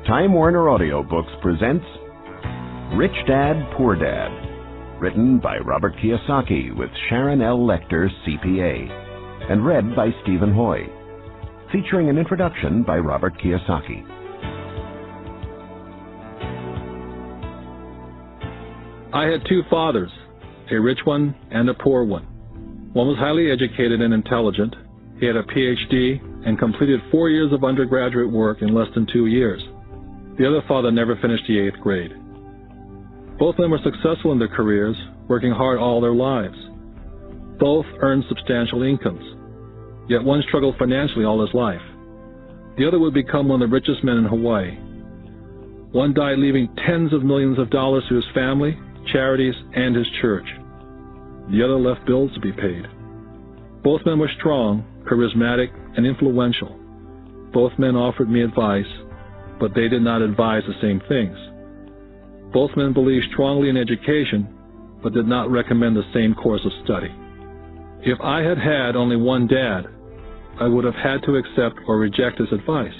Time Warner Audiobooks presents Rich Dad, Poor Dad, written by Robert Kiyosaki with Sharon L. Lecter, CPA, and read by Stephen Hoy, featuring an introduction by Robert Kiyosaki. I had two fathers, a rich one and a poor one. One was highly educated and intelligent. He had a PhD and completed 4 years of undergraduate work in less than 2 years. The other father never finished the 8th grade. Both of them were successful in their careers, working hard all their lives. Both earned substantial incomes, yet one struggled financially all his life. The other would become one of the richest men in Hawaii. One died leaving tens of millions of dollars to his family, charities, and his church. The other left bills to be paid. Both men were strong, charismatic, and influential. Both men offered me advice, but they did not advise the same things. Both men believed strongly in education, but did not recommend the same course of study. If I had had only one dad, I would have had to accept or reject his advice.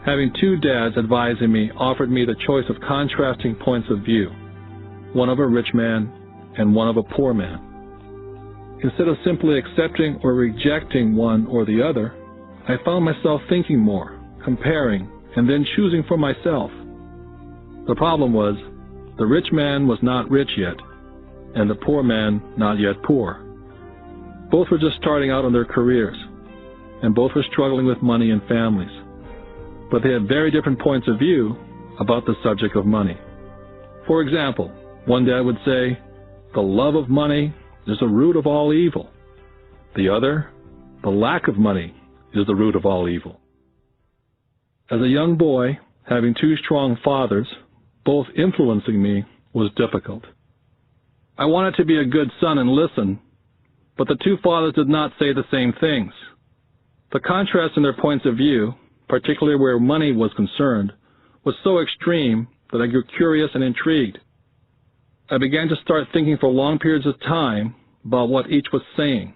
Having two dads advising me offered me the choice of contrasting points of view, one of a rich man and one of a poor man. Instead of simply accepting or rejecting one or the other, I found myself thinking more, comparing, and then choosing for myself. The problem was, the rich man was not rich yet, and the poor man not yet poor. Both were just starting out on their careers, and both were struggling with money and families. But they had very different points of view about the subject of money. For example, one dad would say, "The love of money is the root of all evil." The other, "The lack of money is the root of all evil." As a young boy, having two strong fathers, both influencing me, was difficult. I wanted to be a good son and listen, but the two fathers did not say the same things. The contrast in their points of view, particularly where money was concerned, was so extreme that I grew curious and intrigued. I began to start thinking for long periods of time about what each was saying.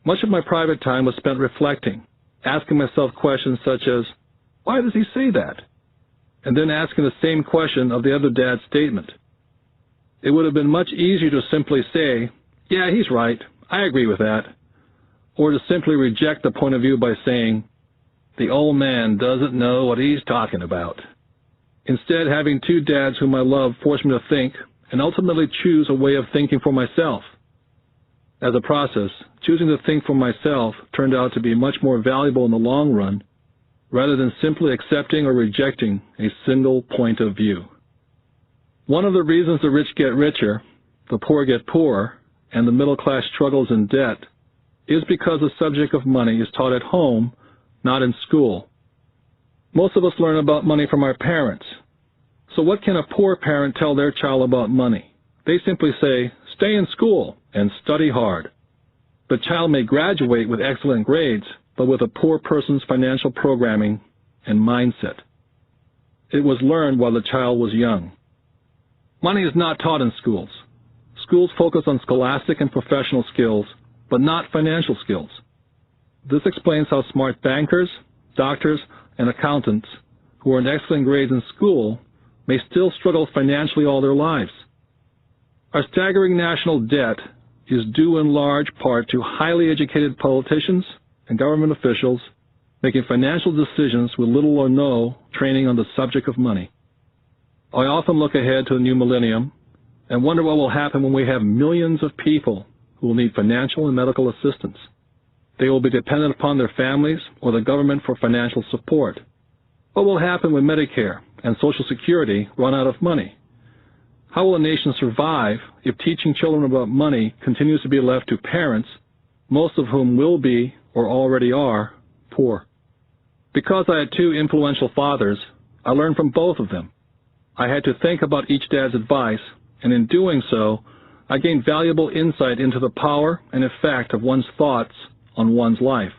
Much of my private time was spent reflecting, asking myself questions such as, "Why does he say that?" And then asking the same question of the other dad's statement. It would have been much easier to simply say, "Yeah, he's right, I agree with that," or to simply reject the point of view by saying, "The old man doesn't know what he's talking about." Instead, having two dads whom I love forced me to think and ultimately choose a way of thinking for myself. As a process, choosing to think for myself turned out to be much more valuable in the long run, rather than simply accepting or rejecting a single point of view. One of the reasons the rich get richer, the poor get poorer, and the middle class struggles in debt is because the subject of money is taught at home, not in school. Most of us learn about money from our parents. So what can a poor parent tell their child about money? They simply say, "Stay in school and study hard." The child may graduate with excellent grades, but with a poor person's financial programming and mindset. It was learned while the child was young. Money is not taught in schools. Schools focus on scholastic and professional skills, but not financial skills. This explains how smart bankers, doctors, and accountants who earned excellent grades in school may still struggle financially all their lives. Our staggering national debt is due in large part to highly educated politicians and government officials making financial decisions with little or no training on the subject of money. I often look ahead to the new millennium and wonder what will happen when we have millions of people who will need financial and medical assistance. They will be dependent upon their families or the government for financial support. What will happen when Medicare and Social Security run out of money? How will a nation survive if teaching children about money continues to be left to parents, most of whom will be, or already are, poor? Because I had two influential fathers, I learned from both of them. I had to think about each dad's advice, and in doing so, I gained valuable insight into the power and effect of one's thoughts on one's life.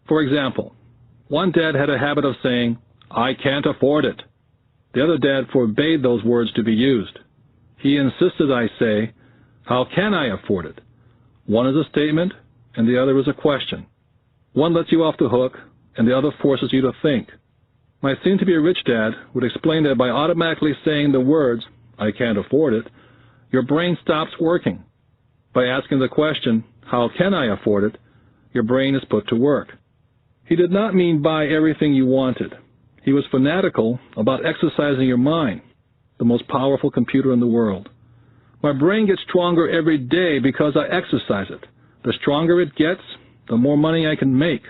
For example, one dad had a habit of saying, "I can't afford it." The other dad forbade those words to be used. He insisted I say, "How can I afford it?" One is a statement, and the other is a question. One lets you off the hook, and the other forces you to think. My soon-to-be-rich dad would explain that by automatically saying the words, "I can't afford it," your brain stops working. By asking the question, "How can I afford it?" your brain is put to work. He did not mean buy everything you wanted. He was fanatical about exercising your mind, the most powerful computer in the world. My brain gets stronger every day because I exercise it. The stronger it gets, the more money I can make.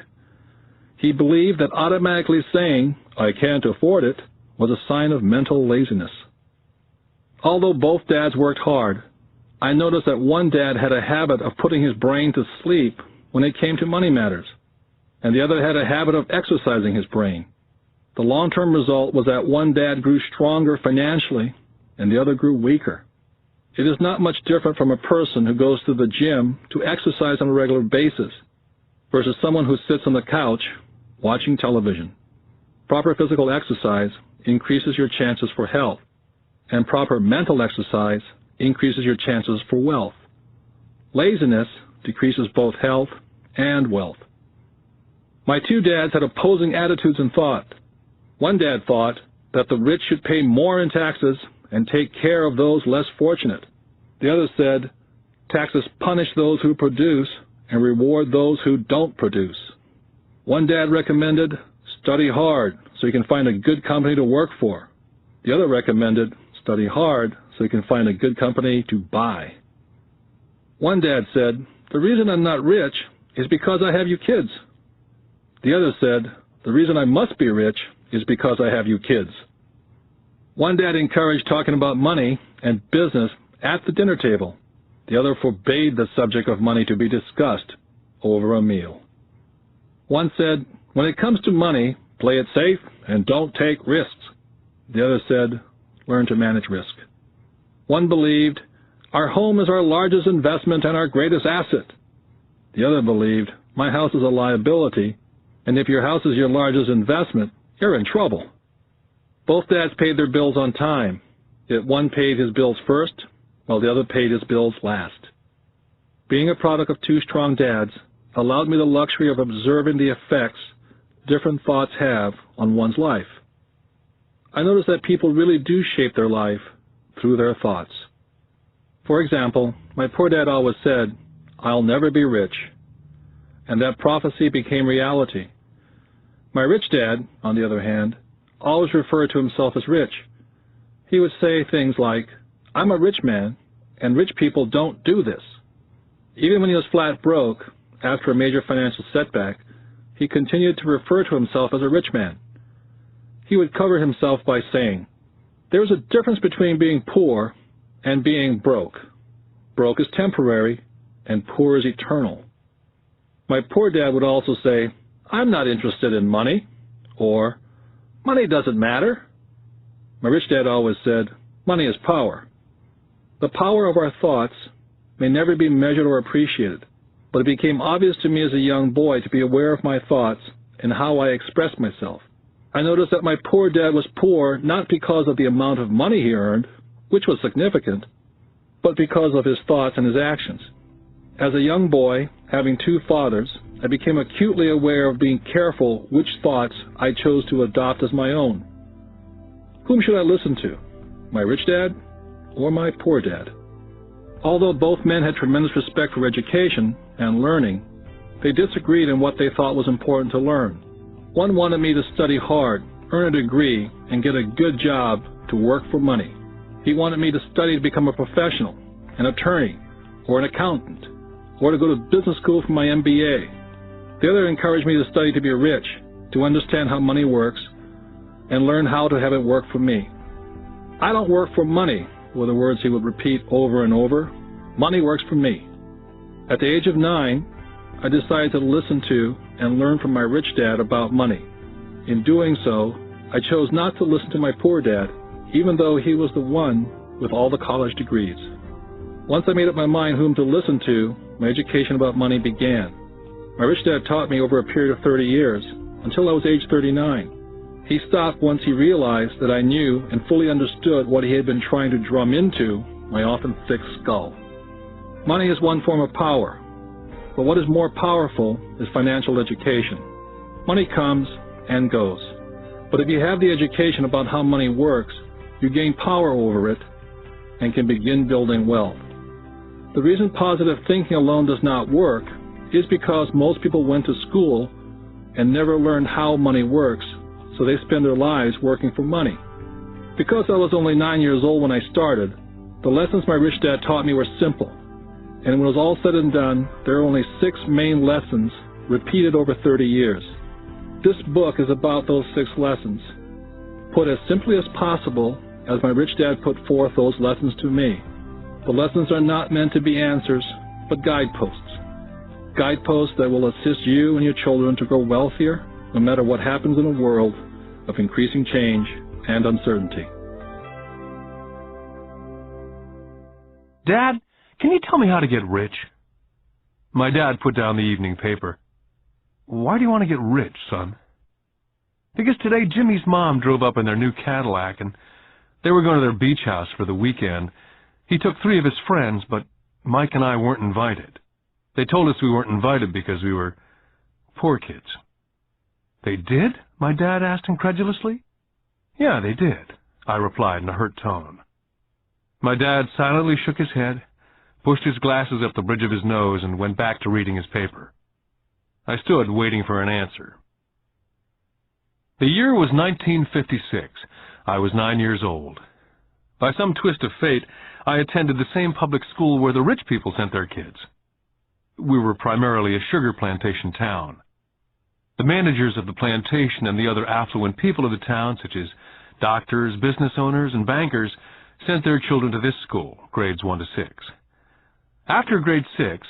He believed that automatically saying, "I can't afford it," was a sign of mental laziness. Although both dads worked hard, I noticed that one dad had a habit of putting his brain to sleep when it came to money matters, and the other had a habit of exercising his brain. The long-term result was that one dad grew stronger financially and the other grew weaker. It is not much different from a person who goes to the gym to exercise on a regular basis versus someone who sits on the couch watching television. Proper physical exercise increases your chances for health, and proper mental exercise increases your chances for wealth. Laziness decreases both health and wealth. My two dads had opposing attitudes and thought. One dad thought that the rich should pay more in taxes and take care of those less fortunate. The other said, taxes punish those who produce and reward those who don't produce. One dad recommended, study hard so you can find a good company to work for. The other recommended, study hard so you can find a good company to buy. One dad said, the reason I'm not rich is because I have you kids. The other said, the reason I must be rich is because I have you kids. One dad encouraged talking about money and business at the dinner table. The other forbade the subject of money to be discussed over a meal. One said, when it comes to money, play it safe and don't take risks. The other said, learn to manage risk. One believed, our home is our largest investment and our greatest asset. The other believed, my house is a liability, and if your house is your largest investment, you're in trouble. Both dads paid their bills on time, yet one paid his bills first, while the other paid his bills last. Being a product of two strong dads allowed me the luxury of observing the effects different thoughts have on one's life. I noticed that people really do shape their life through their thoughts. For example, my poor dad always said, I'll never be rich, and that prophecy became reality. My rich dad, on the other hand, always referred to himself as rich. He would say things like, I'm a rich man, and rich people don't do this. Even when he was flat broke, after a major financial setback, he continued to refer to himself as a rich man. He would cover himself by saying, there's a difference between being poor and being broke. Broke is temporary, and poor is eternal. My poor dad would also say, I'm not interested in money, or money doesn't matter. My rich dad always said, money is power. The power of our thoughts may never be measured or appreciated, but it became obvious to me as a young boy to be aware of my thoughts and how I expressed myself. I noticed that my poor dad was poor not because of the amount of money he earned, which was significant, but because of his thoughts and his actions. As a young boy, having two fathers, I became acutely aware of being careful which thoughts I chose to adopt as my own. Whom should I listen to, my rich dad or my poor dad? Although both men had tremendous respect for education and learning, they disagreed in what they thought was important to learn. One wanted me to study hard, earn a degree, and get a good job to work for money. He wanted me to study to become a professional, an attorney, or an accountant, or to go to business school for my MBA. The other encouraged me to study to be rich, to understand how money works, and learn how to have it work for me. I don't work for money, were the words he would repeat over and over. Money works for me. At the age of 9, I decided to listen to and learn from my rich dad about money. In doing so, I chose not to listen to my poor dad, even though he was the one with all the college degrees. Once I made up my mind whom to listen to, my education about money began. My rich dad taught me over a period of 30 years, until I was age 39. He stopped once he realized that I knew and fully understood what he had been trying to drum into my often thick skull. Money is one form of power, but what is more powerful is financial education. Money comes and goes. But if you have the education about how money works, you gain power over it and can begin building wealth. The reason positive thinking alone does not work is because most people went to school and never learned how money works, so they spend their lives working for money. Because I was only 9 years old when I started, the lessons my rich dad taught me were simple. And when it was all said and done, there are only 6 main lessons repeated over 30 years. This book is about those 6 lessons, put as simply as possible as my rich dad put forth those lessons to me. The lessons are not meant to be answers, but guideposts. Guideposts that will assist you and your children to grow wealthier, no matter what happens in a world of increasing change and uncertainty. Dad, can you tell me how to get rich? My dad put down the evening paper. Why do you want to get rich, son? Because today Jimmy's mom drove up in their new Cadillac and they were going to their beach house for the weekend. He took 3 of his friends, but Mike and I weren't invited. They told us we weren't invited because we were poor kids. They did? My dad asked incredulously. Yeah, they did, I replied in a hurt tone. My dad silently shook his head, pushed his glasses up the bridge of his nose, and went back to reading his paper. I stood waiting for an answer. The year was 1956. I was 9 years old. By some twist of fate, I attended the same public school where the rich people sent their kids. We were primarily a sugar plantation town. The managers of the plantation and the other affluent people of the town, such as doctors, business owners, and bankers, sent their children to this school, grades 1 to 6. After grade 6,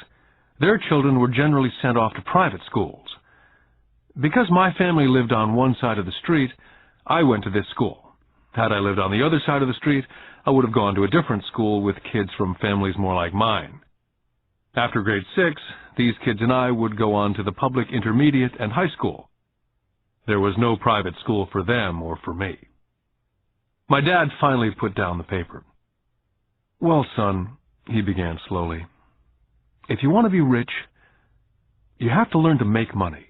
their children were generally sent off to private schools. Because my family lived on one side of the street, I went to this school. Had I lived on the other side of the street, I would have gone to a different school with kids from families more like mine. After grade 6, these kids and I would go on to the public intermediate and high school. There was no private school for them or for me. My dad finally put down the paper. Well, son, he began slowly, if you want to be rich, you have to learn to make money.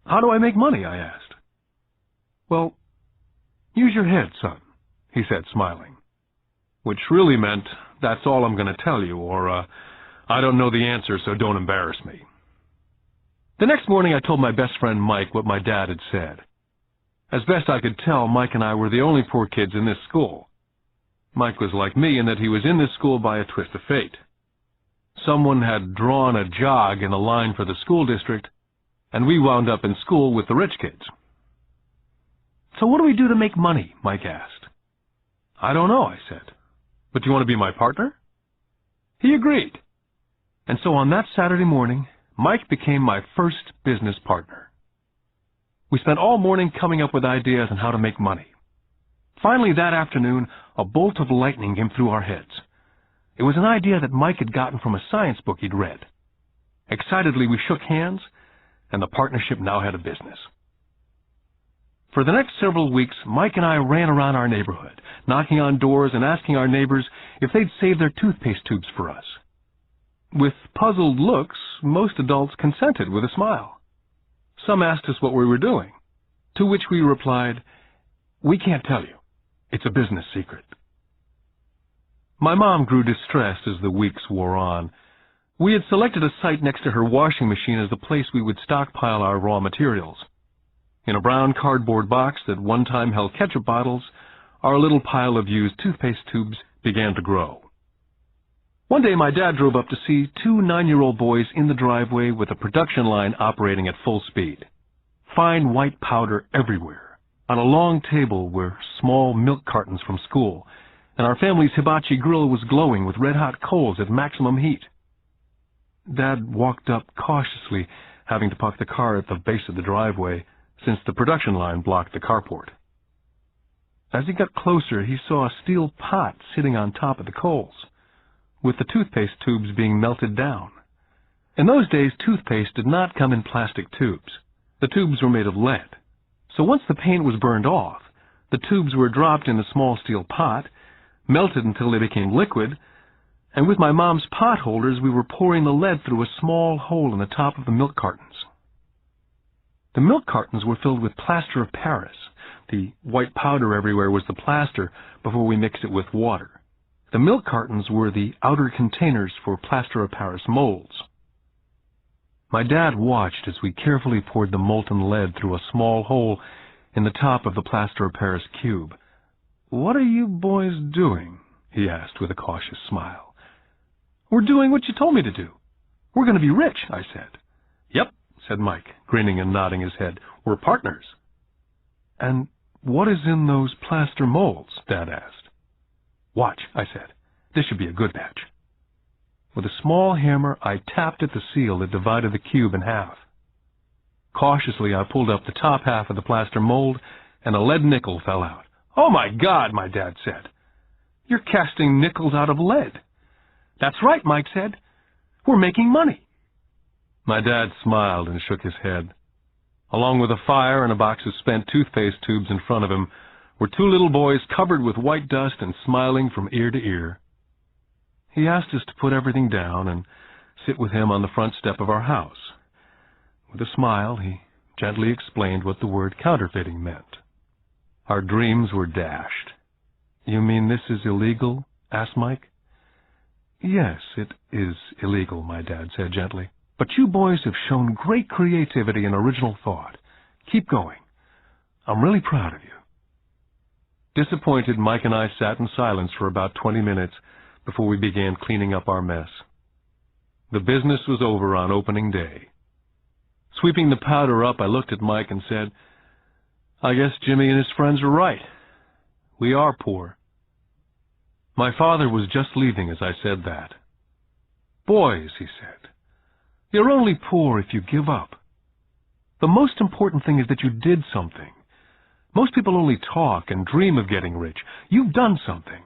How do I make money? I asked. Well, use your head, son, he said, smiling, which really meant, that's all I'm going to tell you, or, I don't know the answer, so don't embarrass me. The next morning, I told my best friend Mike what my dad had said. As best I could tell, Mike and I were the only poor kids in this school. Mike was like me in that he was in this school by a twist of fate. Someone had drawn a jog in a line for the school district, and we wound up in school with the rich kids. So what do we do to make money? Mike asked. I don't know, I said. But do you want to be my partner? He agreed. And so on that Saturday morning, Mike became my first business partner. We spent all morning coming up with ideas on how to make money. Finally, that afternoon, a bolt of lightning came through our heads. It was an idea that Mike had gotten from a science book he'd read. Excitedly, we shook hands, and the partnership now had a business. For the next several weeks, Mike and I ran around our neighborhood, knocking on doors and asking our neighbors if they'd save their toothpaste tubes for us. With puzzled looks, most adults consented with a smile. Some asked us what we were doing, to which we replied, "We can't tell you. It's a business secret." My mom grew distressed as the weeks wore on. We had selected a site next to her washing machine as the place we would stockpile our raw materials. In a brown cardboard box that one time held ketchup bottles, our little pile of used toothpaste tubes began to grow. One day my dad drove up to see 2 9-year-old boys in the driveway with a production line operating at full speed. Fine white powder everywhere. On a long table were small milk cartons from school, and our family's hibachi grill was glowing with red-hot coals at maximum heat. Dad walked up cautiously, having to park the car at the base of the driveway, since the production line blocked the carport. As he got closer, he saw a steel pot sitting on top of the coals, with the toothpaste tubes being melted down. In those days, toothpaste did not come in plastic tubes. The tubes were made of lead. So once the paint was burned off, the tubes were dropped in a small steel pot, melted until they became liquid, and with my mom's pot holders, we were pouring the lead through a small hole in the top of the milk cartons. The milk cartons were filled with plaster of Paris. The white powder everywhere was the plaster before we mixed it with water. The milk cartons were the outer containers for plaster of Paris molds. My dad watched as we carefully poured the molten lead through a small hole in the top of the plaster of Paris cube. "What are you boys doing?" he asked with a cautious smile. "We're doing what you told me to do. We're going to be rich," I said. "Yep," said Mike, grinning and nodding his head. "We're partners." "And what is in those plaster molds?" Dad asked. "Watch," I said. "This should be a good batch." With a small hammer, I tapped at the seal that divided the cube in half. Cautiously, I pulled up the top half of the plaster mold, and a lead nickel fell out. "Oh, my God," my dad said. "You're casting nickels out of lead." "That's right," Mike said. "We're making money." My dad smiled and shook his head. Along with a fire and a box of spent toothpaste tubes in front of him were two little boys covered with white dust and smiling from ear to ear. He asked us to put everything down and sit with him on the front step of our house. With a smile, he gently explained what the word counterfeiting meant. Our dreams were dashed. "You mean this is illegal?" asked Mike. "Yes, it is illegal," my dad said gently. "But you boys have shown great creativity and original thought. Keep going. I'm really proud of you." Disappointed, Mike and I sat in silence for about 20 minutes before we began cleaning up our mess. The business was over on opening day. Sweeping the powder up, I looked at Mike and said, "I guess Jimmy and his friends are right. We are poor." My father was just leaving as I said that. "Boys," he said, "you're only poor if you give up. The most important thing is that you did something. Most people only talk and dream of getting rich. You've done something.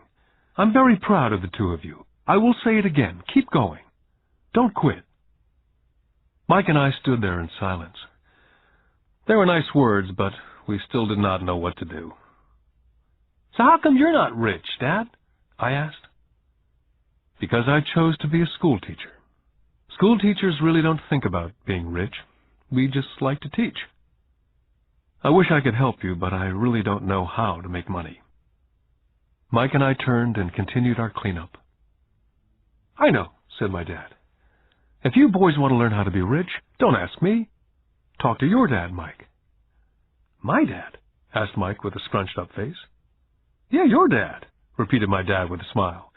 I'm very proud of the two of you. I will say it again. Keep going. Don't quit." Mike and I stood there in silence. They were nice words, but we still did not know what to do. "So how come you're not rich, Dad?" I asked. "Because I chose to be a school teacher. School teachers really don't think about being rich. We just like to teach. I wish I could help you, but I really don't know how to make money." Mike and I turned and continued our cleanup. "I know," said my dad. "If you boys want to learn how to be rich, don't ask me. Talk to your dad, Mike." "My dad?" asked Mike with a scrunched-up face. "Yeah, your dad," repeated my dad with a smile.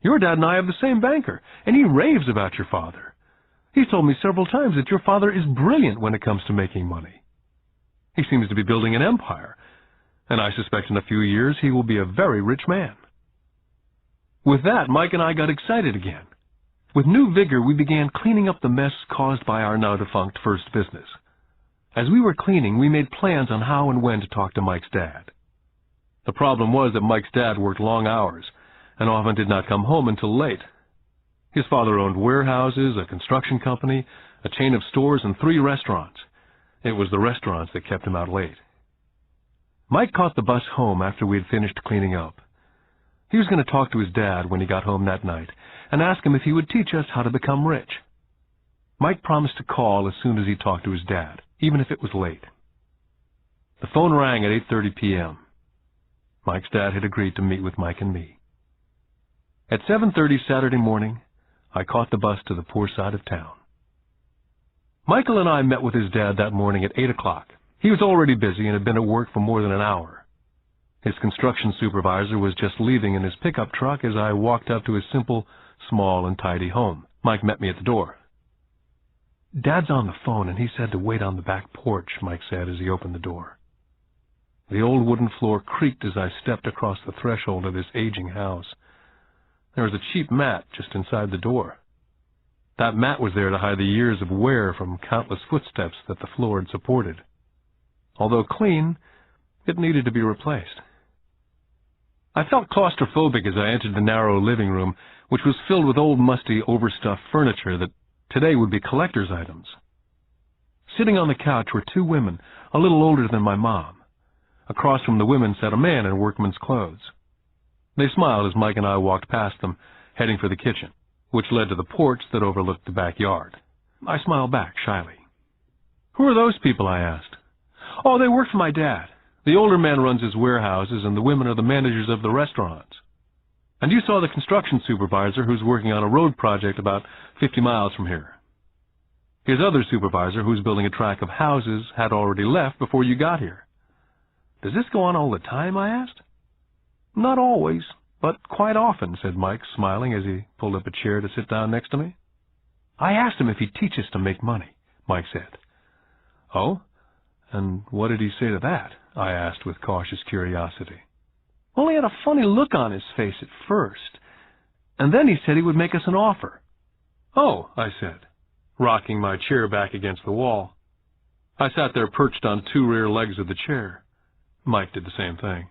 "Your dad and I have the same banker, and he raves about your father. He's told me several times that your father is brilliant when it comes to making money. He seems to be building an empire, and I suspect in a few years he will be a very rich man." With that, Mike and I got excited again. With new vigor, we began cleaning up the mess caused by our now-defunct first business. As we were cleaning, we made plans on how and when to talk to Mike's dad. The problem was that Mike's dad worked long hours and often did not come home until late. His father owned warehouses, a construction company, a chain of stores, and 3 restaurants. It was the restaurants that kept him out late. Mike caught the bus home after we had finished cleaning up. He was going to talk to his dad when he got home that night and ask him if he would teach us how to become rich. Mike promised to call as soon as he talked to his dad, even if it was late. The phone rang at 8:30 p.m. Mike's dad had agreed to meet with Mike and me. At 7:30 Saturday morning, I caught the bus to the poor side of town. Michael and I met with his dad that morning at 8 o'clock. He was already busy and had been at work for more than an hour. His construction supervisor was just leaving in his pickup truck as I walked up to his simple, small, and tidy home. Mike met me at the door. "Dad's on the phone, and he said to wait on the back porch," Mike said as he opened the door. The old wooden floor creaked as I stepped across the threshold of this aging house. There was a cheap mat just inside the door. That mat was there to hide the years of wear from countless footsteps that the floor had supported. Although clean, it needed to be replaced. I felt claustrophobic as I entered the narrow living room, which was filled with old, musty, overstuffed furniture that today would be collector's items. Sitting on the couch were 2 women, a little older than my mom. Across from the women sat a man in workman's clothes. They smiled as Mike and I walked past them, heading for the kitchen, which led to the porch that overlooked the backyard. I smiled back shyly. "Who are those people?" I asked. Oh, they work for my dad. The older man runs his warehouses, and the women are the managers of the restaurants. And you saw the construction supervisor who's working on a road project about 50 miles from here. His other supervisor, who's building a tract of houses, had already left before you got here. Does this go on all the time, I asked. Not always, but quite often, said Mike, smiling as he pulled up a chair to sit down next to me. I asked him if he'd teach us to make money, Mike said. Oh? And what did he say to that? I asked with cautious curiosity. Well, he had a funny look on his face at first, and then he said he would make us an offer. Oh, I said, rocking my chair back against the wall. I sat there perched on two rear legs of the chair. Mike did the same thing.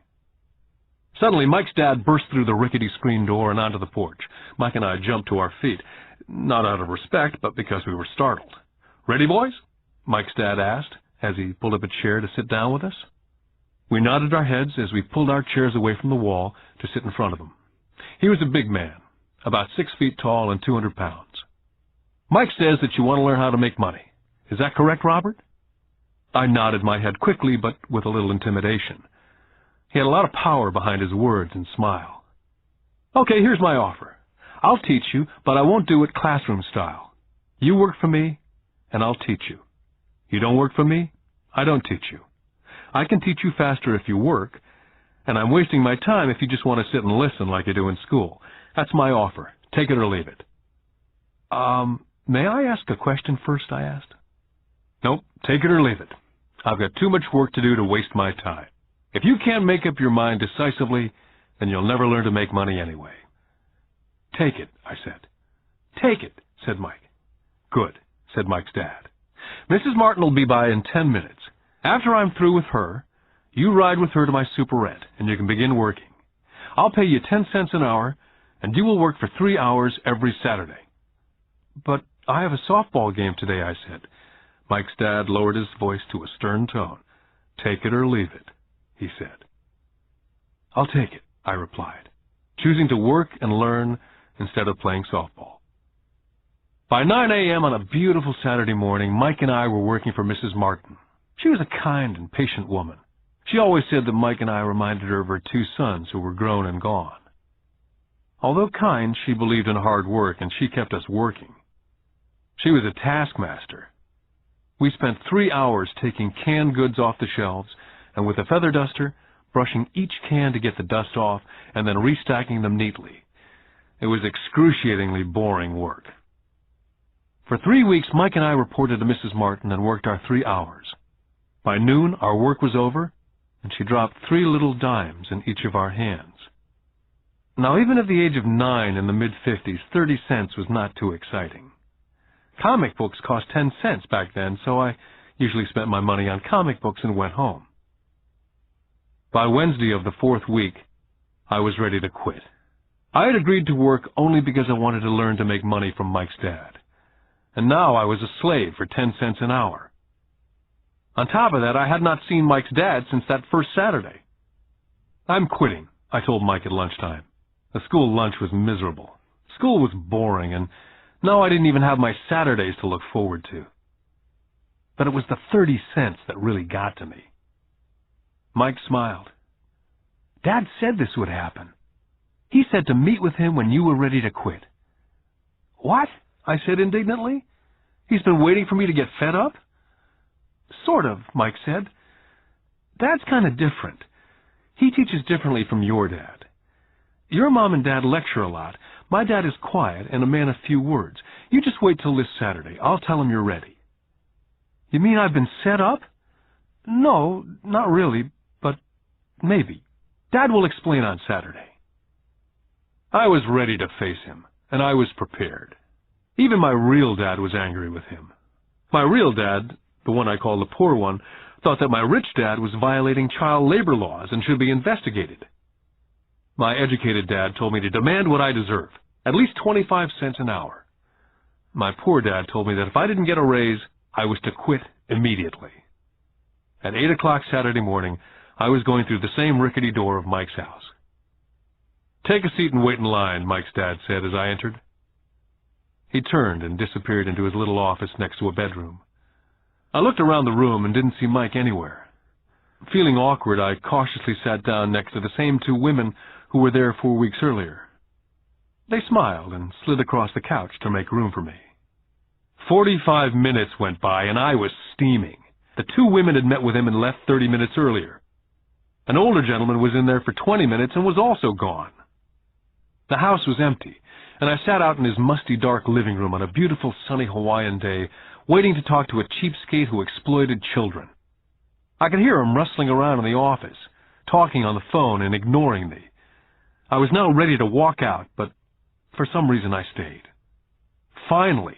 Suddenly, Mike's dad burst through the rickety screen door and onto the porch. Mike and I jumped to our feet, not out of respect, but because we were startled. Ready, boys? Mike's dad asked as he pulled up a chair to sit down with us. We nodded our heads as we pulled our chairs away from the wall to sit in front of him. He was a big man, about 6 feet tall and 200 pounds. Mike says that you want to learn how to make money. Is that correct, Robert? I nodded my head quickly, but with a little intimidation. He had a lot of power behind his words and smile. Okay, here's my offer. I'll teach you, but I won't do it classroom style. You work for me, and I'll teach you. You don't work for me, I don't teach you. I can teach you faster if you work, and I'm wasting my time if you just want to sit and listen like you do in school. That's my offer. Take it or leave it. May I ask a question first, I asked. Nope, take it or leave it. I've got too much work to do to waste my time. If you can't make up your mind decisively, then you'll never learn to make money anyway. Take it, I said. Take it, said Mike. Good, said Mike's dad. Mrs. Martin will be by in 10 minutes. After I'm through with her, you ride with her to my superette, and you can begin working. I'll pay you 10 cents an hour, and you will work for 3 hours every Saturday. But I have a softball game today, I said. Mike's dad lowered his voice to a stern tone. Take it or leave it, he said. I'll take it, I replied, choosing to work and learn instead of playing softball. By 9 a.m. on a beautiful Saturday morning, Mike and I were working for Mrs. Martin. She was a kind and patient woman. She always said that Mike and I reminded her of her 2 sons who were grown and gone. Although kind, she believed in hard work, and she kept us working. She was a taskmaster. We spent 3 hours taking canned goods off the shelves, and with a feather duster, brushing each can to get the dust off, and then restacking them neatly. It was excruciatingly boring work. For 3 weeks, Mike and I reported to Mrs. Martin and worked our 3 hours. By noon, our work was over, and she dropped 3 little dimes in each of our hands. Now, even at the age of 9 in the mid-50s, 30 cents was not too exciting. Comic books cost 10 cents back then, so I usually spent my money on comic books and went home. By Wednesday of the 4th week, I was ready to quit. I had agreed to work only because I wanted to learn to make money from Mike's dad. And now I was a slave for 10 cents an hour. On top of that, I had not seen Mike's dad since that first Saturday. I'm quitting, I told Mike at lunchtime. The school lunch was miserable. School was boring, and now I didn't even have my Saturdays to look forward to. But it was the 30 cents that really got to me. Mike smiled. Dad said this would happen. He said to meet with him when you were ready to quit. What? I said indignantly. He's been waiting for me to get fed up? Sort of, Mike said. Dad's kind of different. He teaches differently from your dad. Your mom and dad lecture a lot. My dad is quiet and a man of few words. You just wait till this Saturday. I'll tell him you're ready. You mean I've been set up? No, not really, but maybe. Dad will explain on Saturday. I was ready to face him, and I was prepared. Even my real dad was angry with him. My real dad, the one I call the poor one, thought that my rich dad was violating child labor laws and should be investigated. My educated dad told me to demand what I deserve, at least 25 cents an hour. My poor dad told me that if I didn't get a raise, I was to quit immediately. At 8 o'clock Saturday morning, I was going through the same rickety door of Mike's house. Take a seat and wait in line, Mike's dad said as I entered. He turned and disappeared into his little office next to a bedroom. I looked around the room and didn't see Mike anywhere. Feeling awkward, I cautiously sat down next to the same two women who were there 4 weeks earlier. They smiled and slid across the couch to make room for me. 45 minutes went by, and I was steaming. The two women had met with him and left 30 minutes earlier. An older gentleman was in there for 20 minutes and was also gone. The house was empty, and I sat out in his musty, dark living room on a beautiful, sunny Hawaiian day, waiting to talk to a cheapskate who exploited children. I could hear him rustling around in the office, talking on the phone and ignoring me. I was now ready to walk out, but for some reason I stayed. Finally,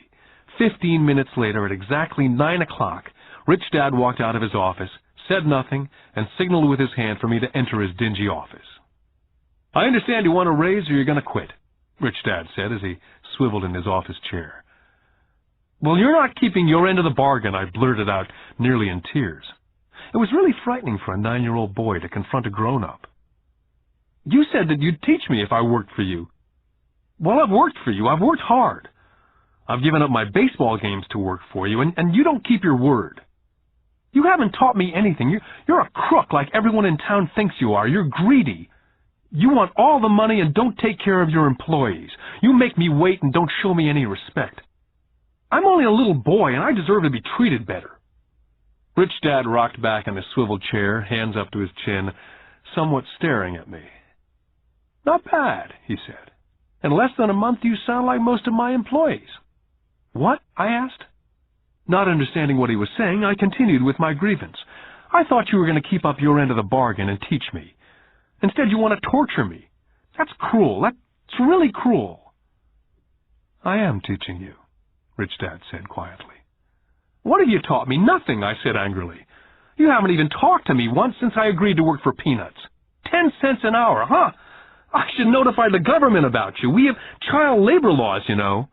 15 minutes later, at exactly 9 o'clock, Rich Dad walked out of his office, said nothing, and signaled with his hand for me to enter his dingy office. "I understand you want a raise or you're going to quit," Rich Dad said as he swiveled in his office chair. "Well, you're not keeping your end of the bargain," I blurted out, nearly in tears. It was really frightening for a 9-year-old boy to confront a grown-up. "You said that you'd teach me if I worked for you." "Well, I've worked for you. I've worked hard. I've given up my baseball games to work for you, and you don't keep your word. You haven't taught me anything. You're a crook like everyone in town thinks you are. You're greedy. You want all the money and don't take care of your employees. You make me wait and don't show me any respect. I'm only a little boy, and I deserve to be treated better." Rich Dad rocked back in his swivel chair, hands up to his chin, somewhat staring at me. "Not bad," he said. "In less than a month, you sound like most of my employees." "What?" I asked. Not understanding what he was saying, I continued with my grievance. "I thought you were going to keep up your end of the bargain and teach me. Instead, you want to torture me. That's cruel. That's really cruel." "I am teaching you," Rich Dad said quietly. "What have you taught me?" "Nothing," I said angrily. "You haven't even talked to me once since I agreed to work for peanuts. 10 cents an hour, huh? I should notify the government about you. We have child labor laws, you know.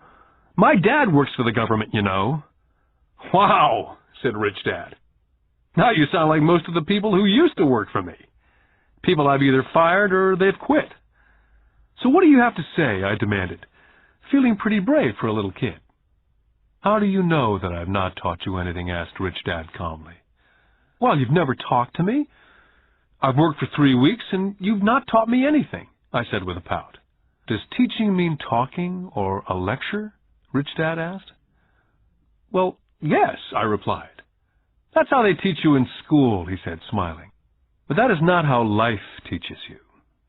My dad works for the government, you know." "Wow," said Rich Dad. "Now you sound like most of the people who used to work for me. People I've either fired or they've quit." "So what do you have to say?" I demanded, feeling pretty brave for a little kid. "How do you know that I've not taught you anything?" asked Rich Dad calmly. "Well, you've never talked to me. I've worked for 3 weeks, and you've not taught me anything," I said with a pout. "Does teaching mean talking or a lecture?" Rich Dad asked. "Well, yes," I replied. "That's how they teach you in school," he said, smiling. "But that is not how life teaches you.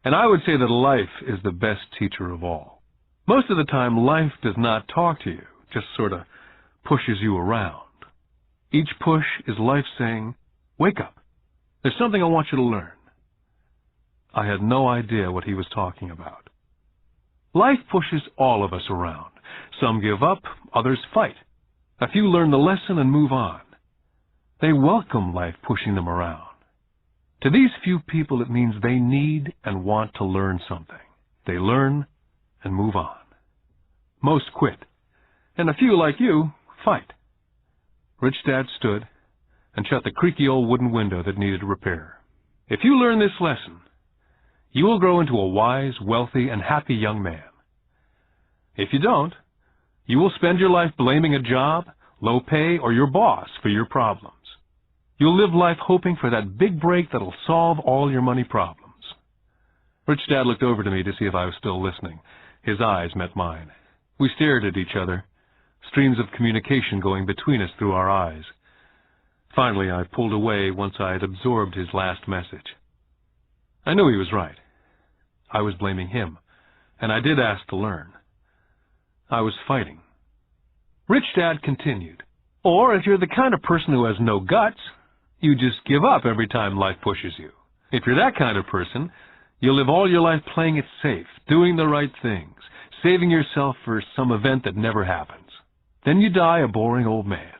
And I would say that life is the best teacher of all. Most of the time, life does not talk to you, just sort of pushes you around. Each push is life saying, 'Wake up. There's something I want you to learn.'" I had no idea what he was talking about. Life pushes all of us around. Some give up, others fight. A few learn the lesson and move on. They welcome life pushing them around. To these few people, it means they need and want to learn something. They learn and move on. Most quit, and a few, like you, fight. Rich Dad stood and shut the creaky old wooden window that needed repair. "If you learn this lesson, you will grow into a wise, wealthy, and happy young man. If you don't, you will spend your life blaming a job, low pay, or your boss for your problems. You'll live life hoping for that big break that'll solve all your money problems." Rich Dad looked over to me to see if I was still listening. His eyes met mine. We stared at each other, streams of communication going between us through our eyes. Finally, I pulled away once I had absorbed his last message. I knew he was right. I was blaming him, and I did ask to learn. I was fighting. Rich Dad continued, "Or if you're the kind of person who has no guts, you just give up every time life pushes you. If you're that kind of person, you'll live all your life playing it safe, doing the right things, saving yourself for some event that never happens. Then you die a boring old man.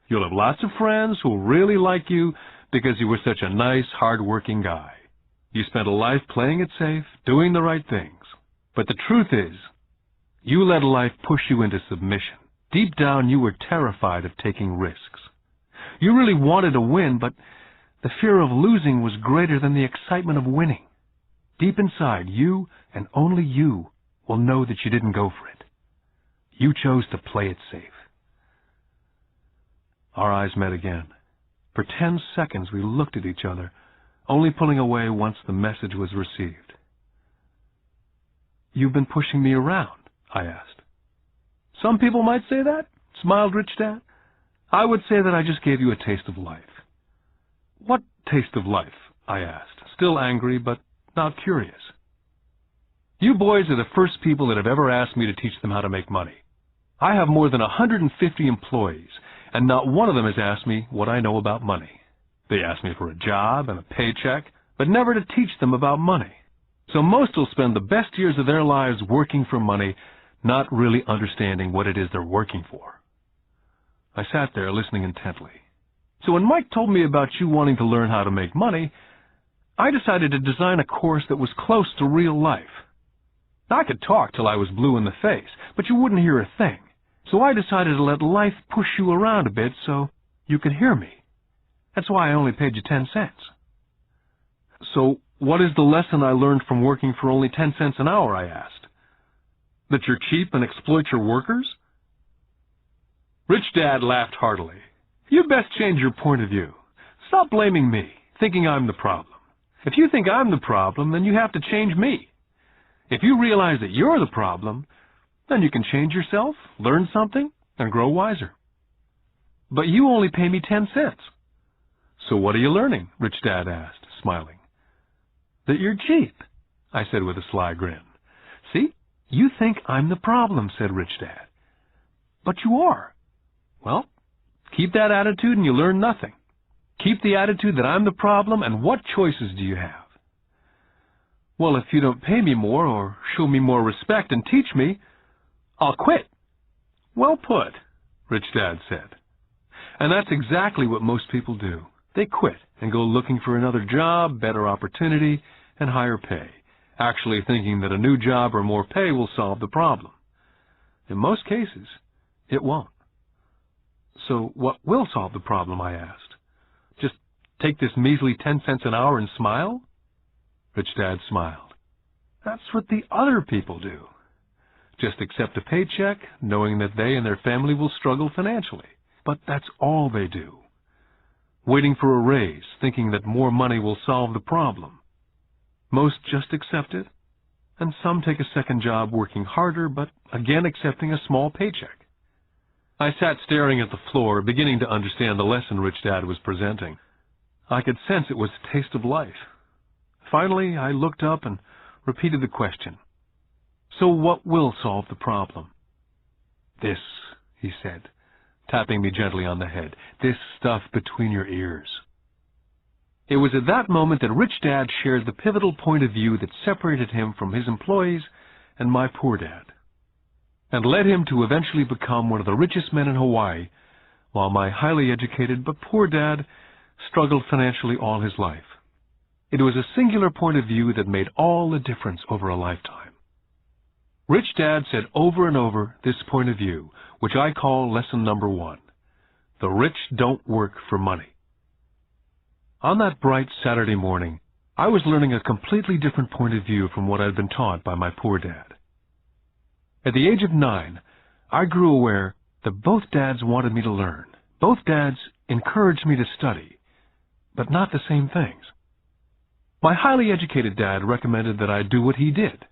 You'll have lots of friends who'll really like you because you were such a nice, hard-working guy. You spent a life playing it safe, doing the right things. But the truth is, you let life push you into submission. Deep down, you were terrified of taking risks. You really wanted to win, but the fear of losing was greater than the excitement of winning. Deep inside, you and only you will know that you didn't go for it. You chose to play it safe." Our eyes met again. For 10 seconds, we looked at each other, only pulling away once the message was received. "You've been pushing me around?" I asked. "Some people might say that," smiled Rich Dad. "I would say that I just gave you a taste of life." "What taste of life?" I asked, still angry but not curious. "You boys are the first people that have ever asked me to teach them how to make money. I have more than 150 employees, and not one of them has asked me what I know about money. They ask me for a job and a paycheck, but never to teach them about money. So most will spend the best years of their lives working for money, not really understanding what it is they're working for." I sat there listening intently. "So when Mike told me about you wanting to learn how to make money, I decided to design a course that was close to real life. I could talk till I was blue in the face, but you wouldn't hear a thing. So I decided to let life push you around a bit so you could hear me. That's why I only paid you 10 cents. "So what is the lesson I learned from working for only 10 cents an hour?" I asked. "That you're cheap and exploit your workers?" Rich Dad laughed heartily. "You'd best change your point of view. Stop blaming me, thinking I'm the problem. If you think I'm the problem, then you have to change me. If you realize that you're the problem, then you can change yourself, learn something, and grow wiser." "But you only pay me 10 cents. "So what are you learning?" Rich Dad asked, smiling. "That you're cheap," I said with a sly grin. "See, you think I'm the problem," said Rich Dad. "But you are. Well, keep that attitude and you learn nothing. Keep the attitude that I'm the problem, and what choices do you have?" "Well, if you don't pay me more or show me more respect and teach me, I'll quit." "Well put," Rich Dad said. And that's exactly what most people do. They quit and go looking for another job, better opportunity, and higher pay, actually thinking that a new job or more pay will solve the problem. In most cases, it won't. "So what will solve the problem?" I asked. "Just take this measly 10 cents an hour and smile?" Rich Dad smiled. "That's what the other people do. Just accept a paycheck, knowing that they and their family will struggle financially. But that's all they do. Waiting for a raise, thinking that more money will solve the problem. Most just accept it, and some take a second job working harder, but again accepting a small paycheck." I sat staring at the floor, beginning to understand the lesson Rich Dad was presenting. I could sense it was a taste of life. Finally, I looked up and repeated the question. "So what will solve the problem?" "This," he said, tapping me gently on the head. "This stuff between your ears." It was at that moment that Rich Dad shared the pivotal point of view that separated him from his employees and my poor dad, and led him to eventually become one of the richest men in Hawaii, while my highly educated but poor dad struggled financially all his life. It was a singular point of view that made all the difference over a lifetime. Rich Dad said over and over this point of view, which I call lesson number 1. The rich don't work for money. On that bright Saturday morning, I was learning a completely different point of view from what I'd been taught by my poor dad. At the age of 9, I grew aware that both dads wanted me to learn. Both dads encouraged me to study, but not the same things. My highly educated dad recommended that I do what he did.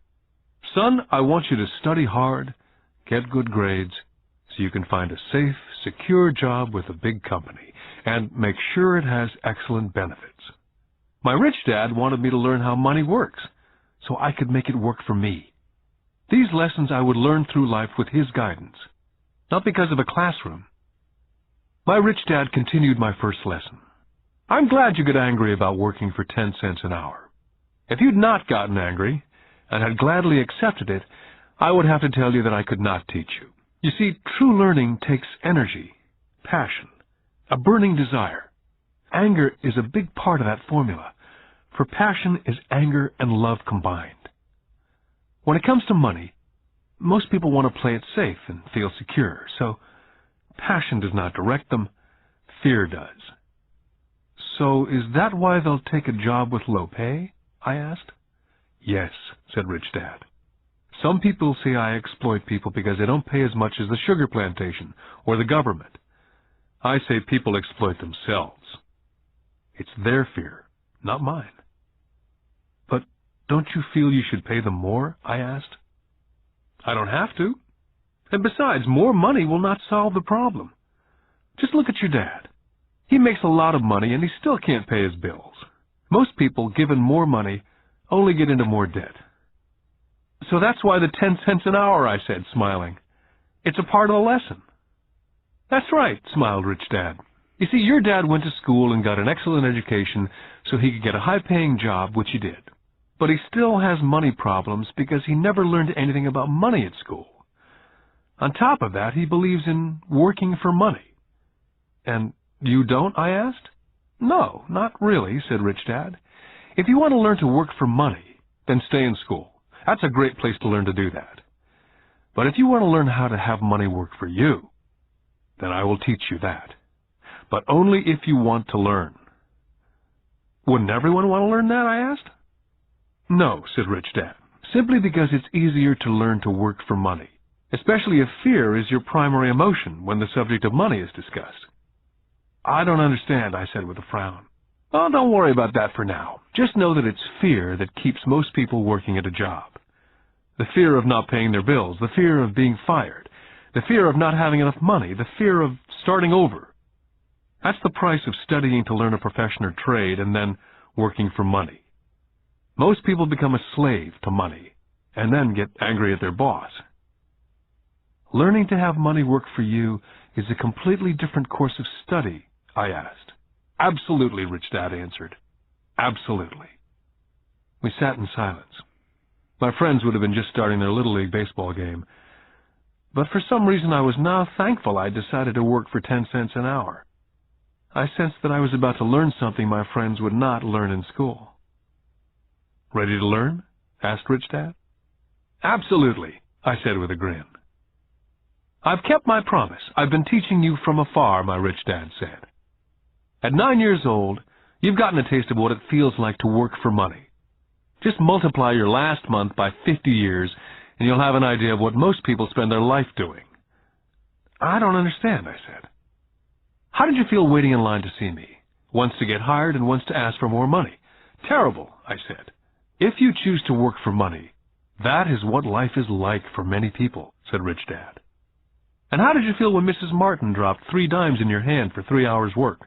"Son, I want you to study hard, get good grades, so you can find a safe, secure job with a big company, and make sure it has excellent benefits." My rich dad wanted me to learn how money works, so I could make it work for me. These lessons I would learn through life with his guidance, not because of a classroom. My rich dad continued my first lesson. "I'm glad you get angry about working for 10 cents an hour. If you'd not gotten angry, and had gladly accepted it, I would have to tell you that I could not teach you. You see, true learning takes energy, passion, a burning desire. Anger is a big part of that formula, for passion is anger and love combined. When it comes to money, most people want to play it safe and feel secure, so passion does not direct them, fear does." "So is that why they'll take a job with low pay?" I asked. "Yes," said Rich Dad. "Some people say I exploit people because they don't pay as much as the sugar plantation or the government. I say people exploit themselves. It's their fear, not mine. But don't you feel you should pay them more? I asked. I don't have to. And besides, more money will not solve the problem. Just look at your dad. He makes a lot of money and he still can't pay his bills. Most people, given more money, only get into more debt. So that's why the 10 cents an hour, I said, smiling. It's a part of the lesson. That's right, smiled Rich Dad. You see, your dad went to school and got an excellent education so he could get a high-paying job, which he did. But he still has money problems because he never learned anything about money at school. On top of that, he believes in working for money. And you don't, I asked? No, not really, said Rich Dad. If you want to learn to work for money, then stay in school. That's a great place to learn to do that. But if you want to learn how to have money work for you, then I will teach you that. But only if you want to learn. Wouldn't everyone want to learn that, I asked? No, said Rich Dad, simply because it's easier to learn to work for money, especially if fear is your primary emotion when the subject of money is discussed. I don't understand, I said with a frown. Oh, don't worry about that for now. Just know that it's fear that keeps most people working at a job. The fear of not paying their bills, the fear of being fired, the fear of not having enough money, the fear of starting over. That's the price of studying to learn a profession or trade and then working for money. Most people become a slave to money and then get angry at their boss. Learning to have money work for you is a completely different course of study, I asked. Absolutely, Rich Dad answered. Absolutely. We sat in silence. My friends would have been just starting their Little League baseball game, but for some reason I was now thankful I'd decided to work for 10 cents an hour. I sensed that I was about to learn something my friends would not learn in school. Ready to learn? Asked Rich Dad. Absolutely, I said with a grin. I've kept my promise. I've been teaching you from afar, my Rich Dad said. At 9 years old, you've gotten a taste of what it feels like to work for money. Just multiply your last month by 50 years, and you'll have an idea of what most people spend their life doing. I don't understand, I said. How did you feel waiting in line to see me? Once to get hired and once to ask for more money. Terrible, I said. If you choose to work for money, that is what life is like for many people, said Rich Dad. And how did you feel when Mrs. Martin dropped 3 dimes in your hand for 3 hours' work?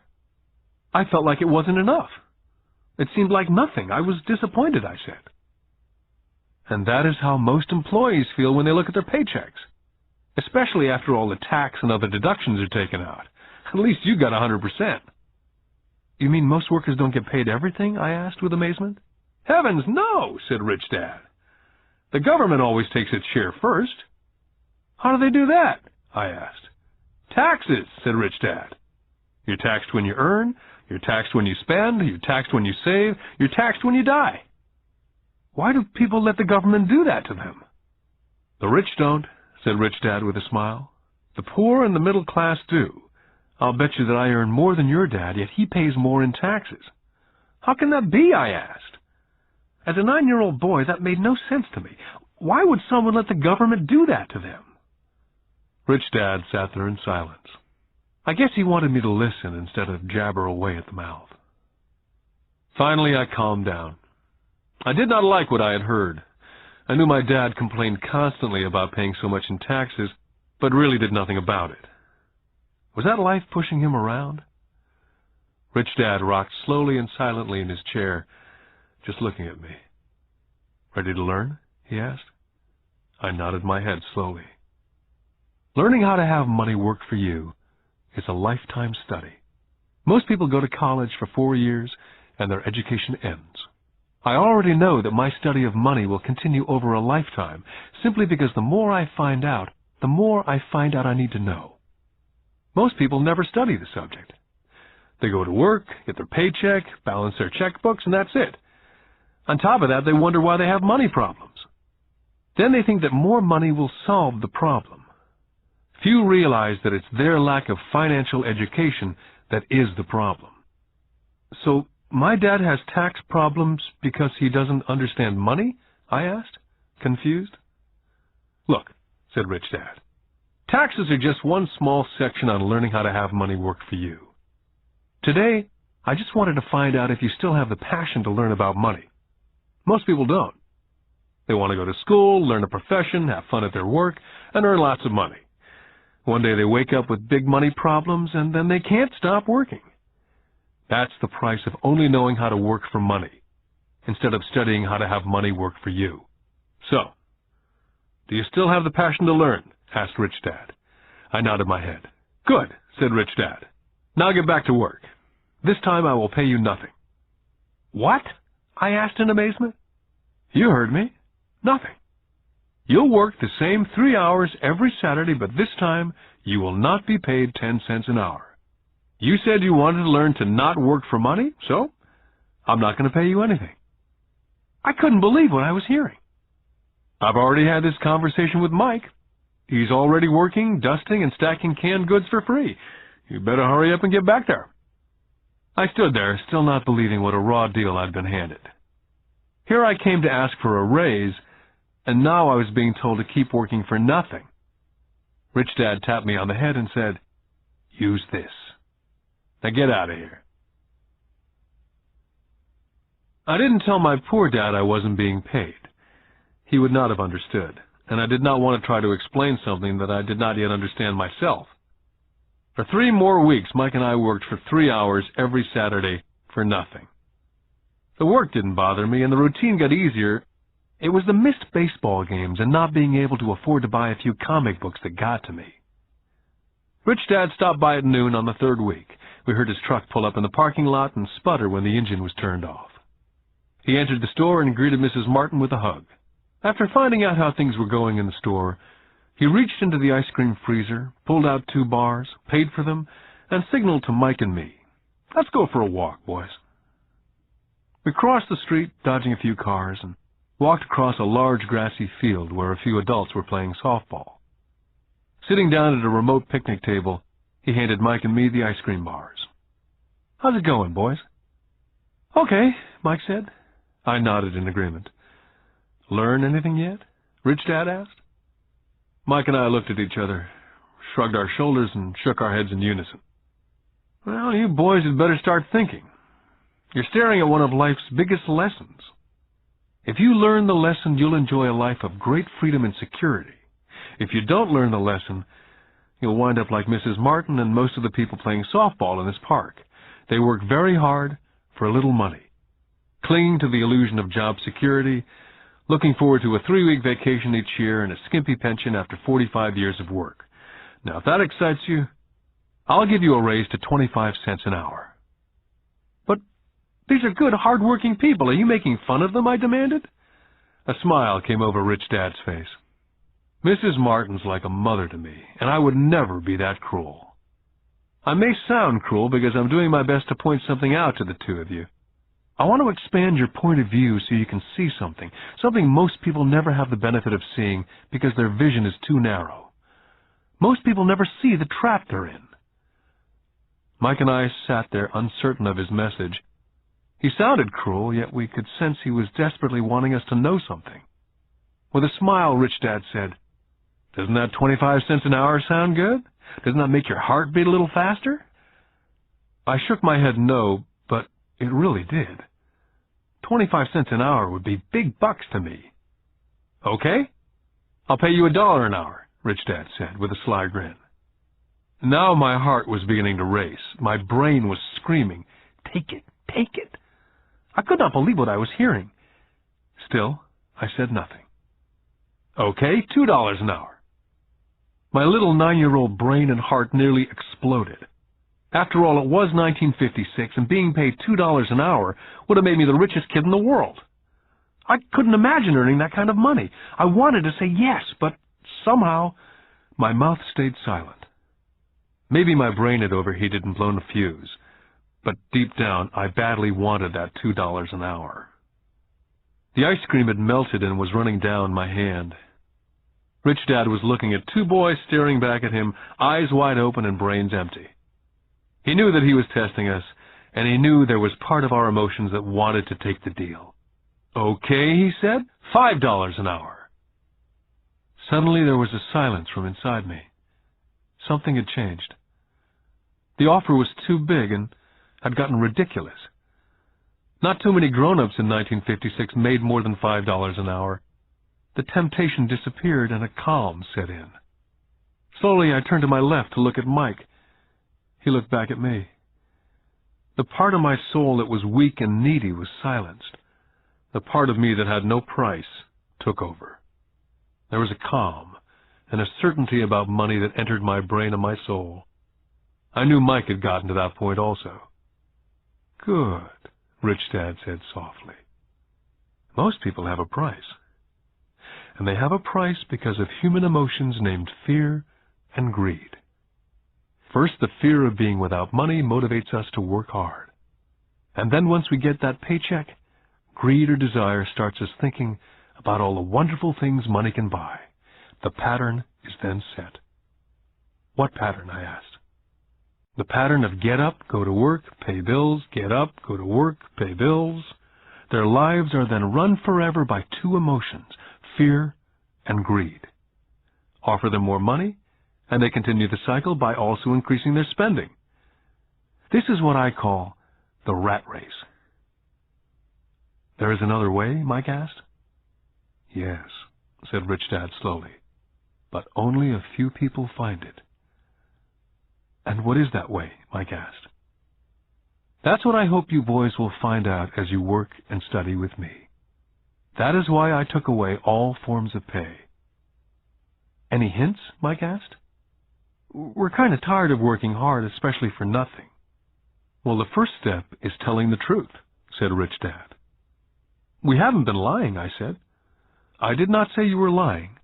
I felt like it wasn't enough. It seemed like nothing. I was disappointed, I said. And that is how most employees feel when they look at their paychecks, especially after all the tax and other deductions are taken out. At least you got 100%. You mean most workers don't get paid everything? I asked with amazement. Heavens, no, said Rich Dad. The government always takes its share first. How do they do that? I asked. Taxes, said Rich Dad. You're taxed when you earn, you're taxed when you spend, you're taxed when you save, you're taxed when you die. Why do people let the government do that to them? The rich don't, said Rich Dad with a smile. The poor and the middle class do. I'll bet you that I earn more than your dad, yet he pays more in taxes. How can that be, I asked. As a 9-year-old boy, that made no sense to me. Why would someone let the government do that to them? Rich Dad sat there in silence. I guess he wanted me to listen instead of jabber away at the mouth. Finally, I calmed down. I did not like what I had heard. I knew my dad complained constantly about paying so much in taxes, but really did nothing about it. Was that life pushing him around? Rich Dad rocked slowly and silently in his chair, just looking at me. Ready to learn? He asked. I nodded my head slowly. Learning how to have money work for you is a lifetime study. Most people go to college for 4 years and their education ends. I already know that my study of money will continue over a lifetime simply because the more I find out, the more I find out I need to know. Most people never study the subject. They go to work, get their paycheck, balance their checkbooks, and that's it. On top of that, they wonder why they have money problems. Then they think that more money will solve the problem. Few realize that it's their lack of financial education that is the problem. So, my dad has tax problems because he doesn't understand money? I asked, confused. Look, said Rich Dad, taxes are just one small section on learning how to have money work for you. Today, I just wanted to find out if you still have the passion to learn about money. Most people don't. They want to go to school, learn a profession, have fun at their work, and earn lots of money. One day they wake up with big money problems, and then they can't stop working. That's the price of only knowing how to work for money, instead of studying how to have money work for you. So, do you still have the passion to learn? Asked Rich Dad. I nodded my head. Good, said Rich Dad. Now get back to work. This time I will pay you nothing. What? I asked in amazement. You heard me. Nothing. You'll work the same 3 hours every Saturday, but this time you will not be paid 10 cents an hour. You said you wanted to learn to not work for money, so I'm not going to pay you anything. I couldn't believe what I was hearing. I've already had this conversation with Mike. He's already working, dusting, and stacking canned goods for free. You better hurry up and get back there. I stood there, still not believing what a raw deal I'd been handed. Here I came to ask for a raise, and now I was being told to keep working for nothing. Rich Dad tapped me on the head and said, "Use this. Now get out of here." I didn't tell my poor dad I wasn't being paid. He would not have understood, and I did not want to try to explain something that I did not yet understand myself. For 3 more weeks, Mike and I worked for 3 hours every Saturday for nothing. The work didn't bother me, and the routine got easier. It was the missed baseball games and not being able to afford to buy a few comic books that got to me. Rich Dad stopped by at noon on the 3rd week. We heard his truck pull up in the parking lot and sputter when the engine was turned off. He entered the store and greeted Mrs. Martin with a hug. After finding out how things were going in the store, he reached into the ice cream freezer, pulled out 2 bars, paid for them, and signaled to Mike and me, "Let's go for a walk, boys." We crossed the street, dodging a few cars, and walked across a large grassy field where a few adults were playing softball. Sitting down at a remote picnic table, he handed Mike and me the ice cream bars. "How's it going, boys?" "Okay," Mike said. I nodded in agreement. "Learn anything yet?" Rich Dad asked. Mike and I looked at each other, shrugged our shoulders, and shook our heads in unison. "Well, you boys had better start thinking. You're staring at one of life's biggest lessons. If you learn the lesson, you'll enjoy a life of great freedom and security. If you don't learn the lesson, you'll wind up like Mrs. Martin and most of the people playing softball in this park. They work very hard for a little money, clinging to the illusion of job security, looking forward to a 3-week vacation each year and a skimpy pension after 45 years of work. Now, if that excites you, I'll give you a raise to 25 cents an hour." "But these are good, hard-working people. Are you making fun of them?" I demanded. A smile came over Rich Dad's face. "Mrs. Martin's like a mother to me, and I would never be that cruel. I may sound cruel because I'm doing my best to point something out to the 2 of you. I want to expand your point of view so you can see something most people never have the benefit of seeing because their vision is too narrow. Most people never see the trap they're in." Mike and I sat there uncertain of his message. He sounded cruel, yet we could sense he was desperately wanting us to know something. With a smile, Rich Dad said, "Doesn't that 25 cents an hour sound good? Doesn't that make your heart beat a little faster?" I shook my head no, but it really did. 25 cents an hour would be big bucks to me. "Okay, I'll pay you $1 an hour," Rich Dad said with a sly grin. Now my heart was beginning to race. My brain was screaming, "Take it, take it." I could not believe what I was hearing. Still, I said nothing. "Okay, $2 an hour." My little 9-year-old brain and heart nearly exploded. After all, it was 1956, and being paid $2 an hour would have made me the richest kid in the world. I couldn't imagine earning that kind of money. I wanted to say yes, but somehow my mouth stayed silent. Maybe my brain had overheated and blown a fuse, but deep down I badly wanted that $2 an hour. The ice cream had melted and was running down my hand. Rich Dad was looking at 2 boys staring back at him, eyes wide open and brains empty. He knew that he was testing us, and he knew there was part of our emotions that wanted to take the deal. "Okay," he said, $5 an hour. Suddenly there was a silence from inside me. Something had changed. The offer was too big, and had gotten ridiculous. Not too many grown-ups in 1956 made more than $5 an hour. The temptation disappeared and a calm set in. Slowly I turned to my left to look at Mike. He looked back at me. The part of my soul that was weak and needy was silenced. The part of me that had no price took over. There was a calm and a certainty about money that entered my brain and my soul. I knew Mike had gotten to that point also. "Good," Rich Dad said softly. "Most people have a price. And they have a price because of human emotions named fear and greed. First, the fear of being without money motivates us to work hard. And then once we get that paycheck, greed or desire starts us thinking about all the wonderful things money can buy. The pattern is then set." "What pattern?" I asked. "The pattern of get up, go to work, pay bills, get up, go to work, pay bills. Their lives are then run forever by two emotions, fear and greed. Offer them more money, and they continue the cycle by also increasing their spending. This is what I call the rat race." "There is another way?" Mike asked. "Yes," said Rich Dad slowly, "but only a few people find it." "And what is that way?" Mike asked. "That's what I hope you boys will find out as you work and study with me. That is why I took away all forms of pay." "Any hints?" Mike asked. "We're kind of tired of working hard, especially for nothing." "Well, the first step is telling the truth," said Rich Dad. "We haven't been lying," I said. "I did not say you were lying.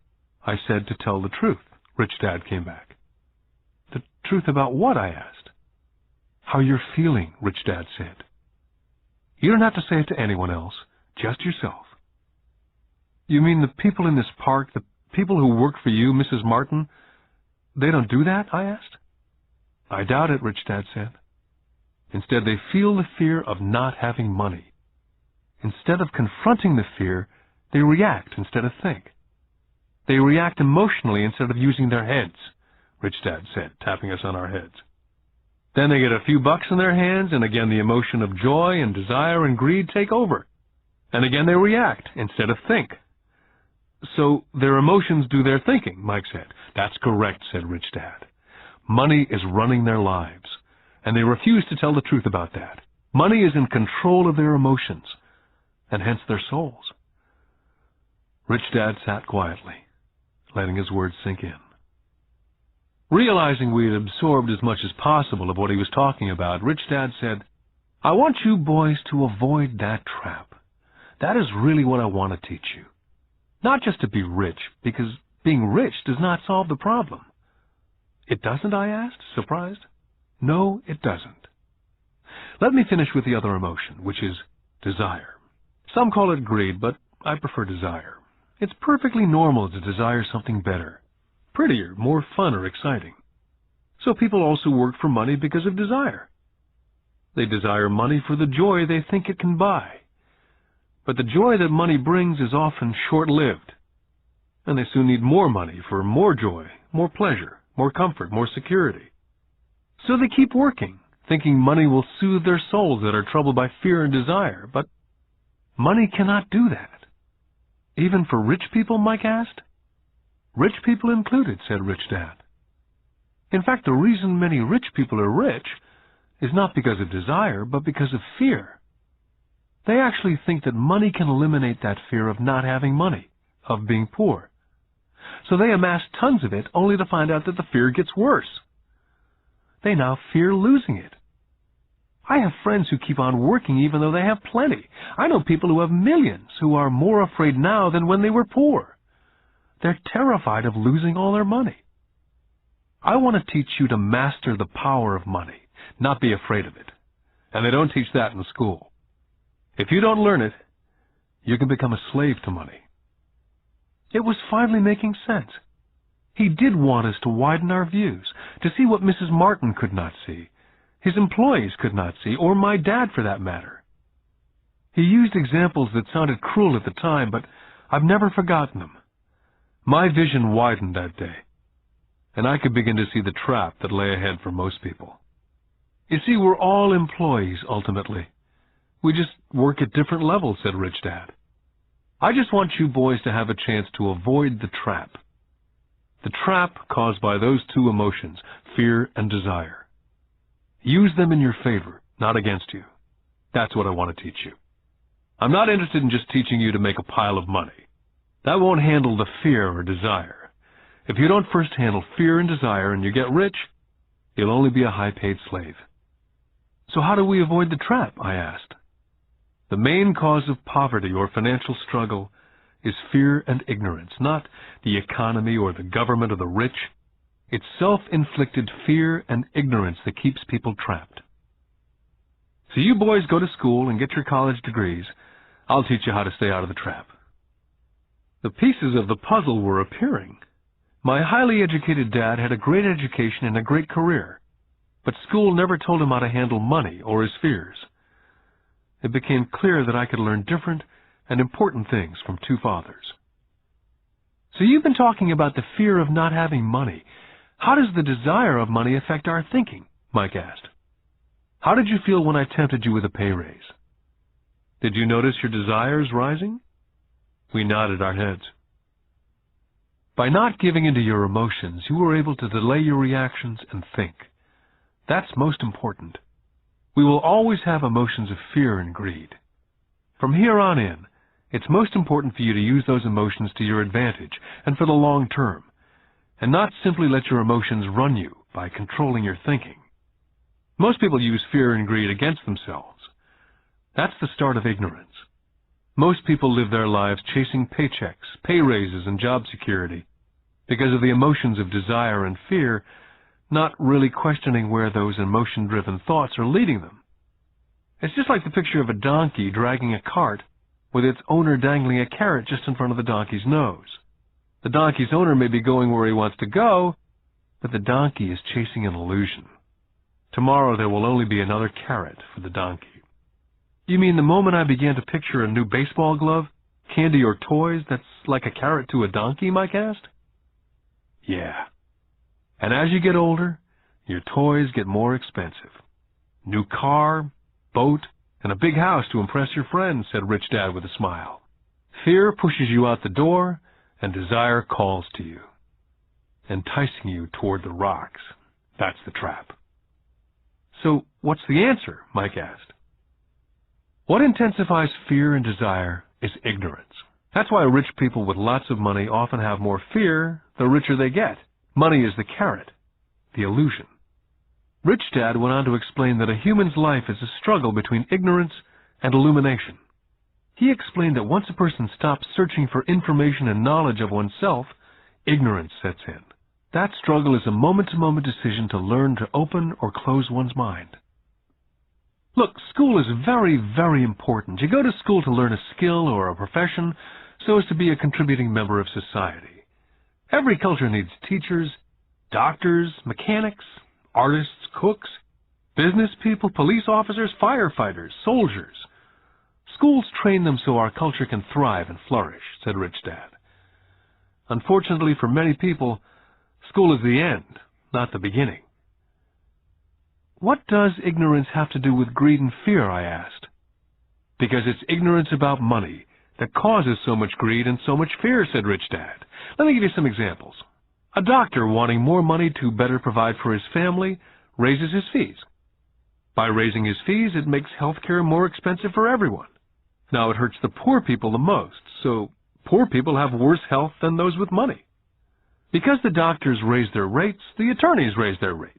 I said to tell the truth," Rich Dad came back. "The truth about what?" I asked. "How you're feeling," Rich Dad said. "You don't have to say it to anyone else, just yourself." "You mean the people in this park, the people who work for you, Mrs. Martin, they don't do that?" I asked. "I doubt it," Rich Dad said. "Instead, they feel the fear of not having money. Instead of confronting the fear, they react instead of think. They react emotionally instead of using their heads," Rich Dad said, tapping us on our heads. "Then they get a few bucks in their hands, and again the emotion of joy and desire and greed take over. And again they react instead of think." "So their emotions do their thinking," Mike said. "That's correct," said Rich Dad. "Money is running their lives, and they refuse to tell the truth about that. Money is in control of their emotions, and hence their souls." Rich Dad sat quietly, letting his words sink in. Realizing we had absorbed as much as possible of what he was talking about, Rich Dad said, "I want you boys to avoid that trap. That is really what I want to teach you. Not just to be rich, because being rich does not solve the problem." "It doesn't?" I asked, surprised. "No, it doesn't. Let me finish with the other emotion, which is desire. Some call it greed, but I prefer desire. It's perfectly normal to desire something better, prettier, more fun or exciting. So people also work for money because of desire. They desire money for the joy they think it can buy. But the joy that money brings is often short-lived, and they soon need more money for more joy, more pleasure, more comfort, more security. So they keep working, thinking money will soothe their souls that are troubled by fear and desire, but money cannot do that. "Even for rich people?" Mike asked. "Rich people included," said Rich Dad. "In fact, the reason many rich people are rich is not because of desire, but because of fear. They actually think that money can eliminate that fear of not having money, of being poor. So they amass tons of it only to find out that the fear gets worse. They now fear losing it. I have friends who keep on working even though they have plenty. I know people who have millions who are more afraid now than when they were poor. They're terrified of losing all their money. I want to teach you to master the power of money, not be afraid of it. And they don't teach that in school. If you don't learn it, you can become a slave to money." It was finally making sense. He did want us to widen our views, to see what Mrs. Martin could not see, his employees could not see, or my dad for that matter. He used examples that sounded cruel at the time, but I've never forgotten them. My vision widened that day, and I could begin to see the trap that lay ahead for most people. You see, we're all employees, ultimately. We just work at different levels, said Rich Dad. I just want you boys to have a chance to avoid the trap. The trap caused by those two emotions, fear and desire. Use them in your favor, not against you. That's what I want to teach you. I'm not interested in just teaching you to make a pile of money. That won't handle the fear or desire. If you don't first handle fear and desire and you get rich, you'll only be a high-paid slave. So how do we avoid the trap, I asked. The main cause of poverty or financial struggle is fear and ignorance, not the economy or the government or the rich. It's self-inflicted fear and ignorance that keeps people trapped. So you boys go to school and get your college degrees. I'll teach you how to stay out of the trap. The pieces of the puzzle were appearing. My highly educated dad had a great education and a great career, but school never told him how to handle money or his fears. It became clear that I could learn different and important things from two fathers. So you've been talking about the fear of not having money. How does the desire of money affect our thinking? Mike asked. How did you feel when I tempted you with a pay raise? Did you notice your desires rising? We nodded our heads. By not giving into your emotions, you were able to delay your reactions and think. That's most important. We will always have emotions of fear and greed. From here on in, it's most important for you to use those emotions to your advantage and for the long term, and not simply let your emotions run you by controlling your thinking. Most people use fear and greed against themselves. That's the start of ignorance. Most people live their lives chasing paychecks, pay raises, and job security because of the emotions of desire and fear, not really questioning where those emotion-driven thoughts are leading them. It's just like the picture of a donkey dragging a cart with its owner dangling a carrot just in front of the donkey's nose. The donkey's owner may be going where he wants to go, but the donkey is chasing an illusion. Tomorrow there will only be another carrot for the donkey. You mean the moment I began to picture a new baseball glove, candy or toys that's like a carrot to a donkey, Mike asked? Yeah. And as you get older, your toys get more expensive. New car, boat, and a big house to impress your friends, said Rich Dad with a smile. Fear pushes you out the door, and desire calls to you, enticing you toward the rocks. That's the trap. So what's the answer? Mike asked. What intensifies fear and desire is ignorance. That's why rich people with lots of money often have more fear the richer they get. Money is the carrot, the illusion. Rich Dad went on to explain that a human's life is a struggle between ignorance and illumination. He explained that once a person stops searching for information and knowledge of oneself, ignorance sets in. That struggle is a moment-to-moment decision to learn to open or close one's mind. Look, school is very, very important. You go to school to learn a skill or a profession so as to be a contributing member of society. Every culture needs teachers, doctors, mechanics, artists, cooks, business people, police officers, firefighters, soldiers. Schools train them so our culture can thrive and flourish, said Rich Dad. Unfortunately for many people, school is the end, not the beginning. What does ignorance have to do with greed and fear, I asked. Because it's ignorance about money that causes so much greed and so much fear, said Rich Dad. Let me give you some examples. A doctor wanting more money to better provide for his family raises his fees. By raising his fees, it makes healthcare more expensive for everyone. Now, it hurts the poor people the most, so poor people have worse health than those with money. Because the doctors raise their rates, the attorneys raise their rates.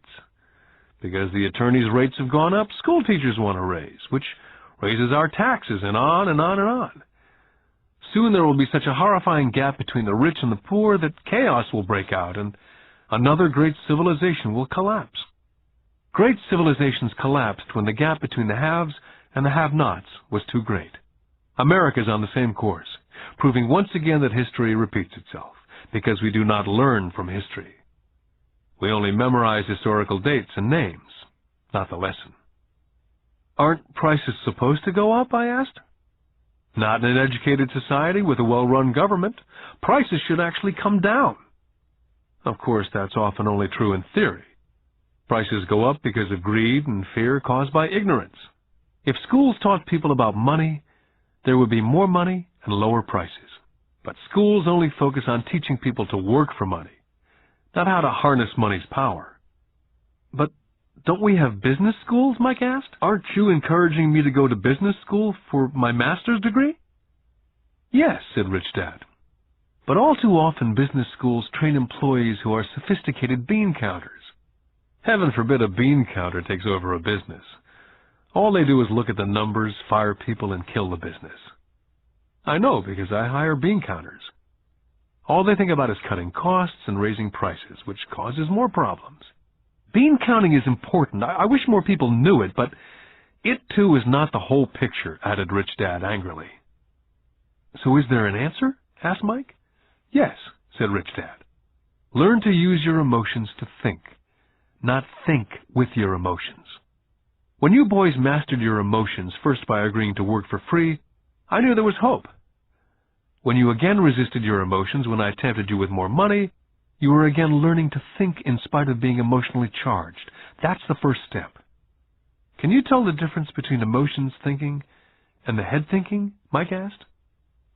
Because the attorneys' rates have gone up, school teachers want a raise, which raises our taxes, and on and on and on. Soon there will be such a horrifying gap between the rich and the poor that chaos will break out, and another great civilization will collapse. Great civilizations collapsed when the gap between the haves and the have-nots was too great. America is on the same course, proving once again that history repeats itself, because we do not learn from history. We only memorize historical dates and names, not the lesson. Aren't prices supposed to go up, I asked. Not in an educated society with a well-run government. Prices should actually come down. Of course, that's often only true in theory. Prices go up because of greed and fear caused by ignorance. If schools taught people about money, there would be more money and lower prices. But schools only focus on teaching people to work for money, not how to harness money's power. But don't we have business schools, Mike asked? Aren't you encouraging me to go to business school for my master's degree? Yes, said Rich Dad. But all too often business schools train employees who are sophisticated bean counters. Heaven forbid a bean counter takes over a business. All they do is look at the numbers, fire people, and kill the business. I know because I hire bean counters. All they think about is cutting costs and raising prices, which causes more problems. Bean counting is important. I wish more people knew it, but it too is not the whole picture, added Rich Dad angrily. So is there an answer? Asked Mike. Yes, said Rich Dad. Learn to use your emotions to think, not think with your emotions. When you boys mastered your emotions, first by agreeing to work for free, I knew there was hope. When you again resisted your emotions when I tempted you with more money, you were again learning to think in spite of being emotionally charged. That's the first step. Can you tell the difference between emotions thinking and the head thinking? Mike asked.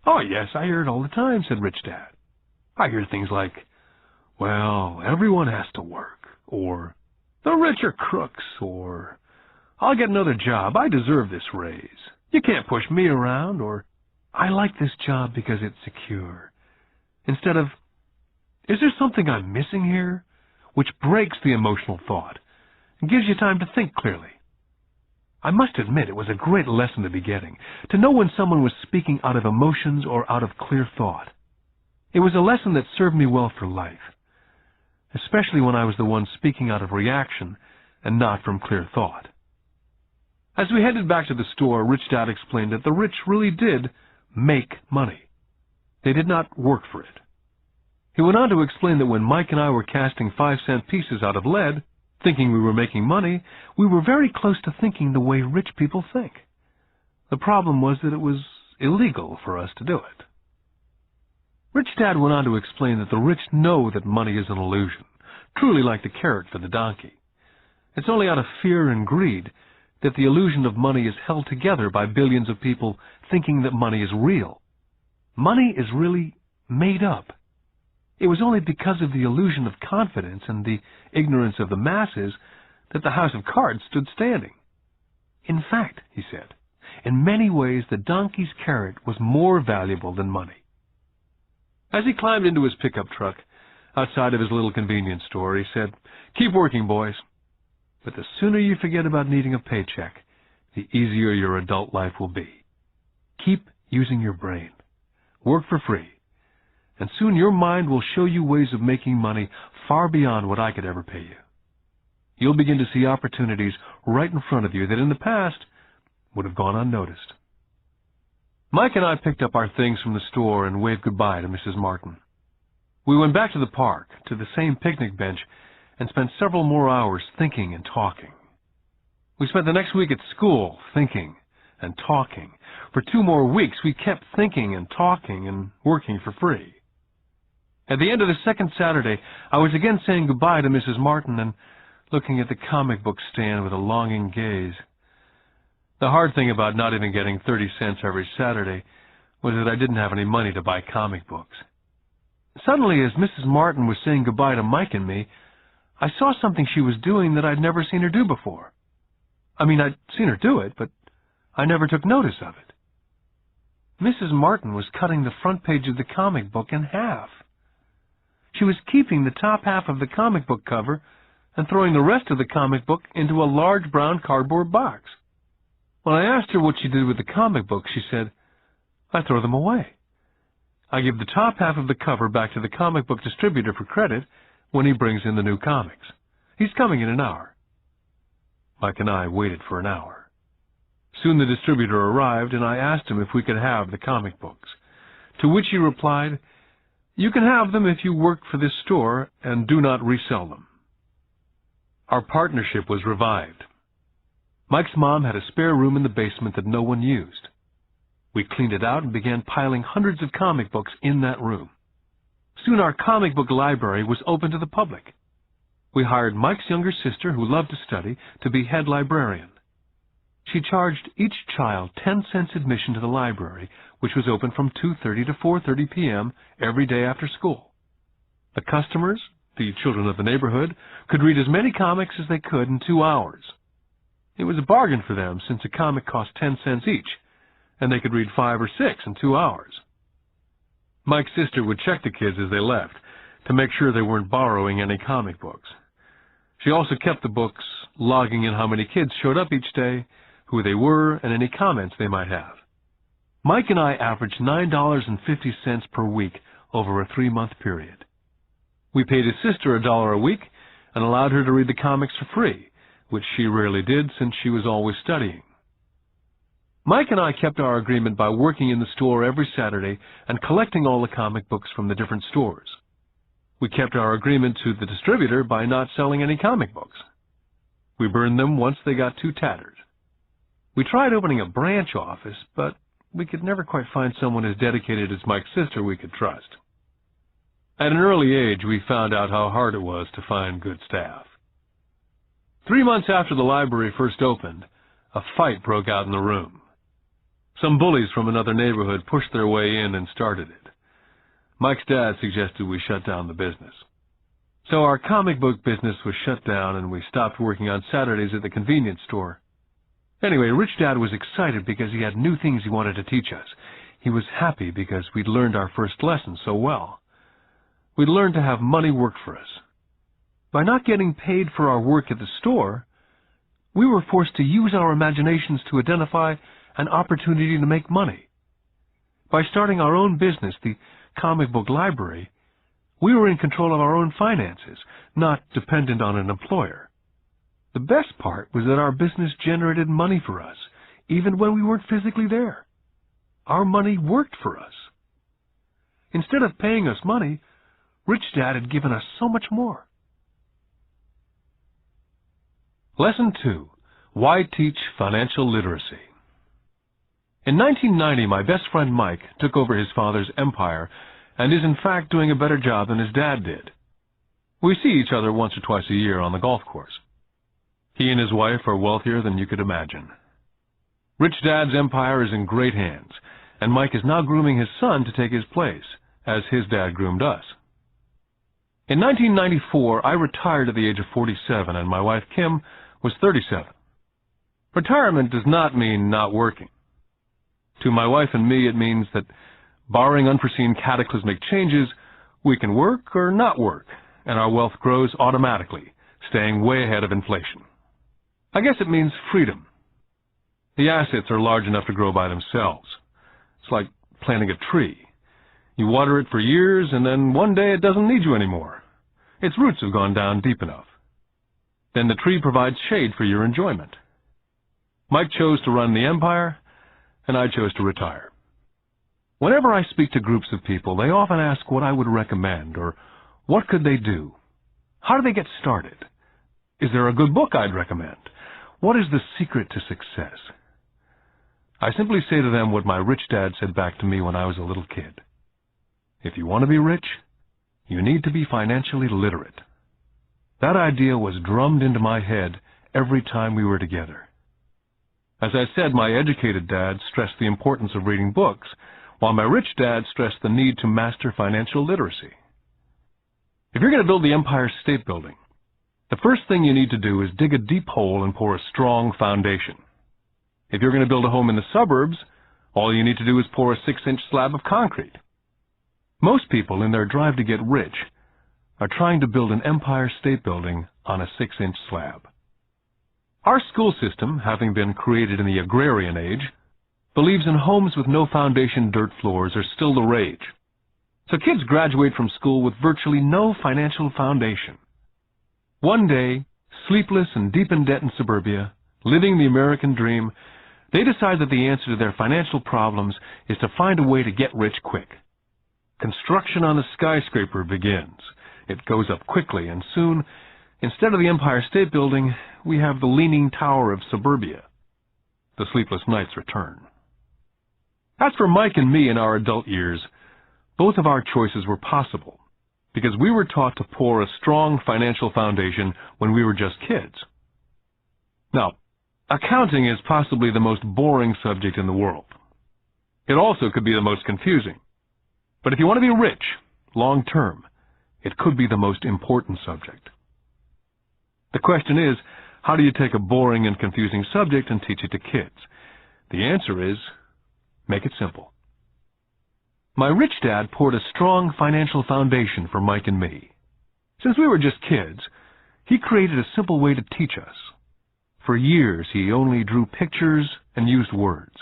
Oh, yes, I hear it all the time, said Rich Dad. I hear things like, well, everyone has to work, or the rich are crooks, or I'll get another job, I deserve this raise. You can't push me around, or I like this job because it's secure. Instead of, is there something I'm missing here? Which breaks the emotional thought and gives you time to think clearly. I must admit it was a great lesson to be getting, to know when someone was speaking out of emotions or out of clear thought. It was a lesson that served me well for life, especially when I was the one speaking out of reaction and not from clear thought. As we headed back to the store, Rich Dad explained that the rich really did make money. They did not work for it. He went on to explain that when Mike and I were casting 5-cent pieces out of lead, thinking we were making money, we were very close to thinking the way rich people think. The problem was that it was illegal for us to do it. Rich Dad went on to explain that the rich know that money is an illusion, truly like the carrot for the donkey. It's only out of fear and greed that the illusion of money is held together by billions of people thinking that money is real. Money is really made up. It was only because of the illusion of confidence and the ignorance of the masses that the house of cards stood standing. In fact, he said, in many ways the donkey's carrot was more valuable than money. As he climbed into his pickup truck outside of his little convenience store, he said, "Keep working, boys. But the sooner you forget about needing a paycheck, the easier your adult life will be. Keep using your brain. Work for free. And soon your mind will show you ways of making money far beyond what I could ever pay you. You'll begin to see opportunities right in front of you that in the past would have gone unnoticed." Mike and I picked up our things from the store and waved goodbye to Mrs. Martin. We went back to the park, to the same picnic bench, and spent several more hours thinking and talking. We spent the next week at school thinking and talking. For 2 more weeks, we kept thinking and talking and working for free. At the end of the second Saturday, I was again saying goodbye to Mrs. Martin and looking at the comic book stand with a longing gaze. The hard thing about not even getting 30 cents every Saturday was that I didn't have any money to buy comic books. Suddenly, as Mrs. Martin was saying goodbye to Mike and me, I saw something she was doing that I'd never seen her do before. I mean, I'd seen her do it, but I never took notice of it. Mrs. Martin was cutting the front page of the comic book in half. She was keeping the top half of the comic book cover and throwing the rest of the comic book into a large brown cardboard box. When I asked her what she did with the comic books, she said, "I throw them away. I give the top half of the cover back to the comic book distributor for credit when he brings in the new comics. He's coming in an hour." Mike and I waited for an hour. Soon the distributor arrived, and I asked him if we could have the comic books, to which he replied, "You can have them if you work for this store and do not resell them." Our partnership was revived. Mike's mom had a spare room in the basement that no one used. We cleaned it out and began piling hundreds of comic books in that room. Soon our comic book library was open to the public. We hired Mike's younger sister, who loved to study, to be head librarian. She charged each child 10 cents admission to the library, which was open from 2:30 to 4:30 p.m. every day after school. The customers, the children of the neighborhood, could read as many comics as they could in 2 hours. It was a bargain for them, since a comic cost 10 cents each, and they could read 5 or 6 in 2 hours. Mike's sister would check the kids as they left to make sure they weren't borrowing any comic books. She also kept the books, logging in how many kids showed up each day, who they were, and any comments they might have. Mike and I averaged $9.50 per week over a 3-month period. We paid his sister $1 a week and allowed her to read the comics for free, which she rarely did since she was always studying. Mike and I kept our agreement by working in the store every Saturday and collecting all the comic books from the different stores. We kept our agreement to the distributor by not selling any comic books. We burned them once they got too tattered. We tried opening a branch office, but we could never quite find someone as dedicated as Mike's sister we could trust. At an early age, we found out how hard it was to find good staff. 3 months after the library first opened, a fight broke out in the room. Some bullies from another neighborhood pushed their way in and started it. Mike's dad suggested we shut down the business. So our comic book business was shut down, and we stopped working on Saturdays at the convenience store. Anyway, Rich Dad was excited because he had new things he wanted to teach us. He was happy because we'd learned our first lesson so well. We'd learned to have money work for us. By not getting paid for our work at the store, we were forced to use our imaginations to identify an opportunity to make money. By starting our own business, the comic book library, we were in control of our own finances, not dependent on an employer. The best part was that our business generated money for us, even when we weren't physically there. Our money worked for us. Instead of paying us money, Rich Dad had given us so much more. Lesson 2. Why Teach Financial Literacy? In 1990, my best friend Mike took over his father's empire and is in fact doing a better job than his dad did. We see each other once or twice a year on the golf course. He and his wife are wealthier than you could imagine. Rich Dad's empire is in great hands, and Mike is now grooming his son to take his place, as his dad groomed us. In 1994, I retired at the age of 47, and my wife Kim was 37. Retirement does not mean not working. To my wife and me, it means that, barring unforeseen cataclysmic changes, we can work or not work, and our wealth grows automatically, staying way ahead of inflation. I guess it means freedom. The assets are large enough to grow by themselves. It's like planting a tree. You water it for years, and then one day it doesn't need you anymore. Its roots have gone down deep enough. Then the tree provides shade for your enjoyment. Mike chose to run the empire, and I chose to retire. Whenever I speak to groups of people, they often ask what I would recommend, or what could they do? How do they get started? Is there a good book I'd recommend? What is the secret to success? I simply say to them what my rich dad said back to me when I was a little kid. If you want to be rich, you need to be financially literate. That idea was drummed into my head every time we were together. As I said, my educated dad stressed the importance of reading books, while my rich dad stressed the need to master financial literacy. If you're going to build the Empire State Building, the first thing you need to do is dig a deep hole and pour a strong foundation. If you're going to build a home in the suburbs, all you need to do is pour a 6-inch slab of concrete. Most people, in their drive to get rich, are trying to build an Empire State Building on a 6-inch slab. Our school system, having been created in the agrarian age, believes in homes with no foundation dirt floors are still the rage. So kids graduate from school with virtually no financial foundation. One day, sleepless and deep in debt in suburbia, living the American dream, they decide that the answer to their financial problems is to find a way to get rich quick. Construction on the skyscraper begins. It goes up quickly, and soon, instead of the Empire State Building, we have the Leaning Tower of suburbia. The sleepless nights return. As for Mike and me in our adult years, both of our choices were possible. because we were taught to pour a strong financial foundation when we were just kids. Now, accounting is possibly the most boring subject in the world. It also could be the most confusing. But if you want to be rich, long term, it could be the most important subject. The question is, how do you take a boring and confusing subject and teach it to kids? The answer is, make it simple. My rich dad poured a strong financial foundation for Mike and me. Since we were just kids, he created a simple way to teach us. For years, he only drew pictures and used words.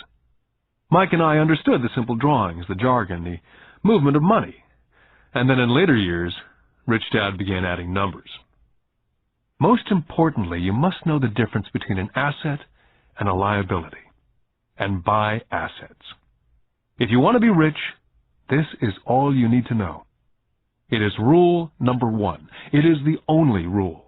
Mike and I understood the simple drawings, the jargon, the movement of money. And then in later years, Rich Dad began adding numbers. Most importantly, you must know the difference between an asset and a liability, and buy assets. If you want to be rich, this is all you need to know. It is rule number 1. It is the only rule.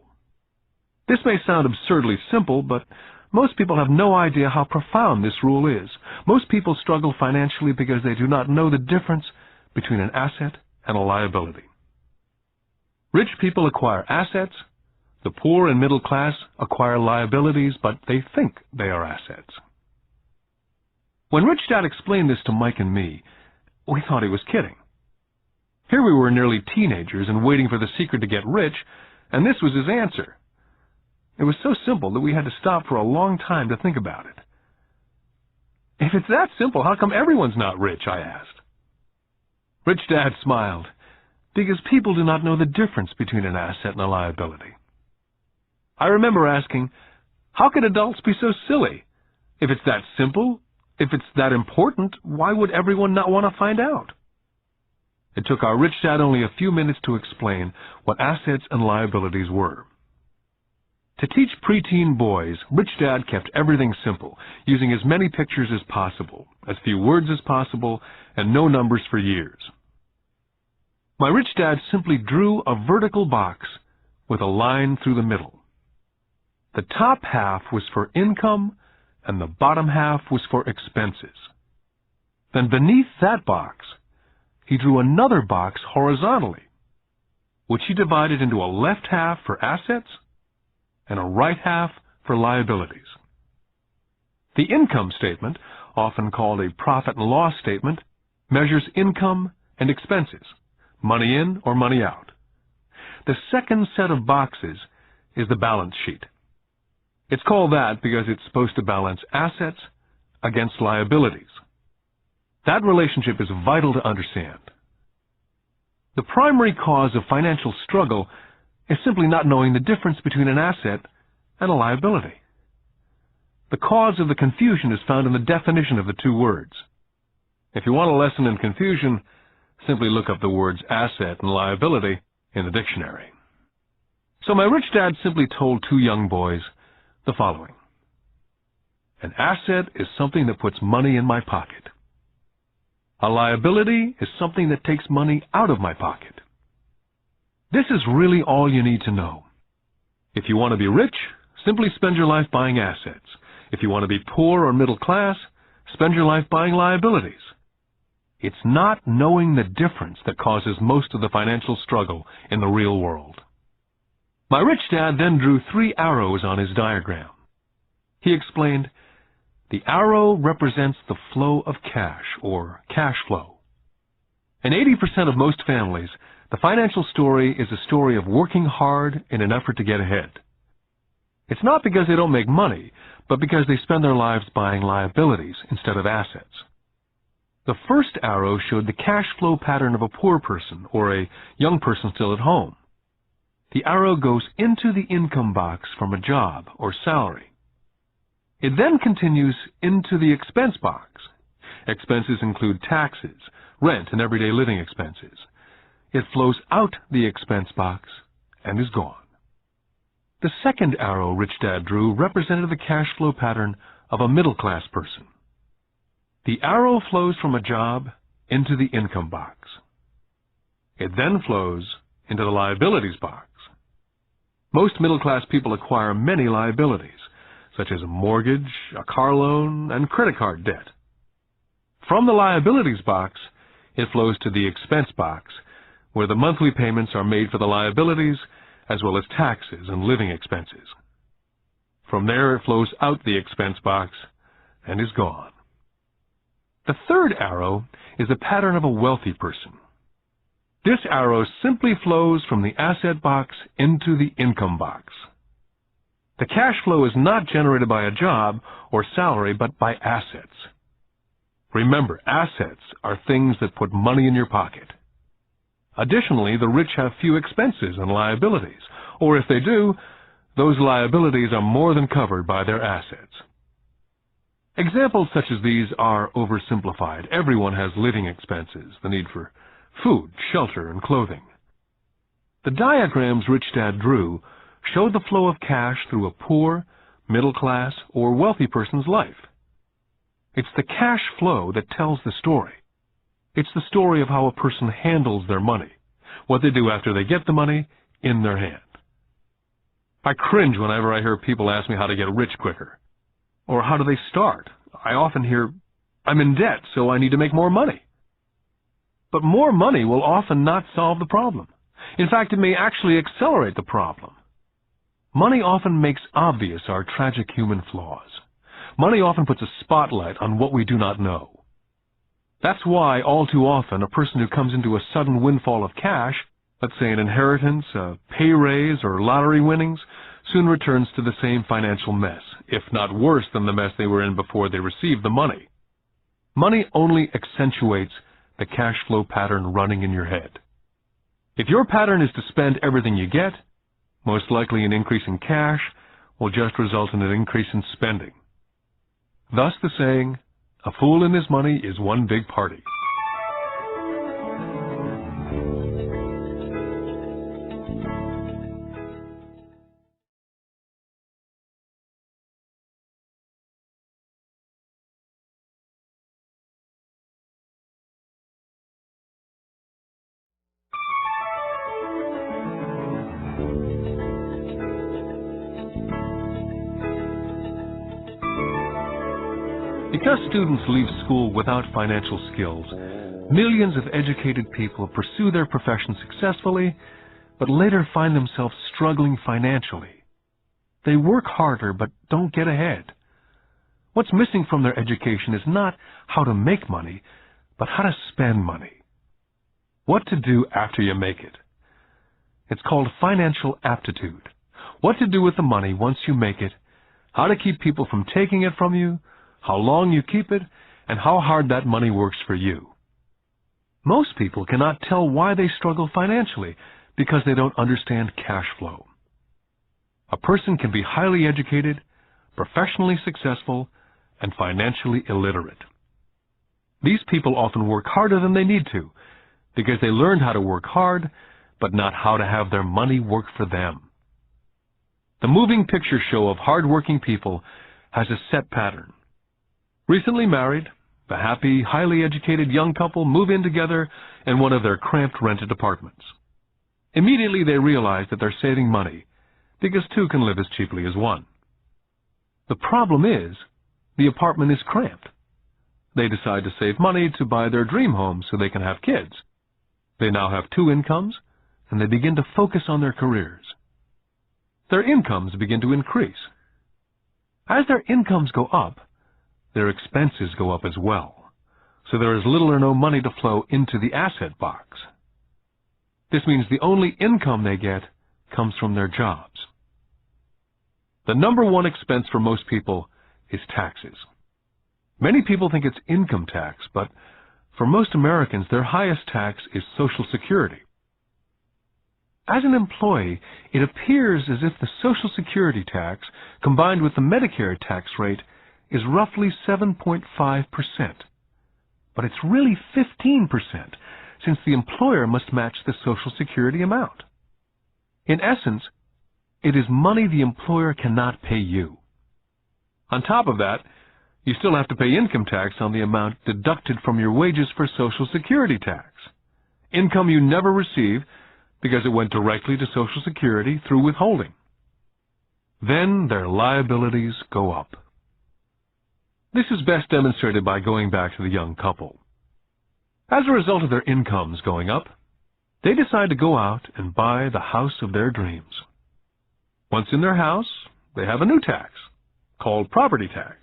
This may sound absurdly simple, but most people have no idea how profound this rule is. Most people struggle financially because they do not know the difference between an asset and a liability. Rich people acquire assets. The poor and middle class acquire liabilities, but they think they are assets. When Rich Dad explained this to Mike and me, we thought he was kidding. Here we were nearly teenagers and waiting for the secret to get rich, and this was his answer. It was so simple that we had to stop for a long time to think about it. If it's that simple, how come everyone's not rich? I asked. Rich Dad smiled, because people do not know the difference between an asset and a liability. I remember asking, how can adults be so silly? If it's that simple, if it's that important, why would everyone not want to find out? It took our Rich Dad only a few minutes to explain what assets and liabilities were. To teach preteen boys, Rich Dad kept everything simple, using as many pictures as possible, as few words as possible, and no numbers for years. My Rich Dad simply drew a vertical box with a line through the middle. The top half was for income, and the bottom half was for expenses. Then beneath that box, he drew another box horizontally, which he divided into a left half for assets and a right half for liabilities. The income statement, often called a profit and loss statement, measures income and expenses, money in or money out. The second set of boxes is the balance sheet. It's called that because it's supposed to balance assets against liabilities. That relationship is vital to understand. The primary cause of financial struggle is simply not knowing the difference between an asset and a liability. The cause of the confusion is found in the definition of the two words. If you want a lesson in confusion, simply look up the words asset and liability in the dictionary. So my Rich Dad simply told two young boys the following. An asset is something that puts money in my pocket. A liability is something that takes money out of my pocket. This is really all you need to know. If you want to be rich, simply spend your life buying assets. If you want to be poor or middle class, spend your life buying liabilities. It's not knowing the difference that causes most of the financial struggle in the real world. My Rich Dad then drew 3 arrows on his diagram. He explained, the arrow represents the flow of cash, or cash flow. In 80% of most families, the financial story is a story of working hard in an effort to get ahead. It's not because they don't make money, but because they spend their lives buying liabilities instead of assets. The first arrow showed the cash flow pattern of a poor person or a young person still at home. The arrow goes into the income box from a job or salary. It then continues into the expense box. Expenses include taxes, rent, and everyday living expenses. It flows out the expense box and is gone. The second arrow Rich Dad drew represented the cash flow pattern of a middle-class person. The arrow flows from a job into the income box. It then flows into the liabilities box. Most middle-class people acquire many liabilities, such as a mortgage, a car loan, and credit card debt. From the liabilities box, it flows to the expense box, where the monthly payments are made for the liabilities as well as taxes and living expenses. From there, it flows out the expense box and is gone. The third arrow is the pattern of a wealthy person. This arrow simply flows from the asset box into the income box. The cash flow is not generated by a job or salary, but by assets. Remember, assets are things that put money in your pocket. Additionally, the rich have few expenses and liabilities, or if they do, those liabilities are more than covered by their assets. Examples such as these are oversimplified. Everyone has living expenses, the need for food, shelter, and clothing. The diagrams Rich Dad drew showed the flow of cash through a poor, middle class, or wealthy person's life. It's the cash flow that tells the story. It's the story of how a person handles their money, what they do after they get the money in their hand. I cringe whenever I hear people ask me how to get rich quicker. Or how do they start? I often hear, I'm in debt, so I need to make more money. But more money will often not solve the problem. In fact, it may actually accelerate the problem. Money often makes obvious our tragic human flaws. Money often puts a spotlight on what we do not know. That's why, all too often, a person who comes into a sudden windfall of cash, let's say an inheritance, a pay raise, or lottery winnings, soon returns to the same financial mess, if not worse than the mess they were in before they received the money. Money only accentuates the cash flow pattern running in your head. If your pattern is to spend everything you get, most likely an increase in cash will just result in an increase in spending. Thus the saying, a fool and his money is one big party. Because students leave school without financial skills, millions of educated people pursue their profession successfully, but later find themselves struggling financially. They work harder but don't get ahead. What's missing from their education is not how to make money, but how to spend money. What to do after you make it. It's called financial aptitude. What to do with the money once you make it, how to keep people from taking it from you, how long you keep it, and how hard that money works for you. Most people cannot tell why they struggle financially because they don't understand cash flow. A person can be highly educated, professionally successful, and financially illiterate. These people often work harder than they need to because they learned how to work hard, but not how to have their money work for them. The moving picture show of hard-working people has a set pattern. Recently married, a happy, highly educated young couple move in together in one of their cramped rented apartments. Immediately they realize that they're saving money because two can live as cheaply as one. The problem is, the apartment is cramped. They decide to save money to buy their dream home so they can have kids. They now have two incomes, and they begin to focus on their careers. Their incomes begin to increase. As their incomes go up, their expenses go up as well, so there is little or no money to flow into the asset box. This means the only income they get comes from their jobs. The number one expense for most people is taxes. Many people think it's income tax, but for most Americans, their highest tax is Social Security. As an employee, it appears as if the Social Security tax, combined with the Medicare tax rate, is roughly 7.5%. But it's really 15%, since the employer must match the Social Security amount. In essence, it is money the employer cannot pay you. On top of that, you still have to pay income tax on the amount deducted from your wages for Social Security tax. Income you never receive because it went directly to Social Security through withholding. Then their liabilities go up. This is best demonstrated by going back to the young couple. As a result of their incomes going up, They decide to go out and buy the house of their dreams. Once in their house, they have a new tax, called property tax.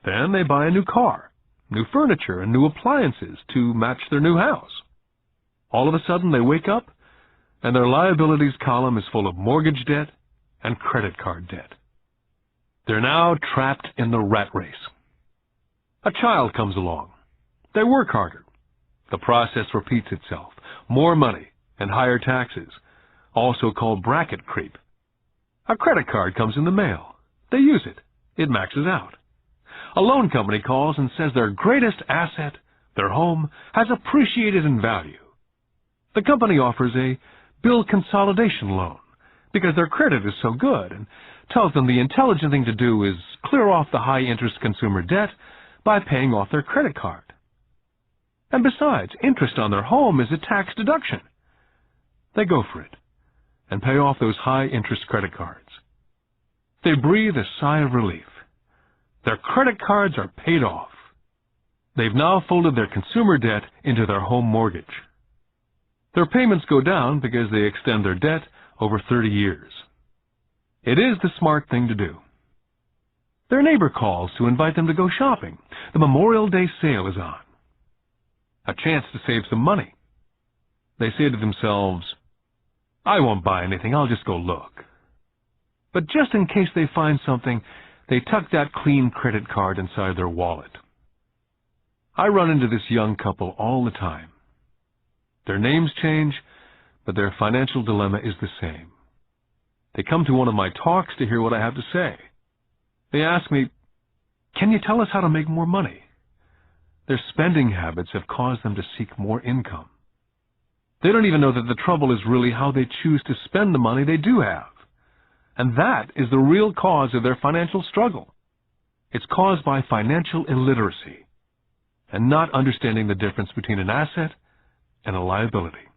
Then they buy a new car, new furniture, and new appliances to match their new house. All of a sudden, they wake up, and their liabilities column is full of mortgage debt and credit card debt. They're now trapped in the rat race. A child comes along. They work harder. The process repeats itself. More money and higher taxes, also called bracket creep. A credit card comes in the mail. They use it. It maxes out. A loan company calls and says their greatest asset, their home, has appreciated in value. The company offers a bill consolidation loan because their credit is so good and tells them the intelligent thing to do is clear off the high-interest consumer debt by paying off their credit card. And besides, interest on their home is a tax deduction. They go for it and pay off those high-interest credit cards. They breathe a sigh of relief. Their credit cards are paid off. They've now folded their consumer debt into their home mortgage. Their payments go down because they extend their debt over 30 years. It is the smart thing to do. Their neighbor calls to invite them to go shopping. The Memorial Day sale is on. A chance to save some money. They say to themselves, "I won't buy anything, I'll just go look." But just in case they find something, they tuck that clean credit card inside their wallet. I run into this young couple all the time. Their names change, but their financial dilemma is the same. They come to one of my talks to hear what I have to say. They ask me, "Can you tell us how to make more money?" Their spending habits have caused them to seek more income. They don't even know that the trouble is really how they choose to spend the money they do have. And that is the real cause of their financial struggle. It's caused by financial illiteracy and not understanding the difference between an asset and a liability.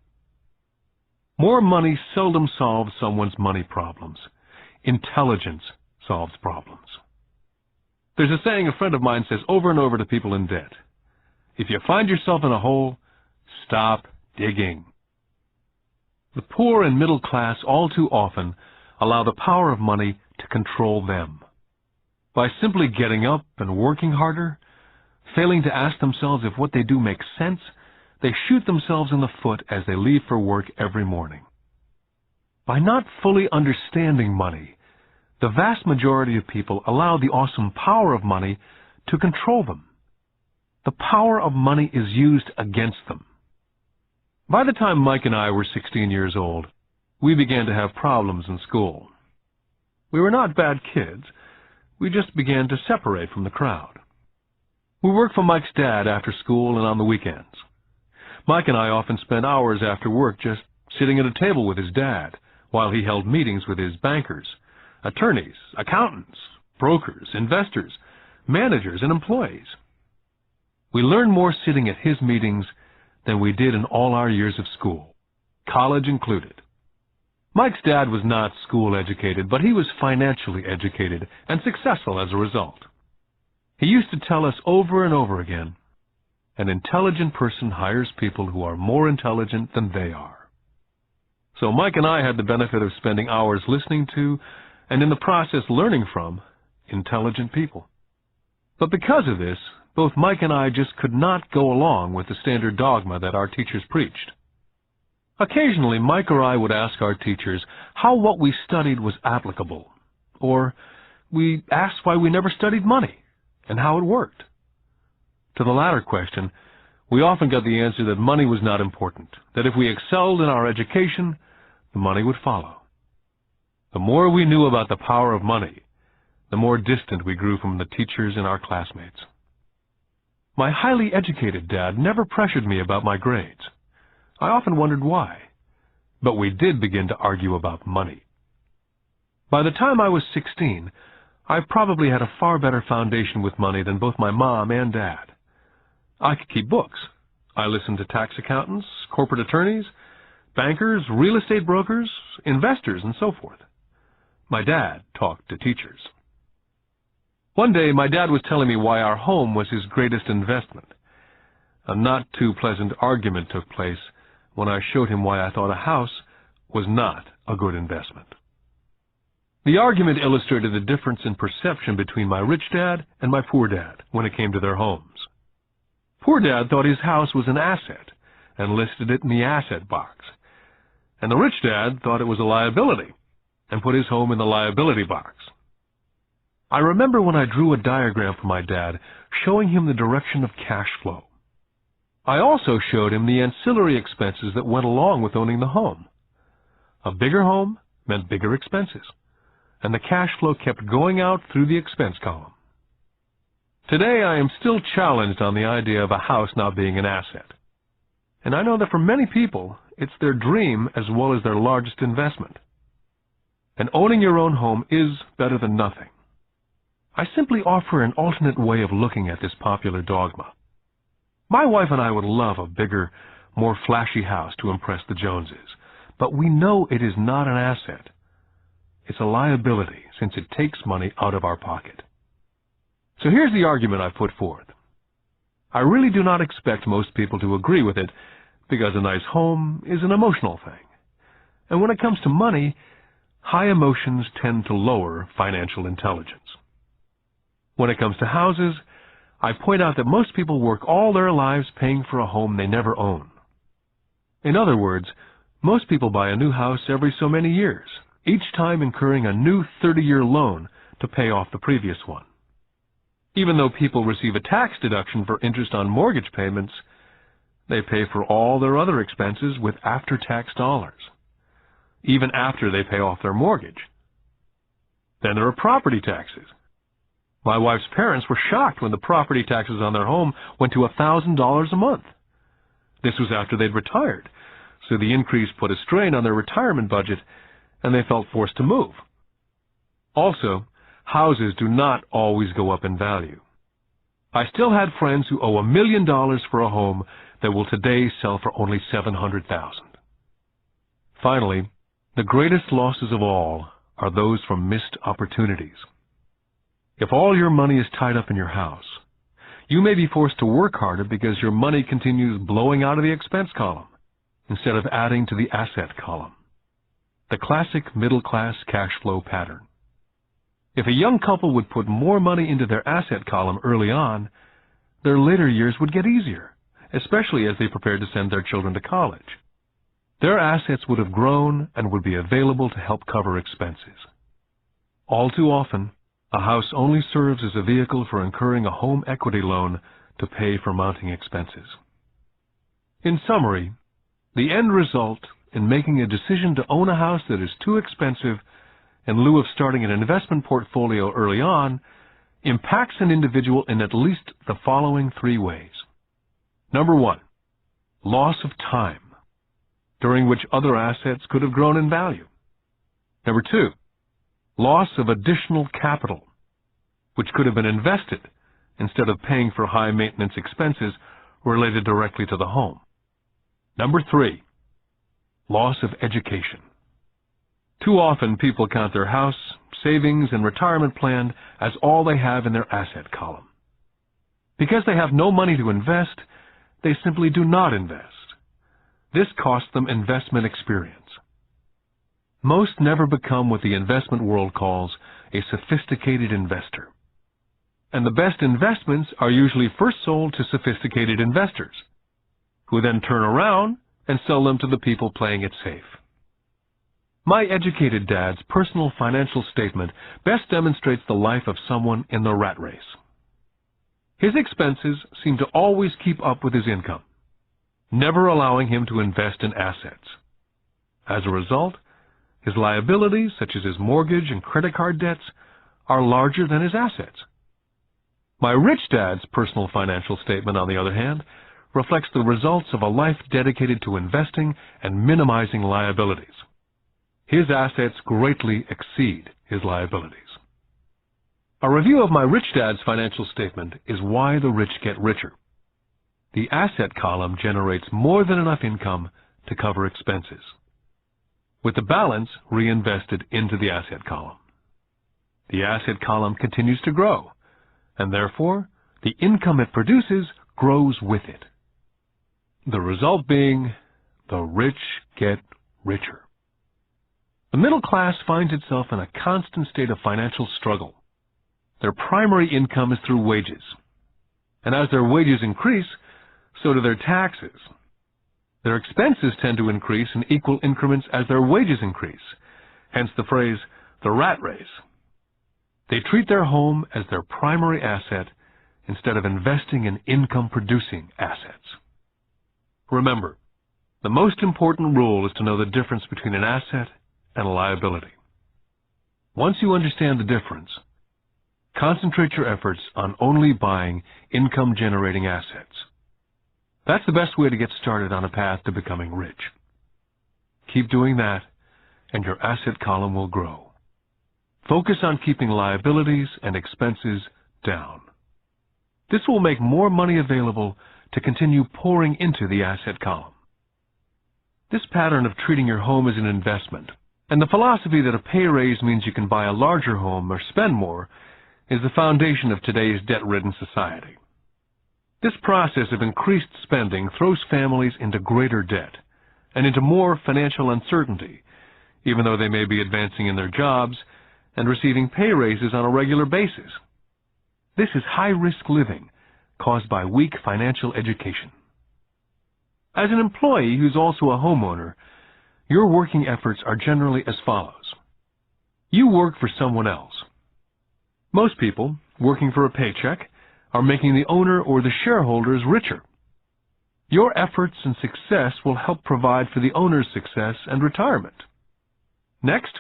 More money seldom solves someone's money problems. Intelligence solves problems. There's a saying a friend of mine says over and over to people in debt. If you find yourself in a hole, stop digging. The poor and middle class all too often allow the power of money to control them. By simply getting up and working harder, failing to ask themselves if what they do makes sense, they shoot themselves in the foot as they leave for work every morning. By not fully understanding money, the vast majority of people allow the awesome power of money to control them. The power of money is used against them. By the time Mike and I were 16 years old, we began to have problems in school. We were not bad kids. We just began to separate from the crowd. We worked for Mike's dad after school and on the weekends. Mike and I often spent hours after work just sitting at a table with his dad while he held meetings with his bankers, attorneys, accountants, brokers, investors, managers, and employees. We learned more sitting at his meetings than we did in all our years of school, college included. Mike's dad was not school educated, but he was financially educated and successful as a result. He used to tell us over and over again, an intelligent person hires people who are more intelligent than they are. So Mike and I had the benefit of spending hours listening to, and in the process learning from, intelligent people. But because of this, both Mike and I just could not go along with the standard dogma that our teachers preached. Occasionally, Mike or I would ask our teachers how what we studied was applicable, or we asked why we never studied money and how it worked. To the latter question, we often got the answer that money was not important, that if we excelled in our education, the money would follow. The more we knew about the power of money, the more distant we grew from the teachers and our classmates. My highly educated dad never pressured me about my grades. I often wondered why, but we did begin to argue about money. By the time I was 16, I probably had a far better foundation with money than both my mom and dad. I could keep books. I listened to tax accountants, corporate attorneys, bankers, real estate brokers, investors, and so forth. My dad talked to teachers. One day, my dad was telling me why our home was his greatest investment. A not too pleasant argument took place when I showed him why I thought a house was not a good investment. The argument illustrated the difference in perception between my rich dad and my poor dad when it came to their homes. Poor dad thought his house was an asset and listed it in the asset box, and the rich dad thought it was a liability and put his home in the liability box. I remember when I drew a diagram for my dad showing him the direction of cash flow. I also showed him the ancillary expenses that went along with owning the home. A bigger home meant bigger expenses, and the cash flow kept going out through the expense column. Today I am still challenged on the idea of a house not being an asset. And I know that for many people, it's their dream as well as their largest investment. And owning your own home is better than nothing. I simply offer an alternate way of looking at this popular dogma. My wife and I would love a bigger, more flashy house to impress the Joneses, but we know it is not an asset. It's a liability since it takes money out of our pocket. So here's the argument I put forth. I really do not expect most people to agree with it because a nice home is an emotional thing. And when it comes to money, high emotions tend to lower financial intelligence. When it comes to houses, I point out that most people work all their lives paying for a home they never own. In other words, most people buy a new house every so many years, each time incurring a new 30-year loan to pay off the previous one. Even though people receive a tax deduction for interest on mortgage payments, they pay for all their other expenses with after-tax dollars, even after they pay off their mortgage. Then there are property taxes. My wife's parents were shocked when the property taxes on their home went to $1,000 a month. This was after they'd retired, so the increase put a strain on their retirement budget, and they felt forced to move. Also, houses do not always go up in value. I still had friends who owe $1 million for a home that will today sell for only $700,000. Finally, the greatest losses of all are those from missed opportunities. If all your money is tied up in your house, you may be forced to work harder because your money continues blowing out of the expense column instead of adding to the asset column. The classic middle-class cash flow pattern. If a young couple would put more money into their asset column early on, their later years would get easier, especially as they prepared to send their children to college. Their assets would have grown and would be available to help cover expenses. All too often, a house only serves as a vehicle for incurring a home equity loan to pay for mounting expenses. In summary, the end result in making a decision to own a house that is too expensive in lieu of starting an investment portfolio early on impacts an individual in at least the following 3 ways. Number 1, loss of time, during which other assets could have grown in value. Number 2, loss of additional capital, which could have been invested instead of paying for high-maintenance expenses related directly to the home. Number 3, loss of education. Too often people count their house, savings, and retirement plan as all they have in their asset column. Because they have no money to invest, they simply do not invest. This costs them investment experience. Most never become what the investment world calls a sophisticated investor. And the best investments are usually first sold to sophisticated investors, who then turn around and sell them to the people playing it safe. My educated dad's personal financial statement best demonstrates the life of someone in the rat race. His expenses seem to always keep up with his income, never allowing him to invest in assets. As a result, his liabilities, such as his mortgage and credit card debts, are larger than his assets. My rich dad's personal financial statement, on the other hand, reflects the results of a life dedicated to investing and minimizing liabilities. His assets greatly exceed his liabilities. A review of my rich dad's financial statement is why the rich get richer. The asset column generates more than enough income to cover expenses, with the balance reinvested into the asset column. The asset column continues to grow, and therefore the income it produces grows with it. The result being the rich get richer. The middle class finds itself in a constant state of financial struggle. Their primary income is through wages. And as their wages increase, so do their taxes. Their expenses tend to increase in equal increments as their wages increase, hence the phrase, the rat race. They treat their home as their primary asset instead of investing in income-producing assets. Remember, the most important rule is to know the difference between an asset and a liability. Once you understand the difference, concentrate your efforts on only buying income-generating assets. That's the best way to get started on a path to becoming rich. Keep doing that, and your asset column will grow. Focus on keeping liabilities and expenses down. This will make more money available to continue pouring into the asset column. This pattern of treating your home as an investment, and the philosophy that a pay raise means you can buy a larger home or spend more, is the foundation of today's debt-ridden society. This process of increased spending throws families into greater debt and into more financial uncertainty, even though they may be advancing in their jobs and receiving pay raises on a regular basis. This is high-risk living caused by weak financial education. As an employee who's also a homeowner, your working efforts are generally as follows. You work for someone else. Most people, working for a paycheck, are making the owner or the shareholders richer. Your efforts and success will help provide for the owner's success and retirement. Next,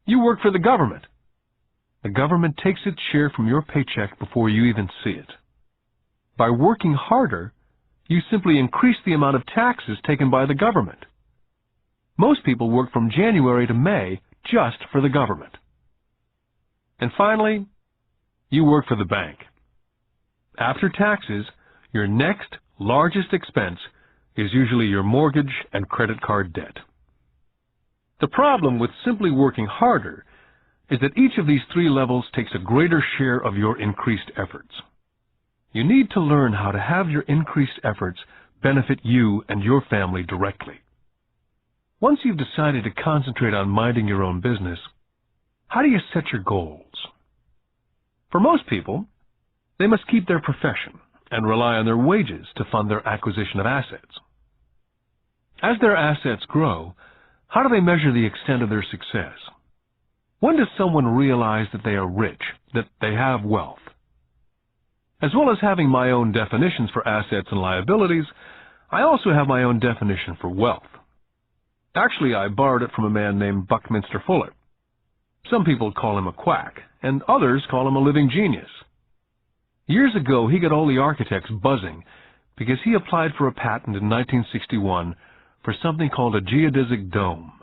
you work for the government. The government takes its share from your paycheck before you even see it. By working harder, you simply increase the amount of taxes taken by the government. Most people work from January to May just for the government. And finally, you work for the bank. After taxes, your next largest expense is usually your mortgage and credit card debt. The problem with simply working harder is that each of these three levels takes a greater share of your increased efforts. You need to learn how to have your increased efforts benefit you and your family directly. Once you've decided to concentrate on minding your own business, how do you set your goals? For most people, they must keep their profession and rely on their wages to fund their acquisition of assets. As their assets grow, how do they measure the extent of their success? When does someone realize that they are rich, that they have wealth? As well as having my own definitions for assets and liabilities, I also have my own definition for wealth. Actually, I borrowed it from a man named Buckminster Fuller. Some people call him a quack, and others call him a living genius. Years ago, he got all the architects buzzing because he applied for a patent in 1961 for something called a geodesic dome.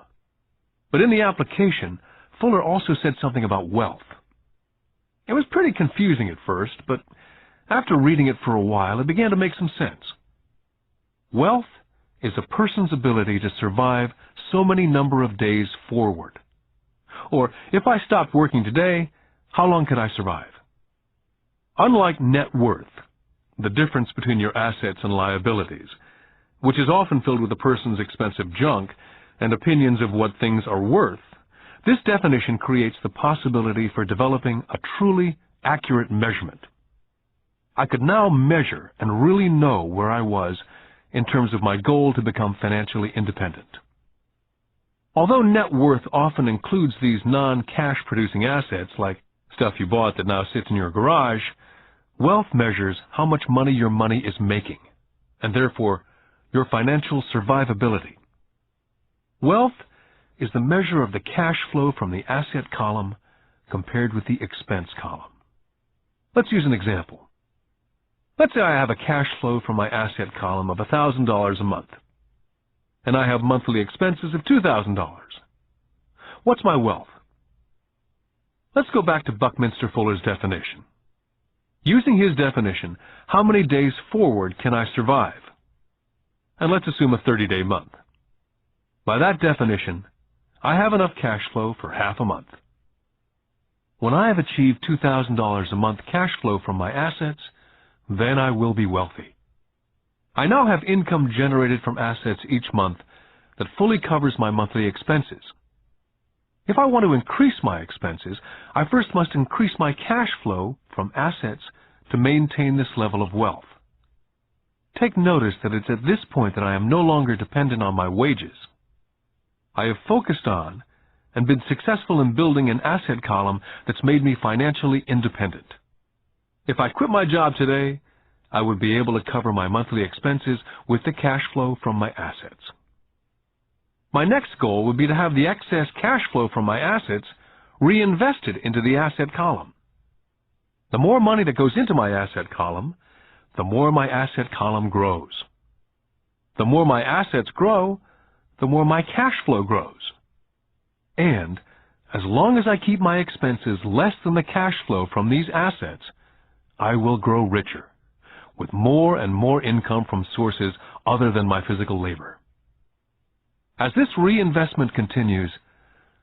But in the application, Fuller also said something about wealth. It was pretty confusing at first, but after reading it for a while, it began to make some sense. Wealth is a person's ability to survive so many number of days forward. Or, if I stopped working today, how long could I survive? Unlike net worth, the difference between your assets and liabilities, which is often filled with a person's expensive junk and opinions of what things are worth, this definition creates the possibility for developing a truly accurate measurement. I could now measure and really know where I was in terms of my goal to become financially independent. Although net worth often includes these non-cash producing assets like stuff you bought that now sits in your garage, wealth measures how much money your money is making, and therefore your financial survivability. Wealth is the measure of the cash flow from the asset column compared with the expense column. Let's use an example. Let's say I have a cash flow from my asset column of $1,000 a month, and I have monthly expenses of $2,000. What's my wealth? Let's go back to Buckminster Fuller's definition. Using his definition, how many days forward can I survive? And let's assume a 30-day month. By that definition, I have enough cash flow for half a month. When I have achieved $2,000 a month cash flow from my assets, then I will be wealthy. I now have income generated from assets each month that fully covers my monthly expenses. If I want to increase my expenses, I first must increase my cash flow from assets to maintain this level of wealth. Take notice that it's at this point that I am no longer dependent on my wages. I have focused on and been successful in building an asset column that's made me financially independent. If I quit my job today, I would be able to cover my monthly expenses with the cash flow from my assets. My next goal would be to have the excess cash flow from my assets reinvested into the asset column. The more money that goes into my asset column, the more my asset column grows. The more my assets grow, the more my cash flow grows. And as long as I keep my expenses less than the cash flow from these assets, I will grow richer, with more and more income from sources other than my physical labor. As this reinvestment continues,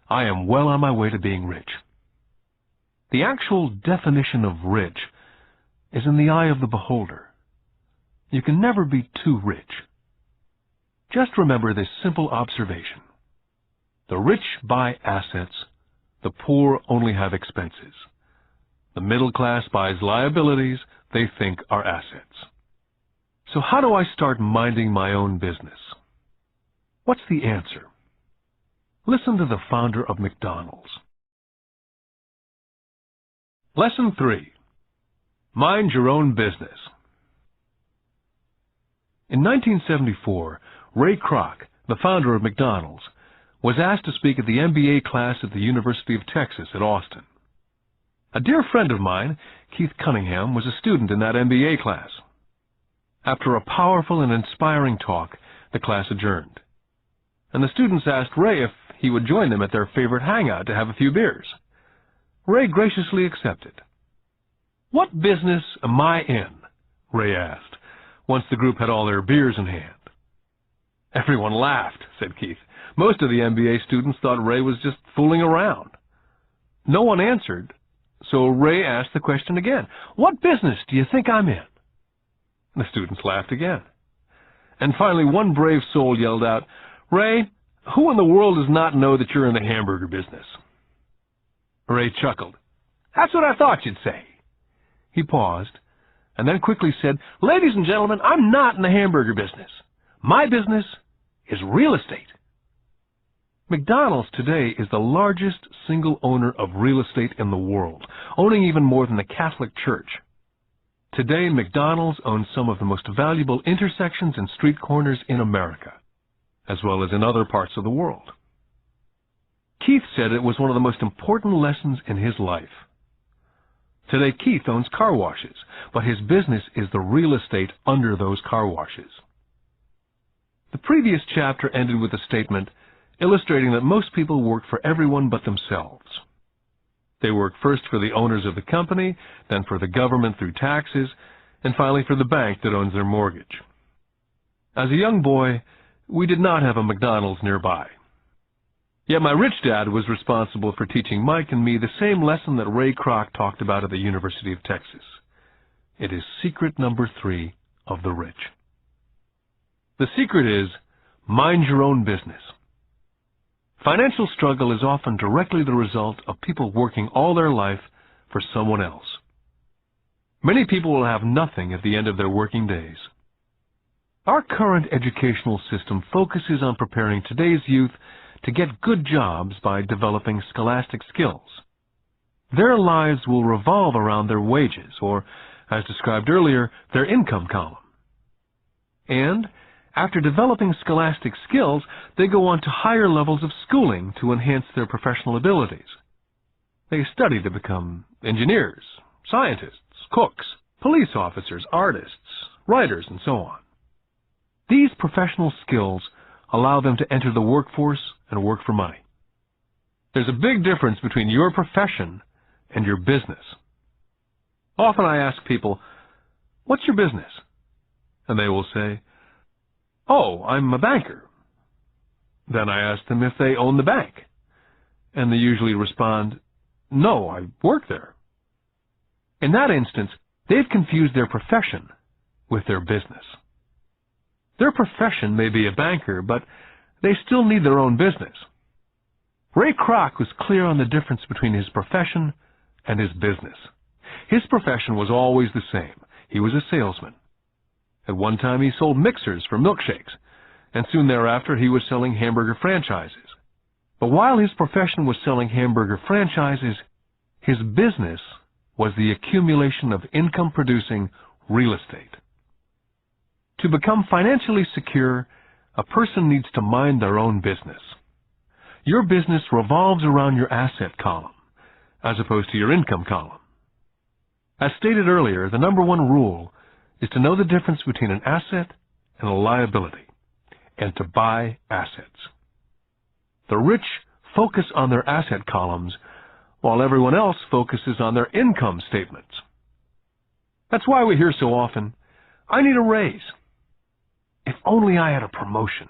I am well on my way to being rich. The actual definition of rich is in the eye of the beholder. You can never be too rich. Just remember this simple observation. The rich buy assets, the poor only have expenses. The middle class buys liabilities they think are assets. So how do I start minding my own business? What's the answer? Listen to the founder of McDonald's. Lesson 3. Mind your own business. In 1974, Ray Kroc, the founder of McDonald's, was asked to speak at the MBA class at the University of Texas at Austin. A dear friend of mine, Keith Cunningham, was a student in that MBA class. After a powerful and inspiring talk, the class adjourned, and the students asked Ray if he would join them at their favorite hangout to have a few beers. Ray graciously accepted. "What business am I in?" Ray asked, once the group had all their beers in hand. Everyone laughed, said Keith. Most of the MBA students thought Ray was just fooling around. No one answered, so Ray asked the question again. "What business do you think I'm in?" The students laughed again. And finally, one brave soul yelled out, "Ray, who in the world does not know that you're in the hamburger business?" Ray chuckled. "That's what I thought you'd say." He paused, and then quickly said, "Ladies and gentlemen, I'm not in the hamburger business. My business is real estate." McDonald's today is the largest single owner of real estate in the world, owning even more than the Catholic Church. Today, McDonald's owns some of the most valuable intersections and street corners in America, as well as in other parts of the world. Keith said it was one of the most important lessons in his life. Today, Keith owns car washes, but his business is the real estate under those car washes. The previous chapter ended with a statement illustrating that most people work for everyone but themselves. They work first for the owners of the company, then for the government through taxes, and finally for the bank that owns their mortgage. As a young boy, we did not have a McDonald's nearby. Yet my rich dad was responsible for teaching Mike and me the same lesson that Ray Kroc talked about at the University of Texas. It is secret number 3 of the rich. The secret is, mind your own business. Financial struggle is often directly the result of people working all their life for someone else. Many people will have nothing at the end of their working days. Our current educational system focuses on preparing today's youth to get good jobs by developing scholastic skills. Their lives will revolve around their wages, or, as described earlier, their income column. And after developing scholastic skills, they go on to higher levels of schooling to enhance their professional abilities. They study to become engineers, scientists, cooks, police officers, artists, writers, and so on. These professional skills allow them to enter the workforce and work for money. There's a big difference between your profession and your business. Often I ask people, "What's your business?" And they will say, "Oh, I'm a banker." Then I ask them if they own the bank, and they usually respond, "No, I work there." In that instance, they've confused their profession with their business. Their profession may be a banker, but they still need their own business. Ray Kroc was clear on the difference between his profession and his business. His profession was always the same. He was a salesman. At one time, he sold mixers for milkshakes, and soon thereafter, he was selling hamburger franchises. But while his profession was selling hamburger franchises, his business was the accumulation of income-producing real estate. To become financially secure, a person needs to mind their own business. Your business revolves around your asset column, as opposed to your income column. As stated earlier, the number one rule is to know the difference between an asset and a liability, and to buy assets. The rich focus on their asset columns, while everyone else focuses on their income statements. That's why we hear so often, "I need a raise. If only I had a promotion.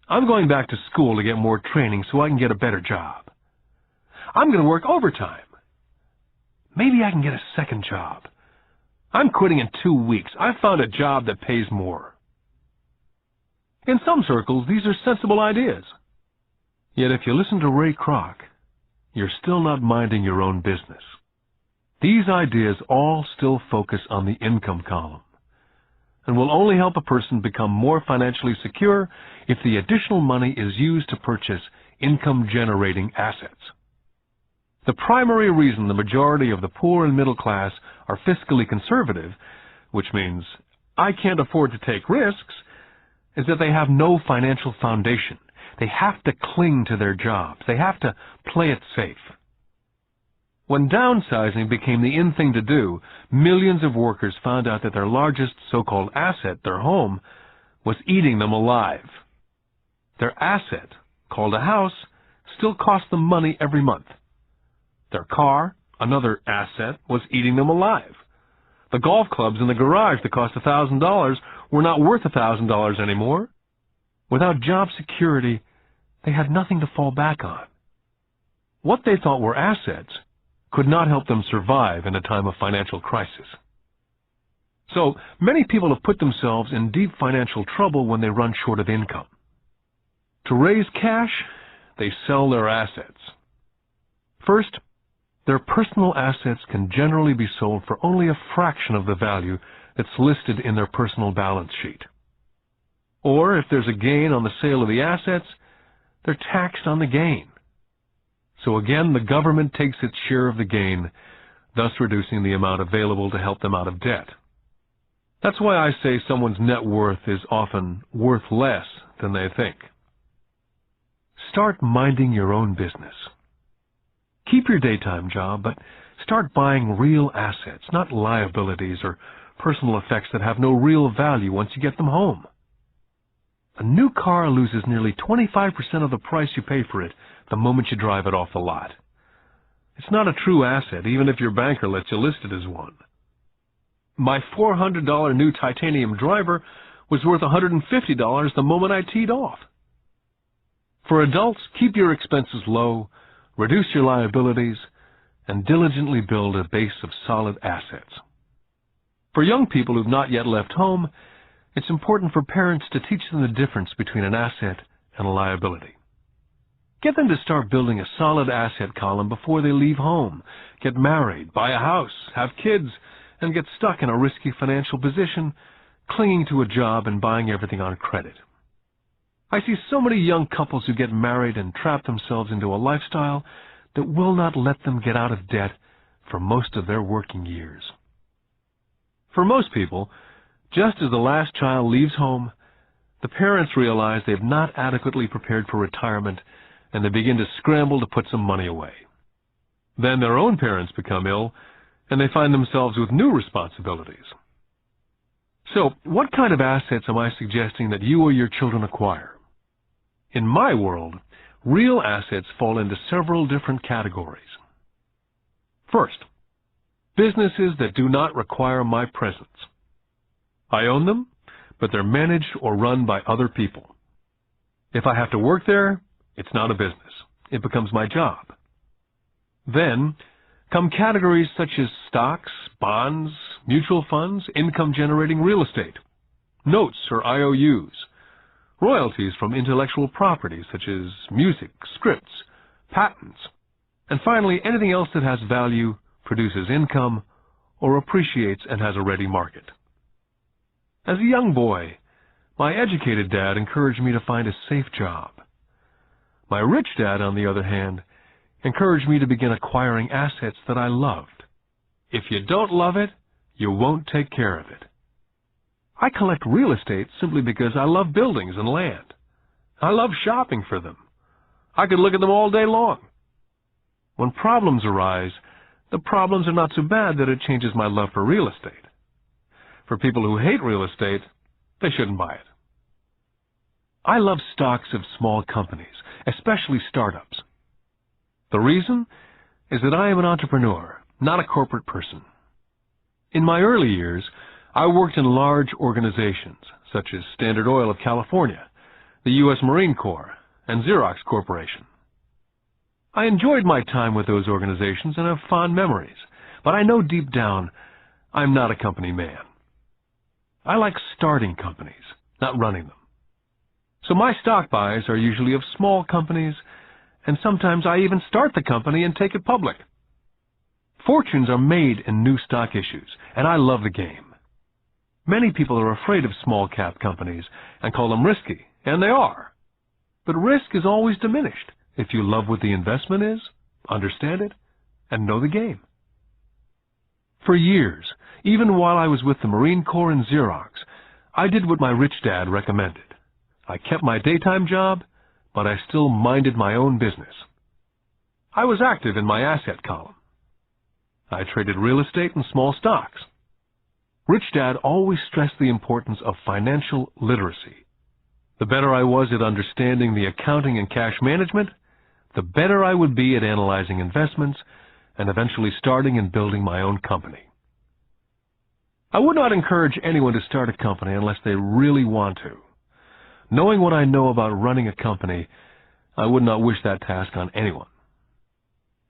I'm going back to school to get more training so I can get a better job. I'm going to work overtime. Maybe I can get a second job. I'm quitting in 2 weeks. I found a job that pays more." In some circles, these are sensible ideas. Yet if you listen to Ray Kroc, you're still not minding your own business. These ideas all still focus on the income column, and will only help a person become more financially secure if the additional money is used to purchase income-generating assets. The primary reason the majority of the poor and middle class are fiscally conservative, which means I can't afford to take risks, is that they have no financial foundation. They have to cling to their jobs. They have to play it safe. When downsizing became the in thing to do, millions of workers found out that their largest so-called asset, their home, was eating them alive. Their asset, called a house, still cost them money every month. Their car, another asset, was eating them alive. The golf clubs in the garage that cost $1,000 were not worth $1,000 anymore. Without job security, they had nothing to fall back on. What they thought were assets could not help them survive in a time of financial crisis. So, many people have put themselves in deep financial trouble when they run short of income. To raise cash, they sell their assets. First, their personal assets can generally be sold for only a fraction of the value that's listed in their personal balance sheet. Or, if there's a gain on the sale of the assets, they're taxed on the gain. So again, the government takes its share of the gain, thus reducing the amount available to help them out of debt. That's why I say someone's net worth is often worth less than they think. Start minding your own business. Keep your daytime job, but start buying real assets, not liabilities or personal effects that have no real value once you get them home. A new car loses nearly 25% of the price you pay for it the moment you drive it off the lot. It's not a true asset, even if your banker lets you list it as one. My $400 new titanium driver was worth $150 the moment I teed off. For adults, keep your expenses low, reduce your liabilities, and diligently build a base of solid assets. For young people who've not yet left home, it's important for parents to teach them the difference between an asset and a liability. Get them to start building a solid asset column before they leave home, get married, buy a house, have kids, and get stuck in a risky financial position, clinging to a job and buying everything on credit. I see so many young couples who get married and trap themselves into a lifestyle that will not let them get out of debt for most of their working years. For most people, just as the last child leaves home, the parents realize they've not adequately prepared for retirement, and they begin to scramble to put some money away. Then their own parents become ill, and they find themselves with new responsibilities. So, what kind of assets am I suggesting that you or your children acquire? In my world, real assets fall into several different categories. First, businesses that do not require my presence. I own them, but they're managed or run by other people. If I have to work there, it's not a business. It becomes my job. Then come categories such as stocks, bonds, mutual funds, income-generating real estate, notes or IOUs, royalties from intellectual property such as music, scripts, patents, and finally anything else that has value, produces income, or appreciates and has a ready market. As a young boy, my educated dad encouraged me to find a safe job. My rich dad, on the other hand, encouraged me to begin acquiring assets that I loved. If you don't love it, you won't take care of it. I collect real estate simply because I love buildings and land. I love shopping for them. I could look at them all day long. When problems arise, the problems are not so bad that it changes my love for real estate. For people who hate real estate, they shouldn't buy it. I love stocks of small companies, especially startups. The reason is that I am an entrepreneur, not a corporate person. In my early years, I worked in large organizations such as Standard Oil of California, the U.S. Marine Corps, and Xerox Corporation. I enjoyed my time with those organizations and have fond memories, but I know deep down I'm not a company man. I like starting companies, not running them. So my stock buys are usually of small companies, and sometimes I even start the company and take it public. Fortunes are made in new stock issues, and I love the game. Many people are afraid of small-cap companies and call them risky, and they are. But risk is always diminished if you love what the investment is, understand it, and know the game. For years, even while I was with the Marine Corps and Xerox, I did what my rich dad recommended. I kept my daytime job, but I still minded my own business. I was active in my asset column. I traded real estate and small stocks. Rich Dad always stressed the importance of financial literacy. The better I was at understanding the accounting and cash management, the better I would be at analyzing investments and eventually starting and building my own company. I would not encourage anyone to start a company unless they really want to. Knowing what I know about running a company, I would not wish that task on anyone.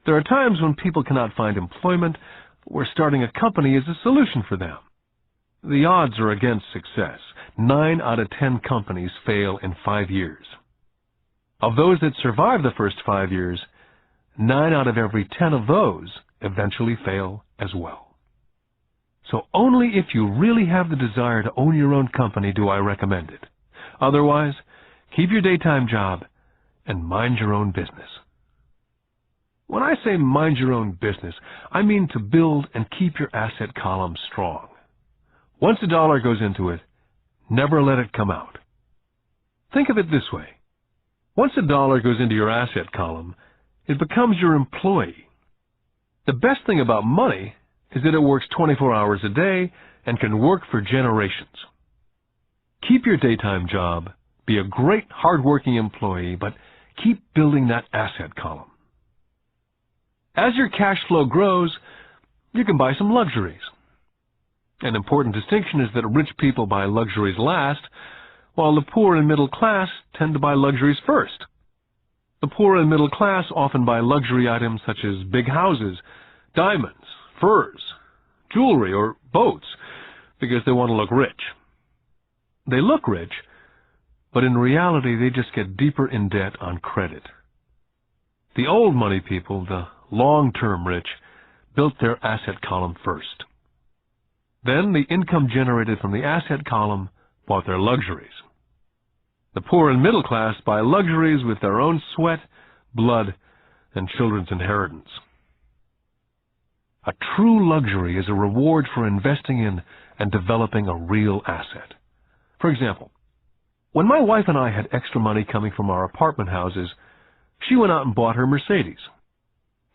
There are times when people cannot find employment where starting a company is a solution for them. The odds are against success. 9 out of 10 companies fail in 5 years. Of those that survive the first 5 years, 9 out of every 10 of those eventually fail as well. So only if you really have the desire to own your own company do I recommend it. Otherwise, keep your daytime job and mind your own business. When I say mind your own business, I mean to build and keep your asset column strong. Once a dollar goes into it, never let it come out. Think of it this way. Once a dollar goes into your asset column, it becomes your employee. The best thing about money is that it works 24 hours a day and can work for generations. Keep your daytime job, be a great hard-working employee, but keep building that asset column. As your cash flow grows, you can buy some luxuries. An important distinction is that rich people buy luxuries last, while the poor and middle class tend to buy luxuries first. The poor and middle class often buy luxury items such as big houses, diamonds, furs, jewelry, or boats because they want to look rich. They look rich, but in reality they just get deeper in debt on credit. The old money people, the long-term rich, built their asset column first. Then the income generated from the asset column bought their luxuries. The poor and middle class buy luxuries with their own sweat, blood, and children's inheritance. A true luxury is a reward for investing in and developing a real asset. For example, when my wife and I had extra money coming from our apartment houses, she went out and bought her Mercedes.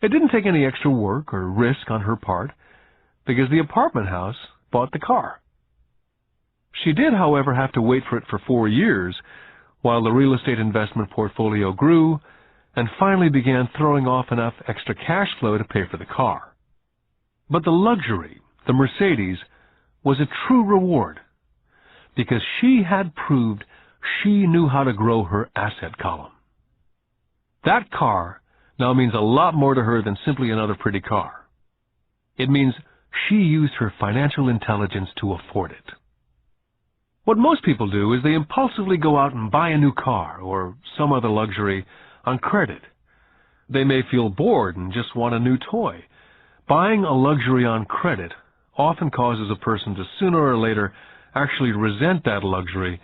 It didn't take any extra work or risk on her part because the apartment house bought the car. She did, however, have to wait for it for 4 years while the real estate investment portfolio grew and finally began throwing off enough extra cash flow to pay for the car. But the luxury, the Mercedes, was a true reward because she had proved she knew how to grow her asset column. That car now means a lot more to her than simply another pretty car. It means she used her financial intelligence to afford it. What most people do is they impulsively go out and buy a new car or some other luxury on credit. They may feel bored and just want a new toy. Buying a luxury on credit often causes a person to sooner or later actually resent that luxury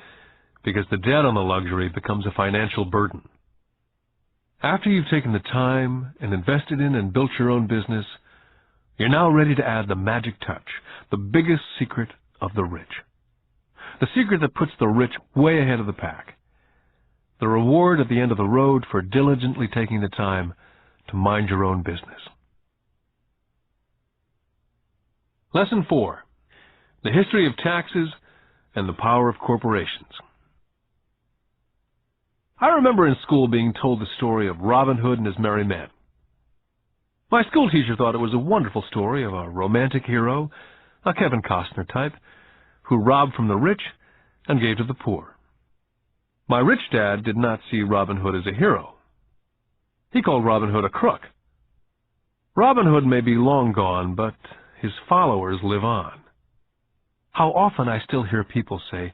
because the debt on the luxury becomes a financial burden. After you've taken the time and invested in and built your own business, you're now ready to add the magic touch, the biggest secret of the rich. The secret that puts the rich way ahead of the pack. The reward at the end of the road for diligently taking the time to mind your own business. Lesson 4. The history of taxes and the power of corporations. I remember in school being told the story of Robin Hood and his merry men. My school teacher thought it was a wonderful story of a romantic hero, a Kevin Costner type, who robbed from the rich and gave to the poor. My rich dad did not see Robin Hood as a hero. He called Robin Hood a crook. Robin Hood may be long gone, but his followers live on. How often I still hear people say,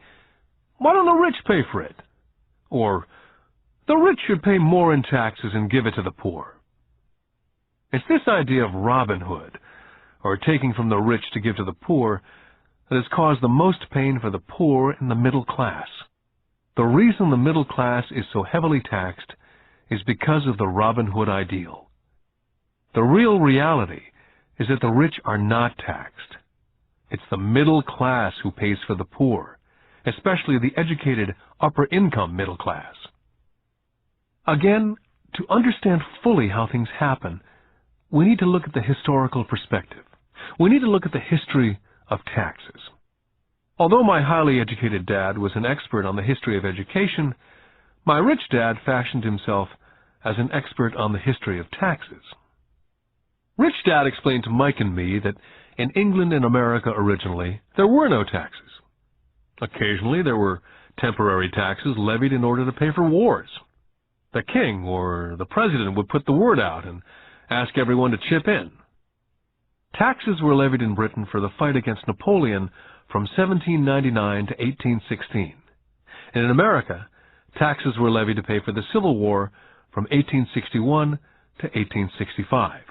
"Why don't the rich pay for it?" Or, "The rich should pay more in taxes and give it to the poor." It's this idea of Robin Hood, or taking from the rich to give to the poor, that has caused the most pain for the poor and the middle class. The reason the middle class is so heavily taxed is because of the Robin Hood ideal. The real reality is that the rich are not taxed. It's the middle class who pays for the poor, especially the educated upper-income middle class. Again, to understand fully how things happen, we need to look at the historical perspective. We need to look at the history of taxes. Although my highly educated dad was an expert on the history of education, my rich dad fashioned himself as an expert on the history of taxes. Rich Dad explained to Mike and me that in England and America originally, there were no taxes. Occasionally, there were temporary taxes levied in order to pay for wars. The king or the president would put the word out and ask everyone to chip in. Taxes were levied in Britain for the fight against Napoleon from 1799 to 1816. And in America, taxes were levied to pay for the Civil War from 1861 to 1865.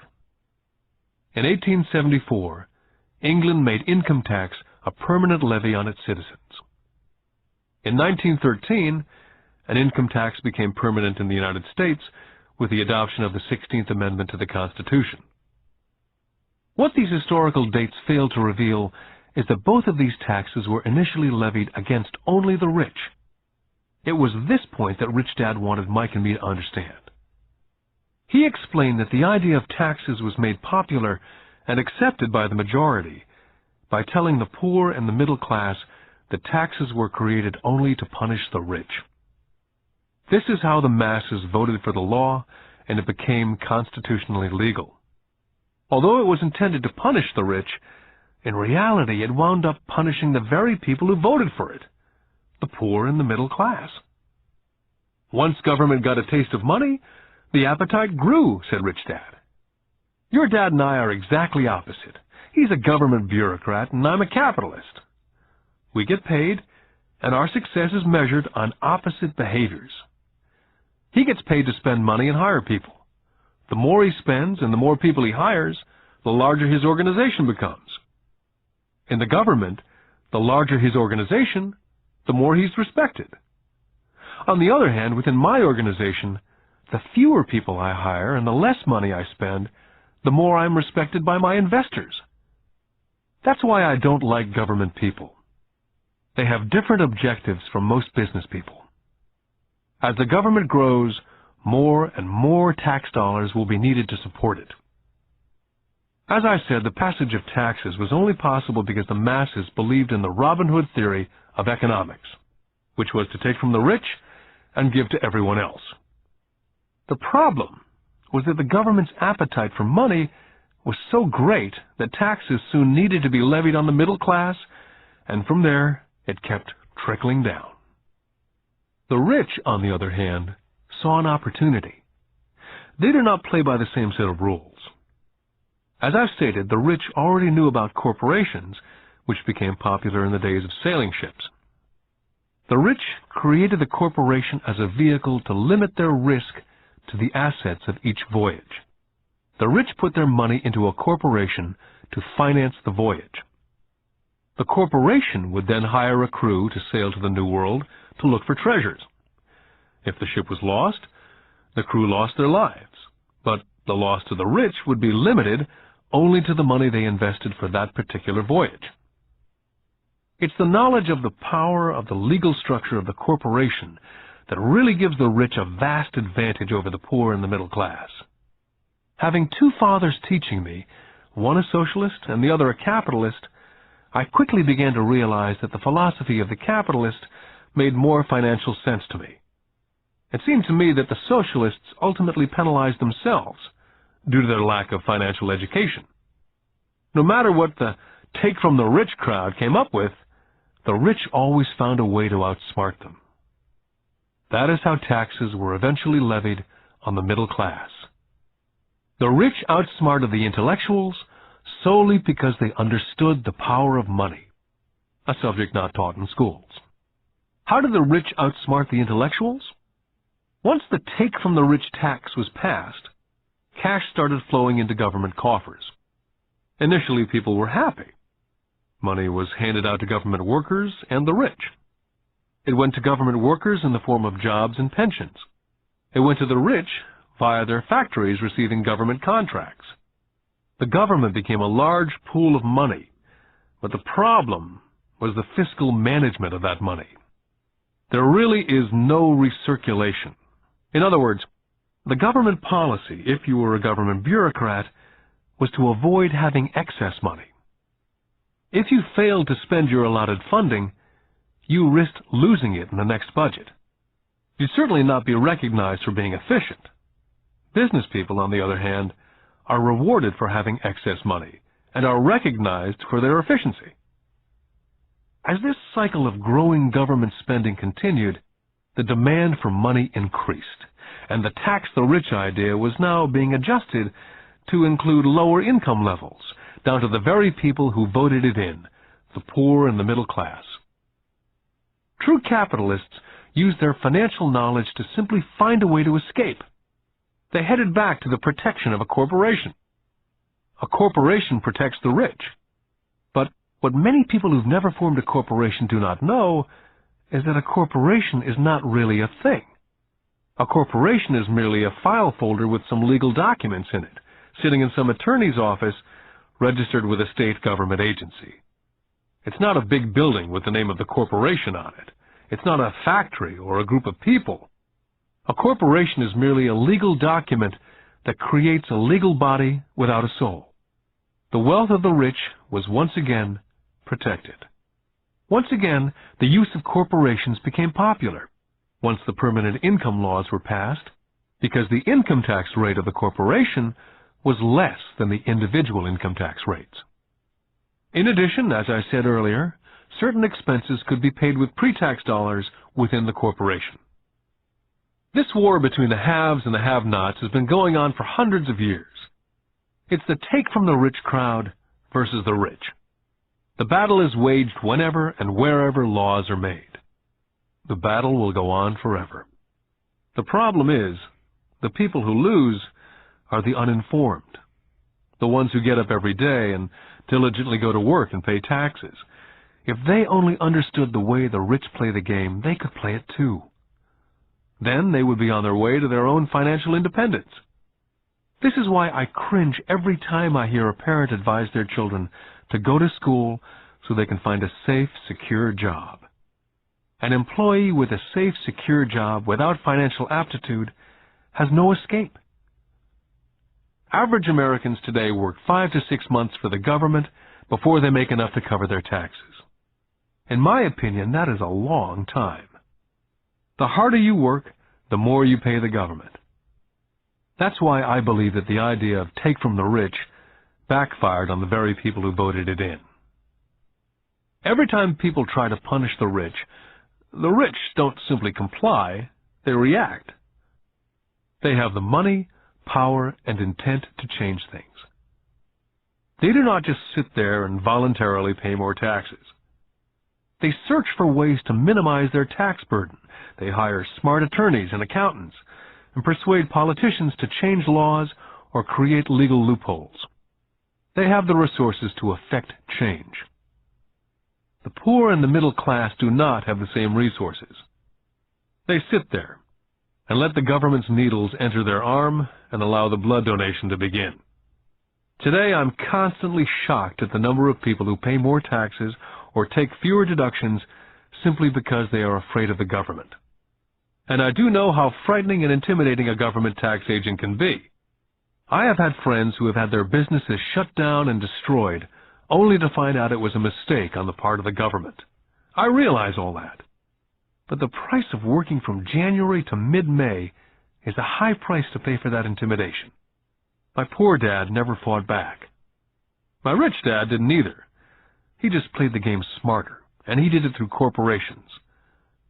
In 1874, England made income tax a permanent levy on its citizens. In 1913, an income tax became permanent in the United States with the adoption of the 16th Amendment to the Constitution. What these historical dates fail to reveal is that both of these taxes were initially levied against only the rich. It was this point that Rich Dad wanted Mike and me to understand. He explained that the idea of taxes was made popular and accepted by the majority by telling the poor and the middle class that taxes were created only to punish the rich. This is how the masses voted for the law, and it became constitutionally legal. Although it was intended to punish the rich, in reality it wound up punishing the very people who voted for it, the poor and the middle class. Once government got a taste of money, the appetite grew, said Rich Dad. Your dad and I are exactly opposite. He's a government bureaucrat, and I'm a capitalist. We get paid, and our success is measured on opposite behaviors. He gets paid to spend money and hire people. The more he spends and the more people he hires, the larger his organization becomes. In the government, the larger his organization, the more he's respected. On the other hand, within my organization, the fewer people I hire and the less money I spend, the more I'm respected by my investors. That's why I don't like government people. They have different objectives from most business people. As the government grows, more and more tax dollars will be needed to support it. As I said, the passage of taxes was only possible because the masses believed in the Robin Hood theory of economics, which was to take from the rich and give to everyone else. The problem was that the government's appetite for money was so great that taxes soon needed to be levied on the middle class, and from there it kept trickling down. The rich, on the other hand, saw an opportunity. They did not play by the same set of rules. As I've stated, the rich already knew about corporations, which became popular in the days of sailing ships. The rich created the corporation as a vehicle to limit their risk to the assets of each voyage. The rich put their money into a corporation to finance the voyage. The corporation would then hire a crew to sail to the New World to look for treasures. If the ship was lost, the crew lost their lives, but the loss to the rich would be limited only to the money they invested for that particular voyage. It's the knowledge of the power of the legal structure of the corporation that really gives the rich a vast advantage over the poor and the middle class. Having two fathers teaching me, one a socialist and the other a capitalist, I quickly began to realize that the philosophy of the capitalist made more financial sense to me. It seemed to me that the socialists ultimately penalized themselves due to their lack of financial education. No matter what the take-from-the-rich crowd came up with, the rich always found a way to outsmart them. That is how taxes were eventually levied on the middle class. The rich outsmarted the intellectuals solely because they understood the power of money, a subject not taught in schools. How did the rich outsmart the intellectuals? Once the take-from-the-rich tax was passed, cash started flowing into government coffers. Initially, people were happy. Money was handed out to government workers and the rich. It went to government workers in the form of jobs and pensions. It went to the rich via their factories receiving government contracts. The government became a large pool of money, but the problem was the fiscal management of that money. There really is no recirculation. In other words, the government policy, if you were a government bureaucrat, was to avoid having excess money. If you failed to spend your allotted funding, you risked losing it in the next budget. You'd certainly not be recognized for being efficient. Business people, on the other hand, are rewarded for having excess money and are recognized for their efficiency. As this cycle of growing government spending continued, the demand for money increased, and the tax the rich idea was now being adjusted to include lower income levels, down to the very people who voted it in, the poor and the middle class. True capitalists used their financial knowledge to simply find a way to escape. They headed back to the protection of a corporation. A corporation protects the rich. But what many people who've never formed a corporation do not know is that a corporation is not really a thing. A corporation is merely a file folder with some legal documents in it, sitting in some attorney's office registered with a state government agency. It's not a big building with the name of the corporation on it. It's not a factory or a group of people. A corporation is merely a legal document that creates a legal body without a soul. The wealth of the rich was once again protected. Once again, the use of corporations became popular once the permanent income laws were passed, because the income tax rate of the corporation was less than the individual income tax rates. In addition, as I said earlier, certain expenses could be paid with pre-tax dollars within the corporation. This war between the haves and the have-nots has been going on for hundreds of years. It's the take-from-the-rich crowd versus the rich. The battle is waged whenever and wherever laws are made. The battle will go on forever. The problem is, the people who lose are the uninformed, the ones who get up every day and diligently go to work and pay taxes. If they only understood the way the rich play the game, they could play it too. Then they would be on their way to their own financial independence. This is why I cringe every time I hear a parent advise their children to go to school so they can find a safe, secure job. An employee with a safe, secure job without financial aptitude has no escape. Average Americans today work 5 to 6 months for the government before they make enough to cover their taxes. In my opinion, that is a long time. The harder you work, the more you pay the government. That's why I believe that the idea of take from the rich backfired on the very people who voted it in. Every time people try to punish the rich don't simply comply, they react. They have the money, power, and intent to change things. They do not just sit there and voluntarily pay more taxes. They search for ways to minimize their tax burden. They hire smart attorneys and accountants and persuade politicians to change laws or create legal loopholes. They have the resources to effect change. The poor and the middle class do not have the same resources. They sit there and let the government's needles enter their arm and allow the blood donation to begin. Today, I'm constantly shocked at the number of people who pay more taxes or take fewer deductions simply because they are afraid of the government. And I do know how frightening and intimidating a government tax agent can be. I have had friends who have had their businesses shut down and destroyed, only to find out it was a mistake on the part of the government. I realize all that. But the price of working from January to mid-May is a high price to pay for that intimidation. My poor dad never fought back. My rich dad didn't either. He just played the game smarter, and he did it through corporations,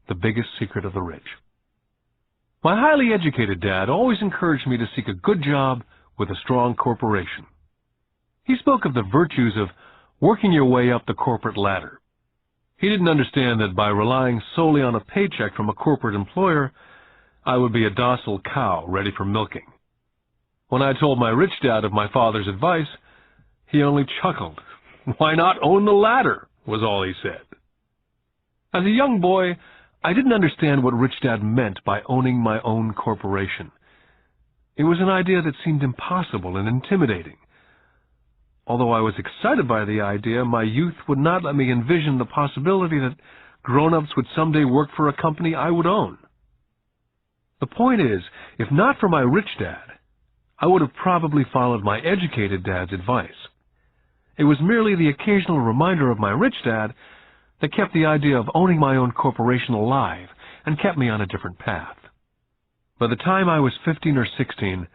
the biggest secret of the rich. My highly educated dad always encouraged me to seek a good job with a strong corporation. He spoke of the virtues of working your way up the corporate ladder. He didn't understand that by relying solely on a paycheck from a corporate employer, I would be a docile cow ready for milking. When I told my rich dad of my father's advice, he only chuckled. "Why not own the ladder?" was all he said. As a young boy, I didn't understand what Rich Dad meant by owning my own corporation. It was an idea that seemed impossible and intimidating. Although I was excited by the idea, my youth would not let me envision the possibility that grown-ups would someday work for a company I would own. The point is, if not for my rich dad, I would have probably followed my educated dad's advice. It was merely the occasional reminder of my rich dad that kept the idea of owning my own corporation alive and kept me on a different path. By the time I was 15 or 16,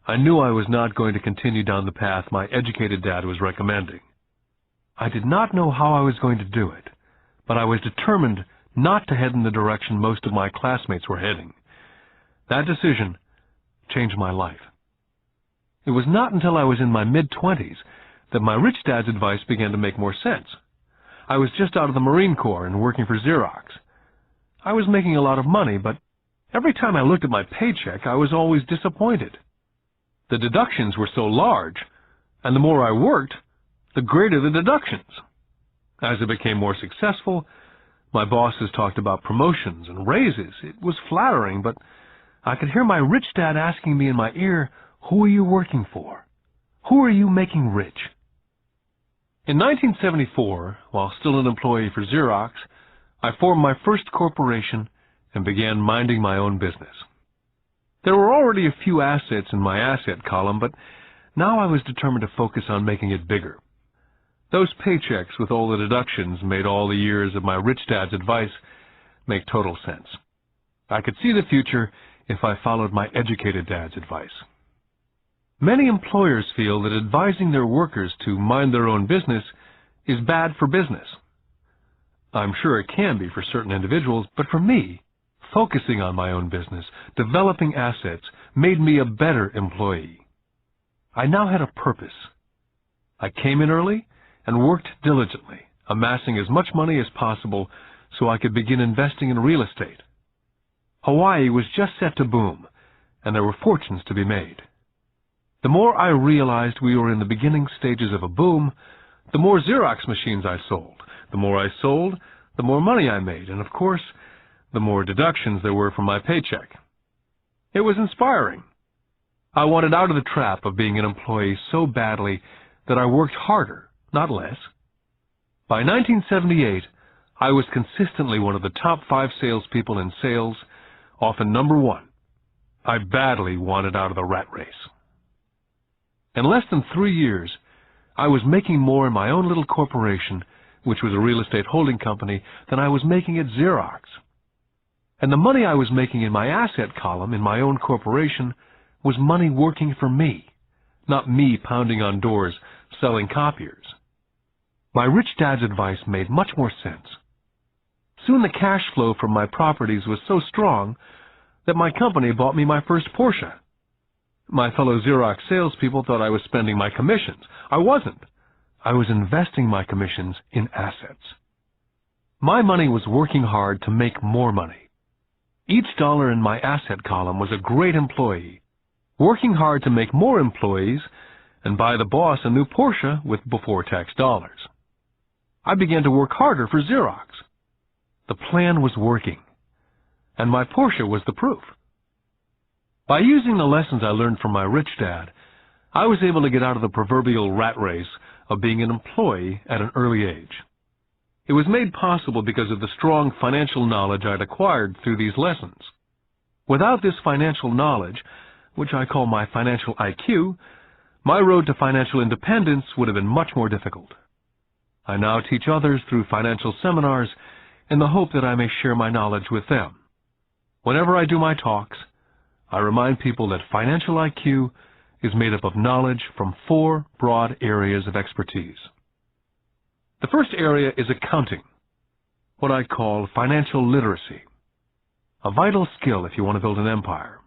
I knew I was not going to continue down the path my educated dad was recommending. I did not know how I was going to do it, but I was determined not to head in the direction most of my classmates were heading. That decision changed my life. It was not until I was in my mid-20s that my rich dad's advice began to make more sense. I was just out of the Marine Corps and working for Xerox. I was making a lot of money, but every time I looked at my paycheck, I was always disappointed. The deductions were so large, and the more I worked, the greater the deductions. As I became more successful, my bosses talked about promotions and raises. It was flattering, but I could hear my rich dad asking me in my ear, "Who are you working for? Who are you making rich?" In 1974, while still an employee for Xerox, I formed my first corporation and began minding my own business. There were already a few assets in my asset column, but now I was determined to focus on making it bigger. Those paychecks with all the deductions made all the years of my rich dad's advice make total sense. I could see the future if I followed my educated dad's advice. Many employers feel that advising their workers to mind their own business is bad for business. I'm sure it can be for certain individuals, but for me, focusing on my own business, developing assets, made me a better employee. I now had a purpose. I came in early and worked diligently, amassing as much money as possible so I could begin investing in real estate. Hawaii was just set to boom, and there were fortunes to be made. The more I realized we were in the beginning stages of a boom, the more Xerox machines I sold. The more I sold, the more money I made, and of course, the more deductions there were from my paycheck. It was inspiring. I wanted out of the trap of being an employee so badly that I worked harder, not less. By 1978, I was consistently one of the top 5 salespeople in sales, often number 1. I badly wanted out of the rat race. In less than 3 years, I was making more in my own little corporation, which was a real estate holding company, than I was making at Xerox. And the money I was making in my asset column in my own corporation was money working for me, not me pounding on doors selling copiers. My rich dad's advice made much more sense. Soon the cash flow from my properties was so strong that my company bought me my first Porsche. My fellow Xerox salespeople thought I was spending my commissions. I wasn't. I was investing my commissions in assets. My money was working hard to make more money. Each dollar in my asset column was a great employee, working hard to make more employees and buy the boss a new Porsche with before-tax dollars. I began to work harder for Xerox. The plan was working, and my Porsche was the proof. By using the lessons I learned from my rich dad, I was able to get out of the proverbial rat race of being an employee at an early age. It was made possible because of the strong financial knowledge I'd acquired through these lessons. Without this financial knowledge, which I call my financial IQ, my road to financial independence would have been much more difficult. I now teach others through financial seminars in the hope that I may share my knowledge with them. Whenever I do my talks, I remind people that financial IQ is made up of knowledge from 4 broad areas of expertise. The first area is accounting, what I call financial literacy, a vital skill if you want to build an empire.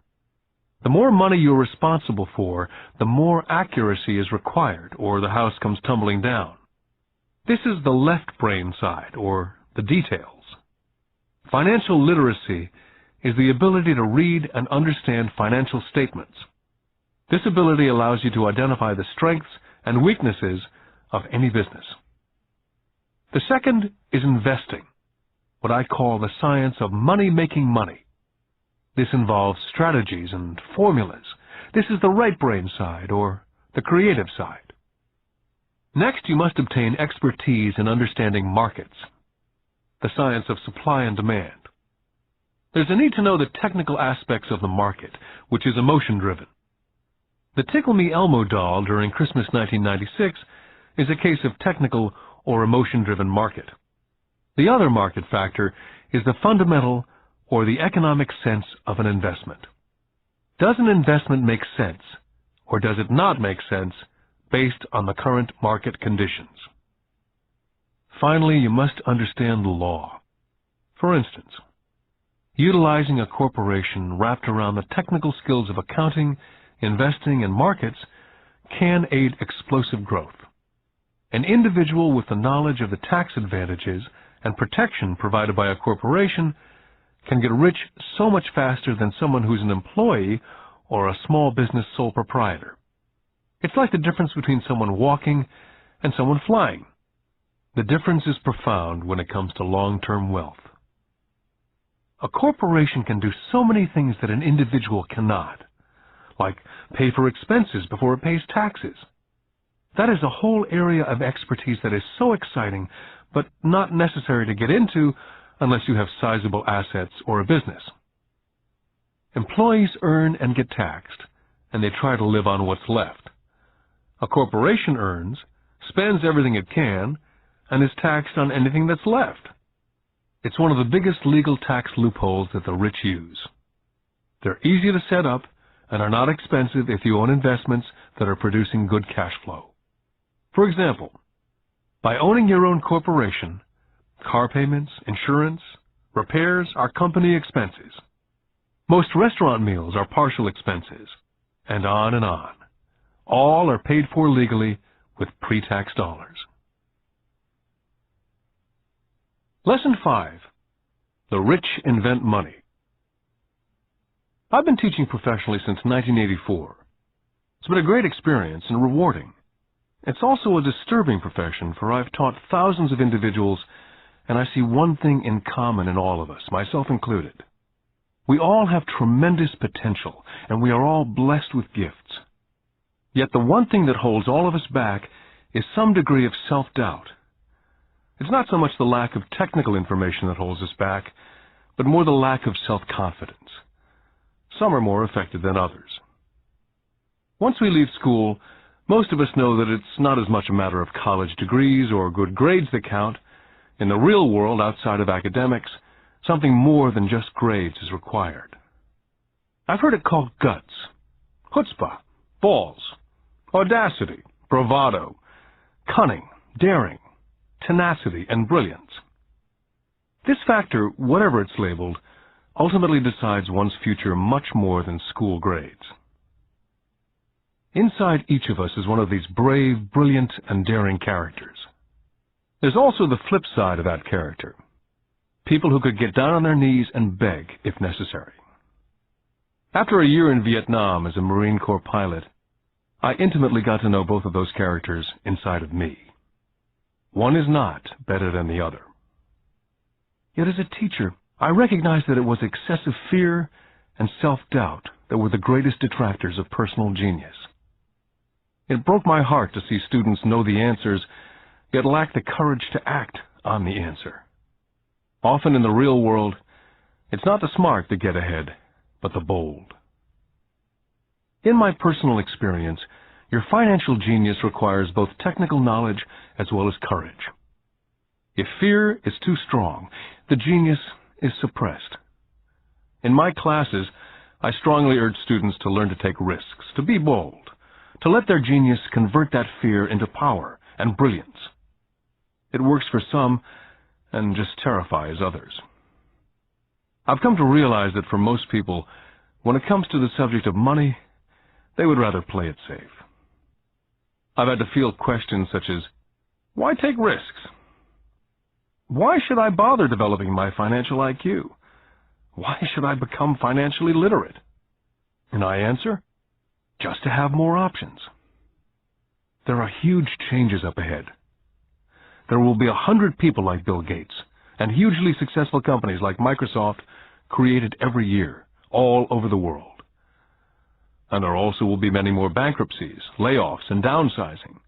The more money you're responsible for, the more accuracy is required, or the house comes tumbling down. This is the left brain side, or the details. Financial literacy is the ability to read and understand financial statements. This ability allows you to identify the strengths and weaknesses of any business. The second is investing, what I call the science of money-making money. This involves strategies and formulas. This is the right brain side, or the creative side. Next, you must obtain expertise in understanding markets, the science of supply and demand. There's a need to know the technical aspects of the market, which is emotion-driven. The Tickle Me Elmo doll during Christmas 1996 is a case of technical or emotion-driven market. The other market factor is the fundamental or the economic sense of an investment. Does an investment make sense, or does it not make sense based on the current market conditions? Finally, you must understand the law. For instance, utilizing a corporation wrapped around the technical skills of accounting, investing, and markets can aid explosive growth. An individual with the knowledge of the tax advantages and protection provided by a corporation can get rich so much faster than someone who's an employee or a small business sole proprietor. It's like the difference between someone walking and someone flying. The difference is profound when it comes to long-term wealth. A corporation can do so many things that an individual cannot, like pay for expenses before it pays taxes. That is a whole area of expertise that is so exciting, but not necessary to get into unless you have sizable assets or a business. Employees earn and get taxed, and they try to live on what's left. A corporation earns, spends everything it can, and is taxed on anything that's left. It's one of the biggest legal tax loopholes that the rich use. They're easy to set up and are not expensive if you own investments that are producing good cash flow. For example, by owning your own corporation, car payments, insurance, repairs are company expenses. Most restaurant meals are partial expenses, and on and on. All are paid for legally with pre-tax dollars. Lesson 5. The Rich Invent Money. I've been teaching professionally since 1984. It's been a great experience and rewarding. It's also a disturbing profession, for I've taught thousands of individuals, and I see one thing in common in all of us, myself included. We all have tremendous potential, and we are all blessed with gifts. Yet the one thing that holds all of us back is some degree of self-doubt. It's not so much the lack of technical information that holds us back, but more the lack of self-confidence. Some are more affected than others. Once we leave school, most of us know that it's not as much a matter of college degrees or good grades that count. In the real world, outside of academics, something more than just grades is required. I've heard it called guts, chutzpah, balls, audacity, bravado, cunning, daring, tenacity, and brilliance. This factor, whatever it's labeled, ultimately decides one's future much more than school grades. Inside each of us is one of these brave, brilliant, and daring characters. There's also the flip side of that character, people who could get down on their knees and beg if necessary. After a year in Vietnam as a Marine Corps pilot, I intimately got to know both of those characters inside of me. One is not better than the other. Yet as a teacher, I recognized that it was excessive fear and self-doubt that were the greatest detractors of personal genius. It broke my heart to see students know the answers, yet lack the courage to act on the answer. Often in the real world, it's not the smart that get ahead, but the bold. In my personal experience, your financial genius requires both technical knowledge as well as courage. If fear is too strong, the genius is suppressed. In my classes, I strongly urge students to learn to take risks, to be bold, to let their genius convert that fear into power and brilliance. It works for some and just terrifies others. I've come to realize that for most people, when it comes to the subject of money, they would rather play it safe. I've had to field questions such as, why take risks? Why should I bother developing my financial IQ? Why should I become financially literate? And I answer, just to have more options. There are huge changes up ahead. There will be 100 people like Bill Gates and hugely successful companies like Microsoft created every year, all over the world. And there also will be many more bankruptcies, layoffs, and downsizing.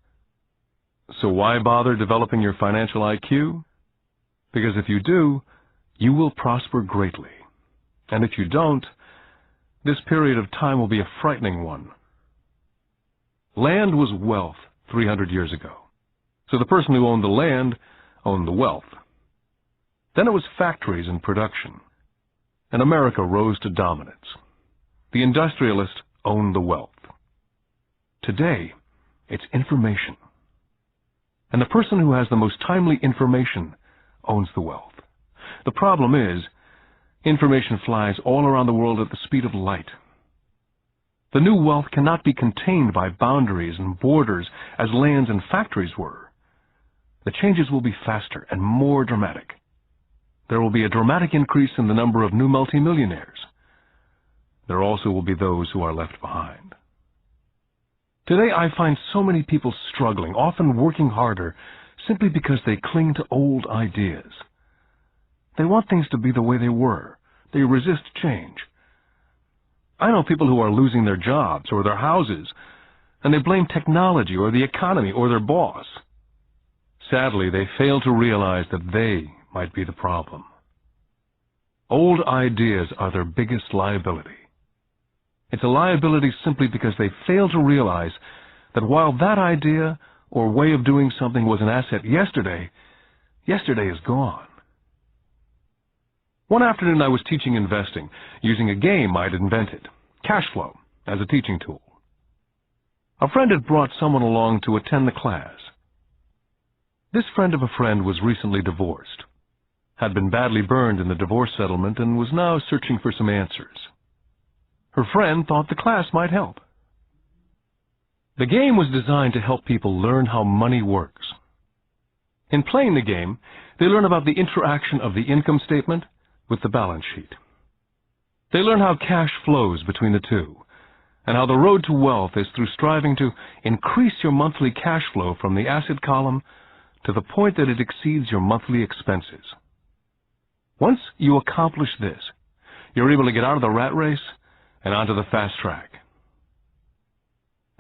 So why bother developing your financial IQ? Because if you do, you will prosper greatly. And if you don't, this period of time will be a frightening one. Land was wealth 300 years ago. So the person who owned the land owned the wealth. Then it was factories and production. And America rose to dominance. The industrialist owned the wealth. Today, it's information. And the person who has the most timely information owns the wealth. The problem is, information flies all around the world at the speed of light. The new wealth cannot be contained by boundaries and borders as lands and factories were. The changes will be faster and more dramatic. There will be a dramatic increase in the number of new multimillionaires. There also will be those who are left behind. Today I find so many people struggling, often working harder, simply because they cling to old ideas. They want things to be the way they were. They resist change. I know people who are losing their jobs or their houses, and they blame technology or the economy or their boss. Sadly, they fail to realize that they might be the problem. Old ideas are their biggest liability. It's a liability simply because they fail to realize that while that idea or way of doing something was an asset yesterday, yesterday is gone. One afternoon I was teaching investing using a game I'd invented, cash flow, as a teaching tool. A friend had brought someone along to attend the class. This friend of a friend was recently divorced, had been badly burned in the divorce settlement, and was now searching for some answers. Her friend thought the class might help. The game was designed to help people learn how money works. In playing the game, they learn about the interaction of the income statement with the balance sheet. They learn how cash flows between the two, and how the road to wealth is through striving to increase your monthly cash flow from the asset column to the point that it exceeds your monthly expenses. Once you accomplish this, you're able to get out of the rat race and onto the fast track.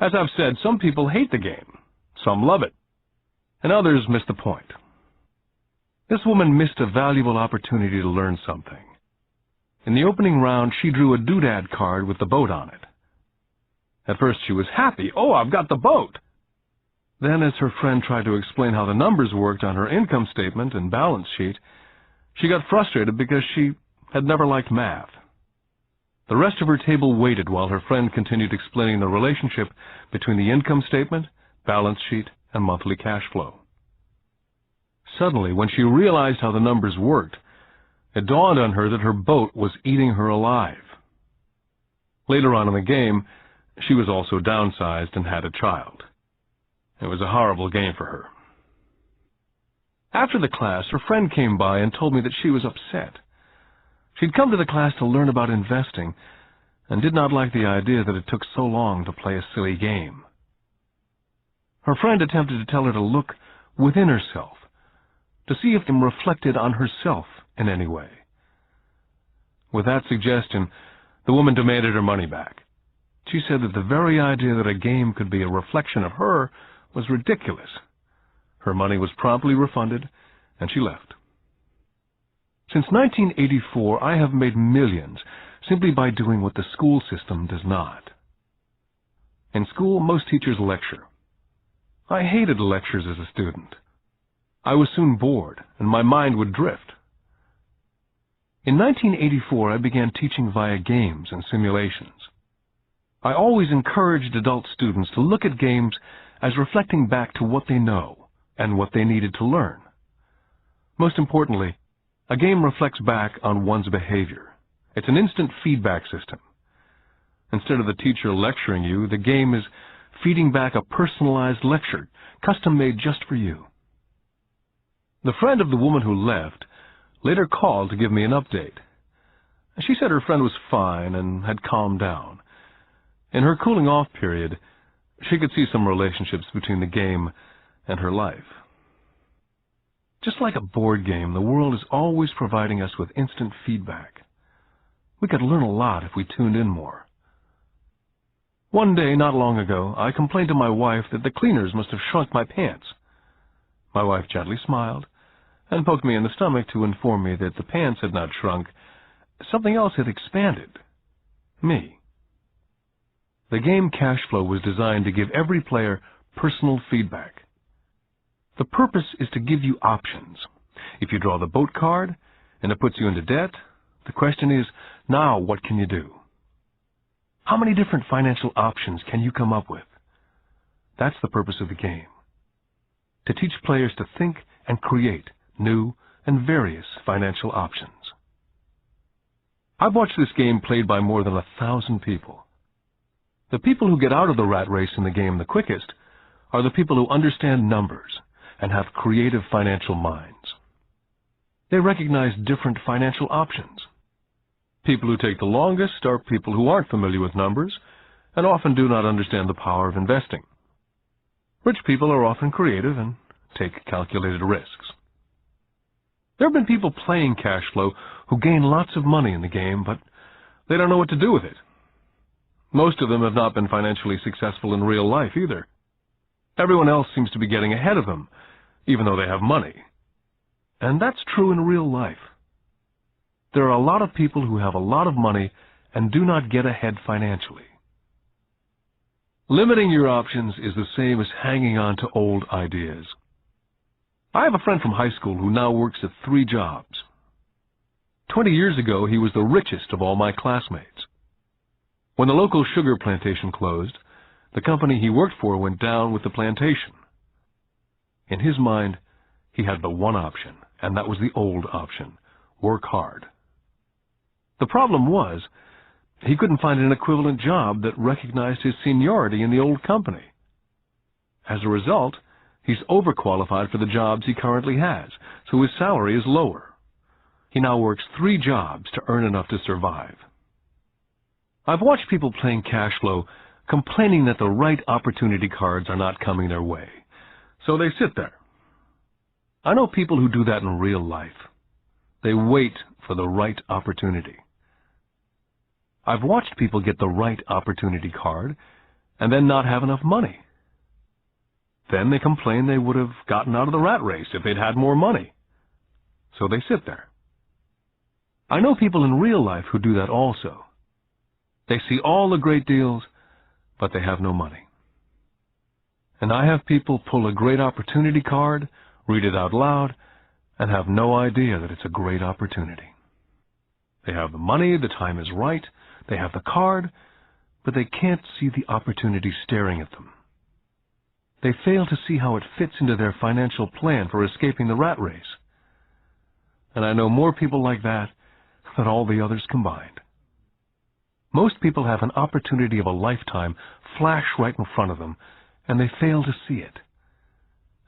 As I've said, some people hate the game, some love it, and others miss the point. This woman missed a valuable opportunity to learn something. In the opening round, she drew a doodad card with the boat on it. At first she was happy. Oh, I've got the boat! Then, as her friend tried to explain how the numbers worked on her income statement and balance sheet, she got frustrated because she had never liked math. The rest of her table waited while her friend continued explaining the relationship between the income statement, balance sheet, and monthly cash flow. Suddenly, when she realized how the numbers worked, it dawned on her that her boat was eating her alive. Later on in the game, she was also downsized and had a child. It was a horrible game for her. After the class, her friend came by and told me that she was upset. She'd come to the class to learn about investing and did not like the idea that it took so long to play a silly game. Her friend attempted to tell her to look within herself, to see if it reflected on herself in any way. With that suggestion, the woman demanded her money back. She said that the very idea that a game could be a reflection of her was ridiculous. Her money was promptly refunded, and she left. Since 1984, I have made millions simply by doing what the school system does not. In school, most teachers lecture. I hated lectures as a student. I was soon bored, and my mind would drift. In 1984, I began teaching via games and simulations. I always encouraged adult students to look at games as reflecting back to what they know and what they needed to learn. Most importantly, a game reflects back on one's behavior. It's an instant feedback system. Instead of the teacher lecturing you, the game is feeding back a personalized lecture, custom-made just for you. The friend of the woman who left later called to give me an update. She said her friend was fine and had calmed down. In her cooling-off period, she could see some relationships between the game and her life. Just like a board game, the world is always providing us with instant feedback. We could learn a lot if we tuned in more. One day, not long ago, I complained to my wife that the cleaners must have shrunk my pants. My wife gently smiled and poked me in the stomach to inform me that the pants had not shrunk. Something else had expanded. Me. The game Cash Flow was designed to give every player personal feedback. The purpose is to give you options. If you draw the boat card and it puts you into debt, the question is, now what can you do? How many different financial options can you come up with? That's the purpose of the game. To teach players to think and create new and various financial options. I've watched this game played by more than 1,000 people. The people who get out of the rat race in the game the quickest are the people who understand numbers and have creative financial minds. They recognize different financial options. People who take the longest are people who aren't familiar with numbers and often do not understand the power of investing. Rich people are often creative and take calculated risks. There have been people playing Cash Flow who gain lots of money in the game, but they don't know what to do with it. Most of them have not been financially successful in real life either. Everyone else seems to be getting ahead of them, even though they have money. And that's true in real life. There are a lot of people who have a lot of money and do not get ahead financially. Limiting your options is the same as hanging on to old ideas. I have a friend from high school who now works at 3 jobs. 20 years ago, he was the richest of all my classmates. When the local sugar plantation closed, the company he worked for went down with the plantation. In his mind, he had the one option, and that was the old option: work hard. The problem was, he couldn't find an equivalent job that recognized his seniority in the old company. As a result, he's overqualified for the jobs he currently has, so his salary is lower. He now works 3 jobs to earn enough to survive. I've watched people playing Cash Flow complaining that the right opportunity cards are not coming their way, so they sit there. I know people who do that in real life. They wait for the right opportunity. I've watched people get the right opportunity card and then not have enough money. Then they complain they would have gotten out of the rat race if they'd had more money. So they sit there. I know people in real life who do that also. They see all the great deals, but they have no money. And I have people pull a great opportunity card, read it out loud, and have no idea that it's a great opportunity. They have the money, the time is right, they have the card, but they can't see the opportunity staring at them. They fail to see how it fits into their financial plan for escaping the rat race. And I know more people like that than all the others combined. Most people have an opportunity of a lifetime flash right in front of them, and they fail to see it.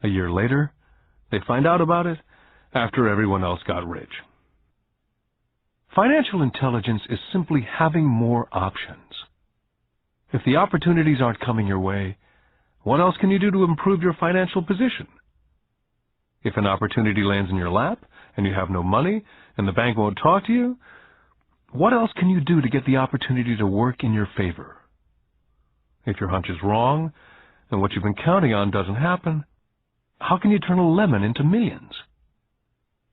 A year later, They find out about it after everyone else got rich. Financial intelligence is simply having more options. If the opportunities aren't coming your way, what else can you do to improve your financial position? If an opportunity lands in your lap and you have no money and the bank won't talk to you, what else can you do to get the opportunity to work in your favor? If your hunch is wrong and what you've been counting on doesn't happen, how can you turn a lemon into millions?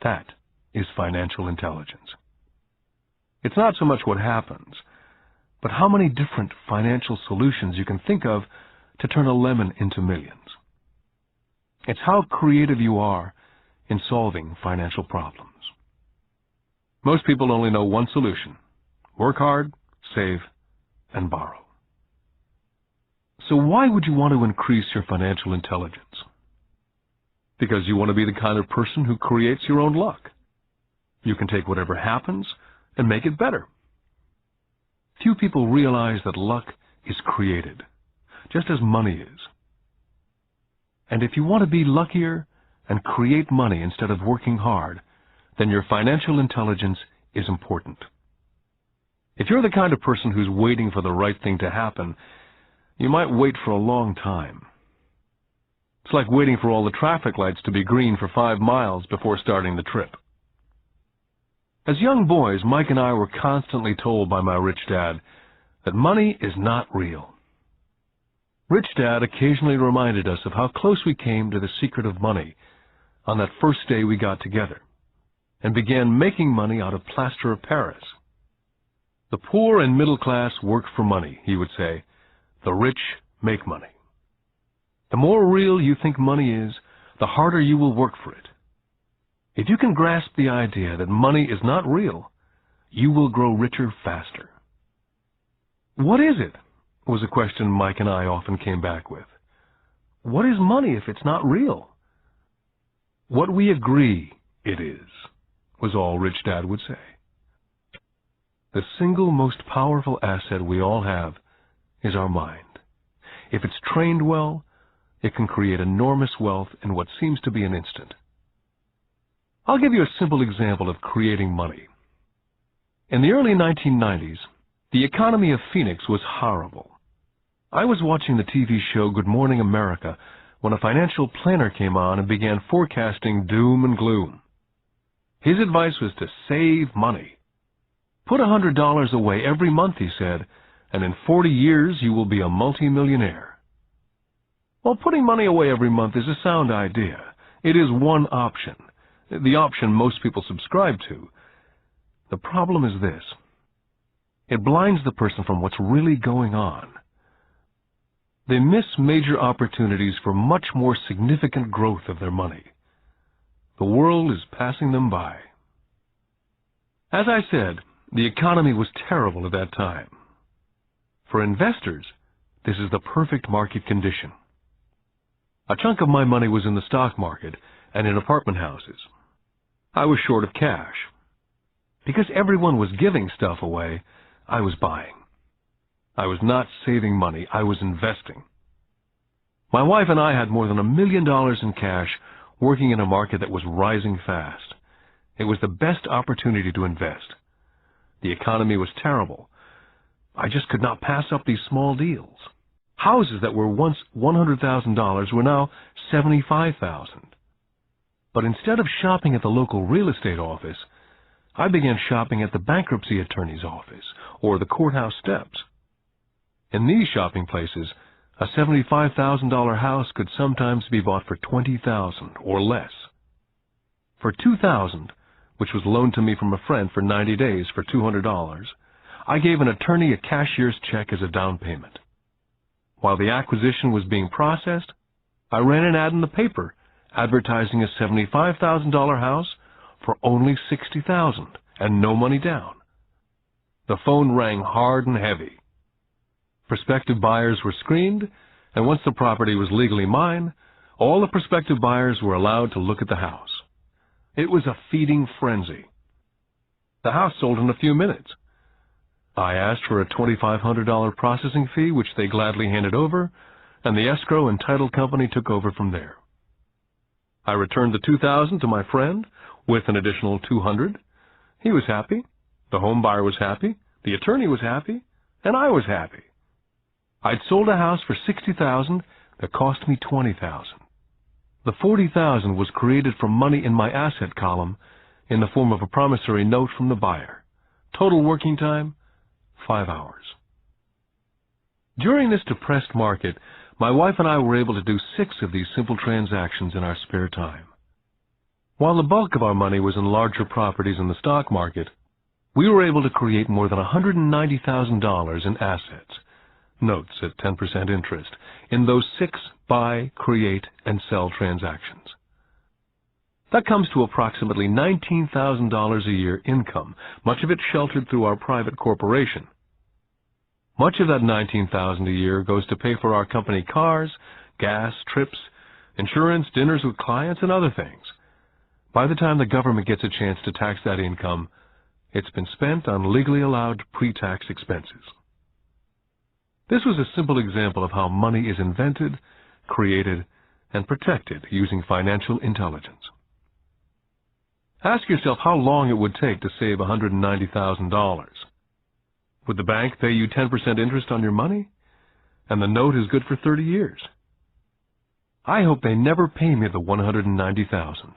That is financial intelligence. It's not so much what happens, but how many different financial solutions you can think of to turn a lemon into millions. It's how creative you are in solving financial problems. Most people only know one solution: work hard, save, and borrow. So why would you want to increase your financial intelligence? Because you want to be the kind of person who creates your own luck. You can take whatever happens and make it better. Few people realize that luck is created, just as money is. And if you want to be luckier and create money instead of working hard, then your financial intelligence is important. If you're the kind of person who's waiting for the right thing to happen, you might wait for a long time. It's like waiting for all the traffic lights to be green for 5 miles before starting the trip. As young boys, Mike and I were constantly told by my rich dad that money is not real. Rich Dad occasionally reminded us of how close we came to the secret of money on that first day we got together and began making money out of plaster of Paris. The poor and middle class work for money, he would say. The rich make money. The more real you think money is, the harder you will work for it. If you can grasp the idea that money is not real, you will grow richer faster. What is it? Was a question Mike and I often came back with. What is money if it's not real? What we agree it is, was all Rich Dad would say. The single most powerful asset we all have is our mind. If it's trained well, it can create enormous wealth in what seems to be an instant. I'll give you a simple example of creating money. In the early 1990s, the economy of Phoenix was horrible. I was watching the TV show Good Morning America when a financial planner came on and began forecasting doom and gloom. His advice was to save money. Put $100 away every month, he said, and in 40 years you will be a multimillionaire. Well, putting money away every month is a sound idea. It is one option, the option most people subscribe to. The problem is this: it blinds the person from what's really going on. They miss major opportunities for much more significant growth of their money. The world is passing them by. As I said, the economy was terrible at that time. For investors, this is the perfect market condition. A chunk of my money was in the stock market and in apartment houses. I was short of cash. Because everyone was giving stuff away, I was buying. I was not saving money, I was investing. My wife and I had more than $1 million in cash working in a market that was rising fast. It was the best opportunity to invest. The economy was terrible. I just could not pass up these small deals. Houses that were once $100,000 were now $75,000. But instead of shopping at the local real estate office, I began shopping at the bankruptcy attorney's office or the courthouse steps. In these shopping places, a $75,000 house could sometimes be bought for $20,000 or less. For $2,000, which was loaned to me from a friend for 90 days for $200, I gave an attorney a cashier's check as a down payment. While the acquisition was being processed, I ran an ad in the paper advertising a $75,000 house for only $60,000 and no money down. The phone rang hard and heavy. Prospective buyers were screened, and once the property was legally mine, all the prospective buyers were allowed to look at the house. It was a feeding frenzy. The house sold in a few minutes. I asked for a $2,500 processing fee, which they gladly handed over, and the escrow and title company took over from there. I returned the $2,000 to my friend with an additional $200. He was happy, the home buyer was happy, the attorney was happy, and I was happy. I'd sold a house for $60,000 that cost me $20,000. The $40,000 was created from money in my asset column in the form of a promissory note from the buyer. Total working time, 5 hours. During this depressed market, my wife and I were able to do 6 of these simple transactions in our spare time. While the bulk of our money was in larger properties in the stock market, we were able to create more than $190,000 in assets, notes at 10% interest, in those 6 buy, create, and sell transactions. That comes to approximately $19,000 a year income, much of it sheltered through our private corporation. Much of that $19,000 a year goes to pay for our company cars, gas, trips, insurance, dinners with clients, and other things. By the time the government gets a chance to tax that income, it's been spent on legally allowed pre-tax expenses. This was a simple example of how money is invented, created, and protected using financial intelligence. Ask yourself how long it would take to save $190,000. Would the bank pay you 10% interest on your money? And the note is good for 30 years. I hope they never pay me the $190,000.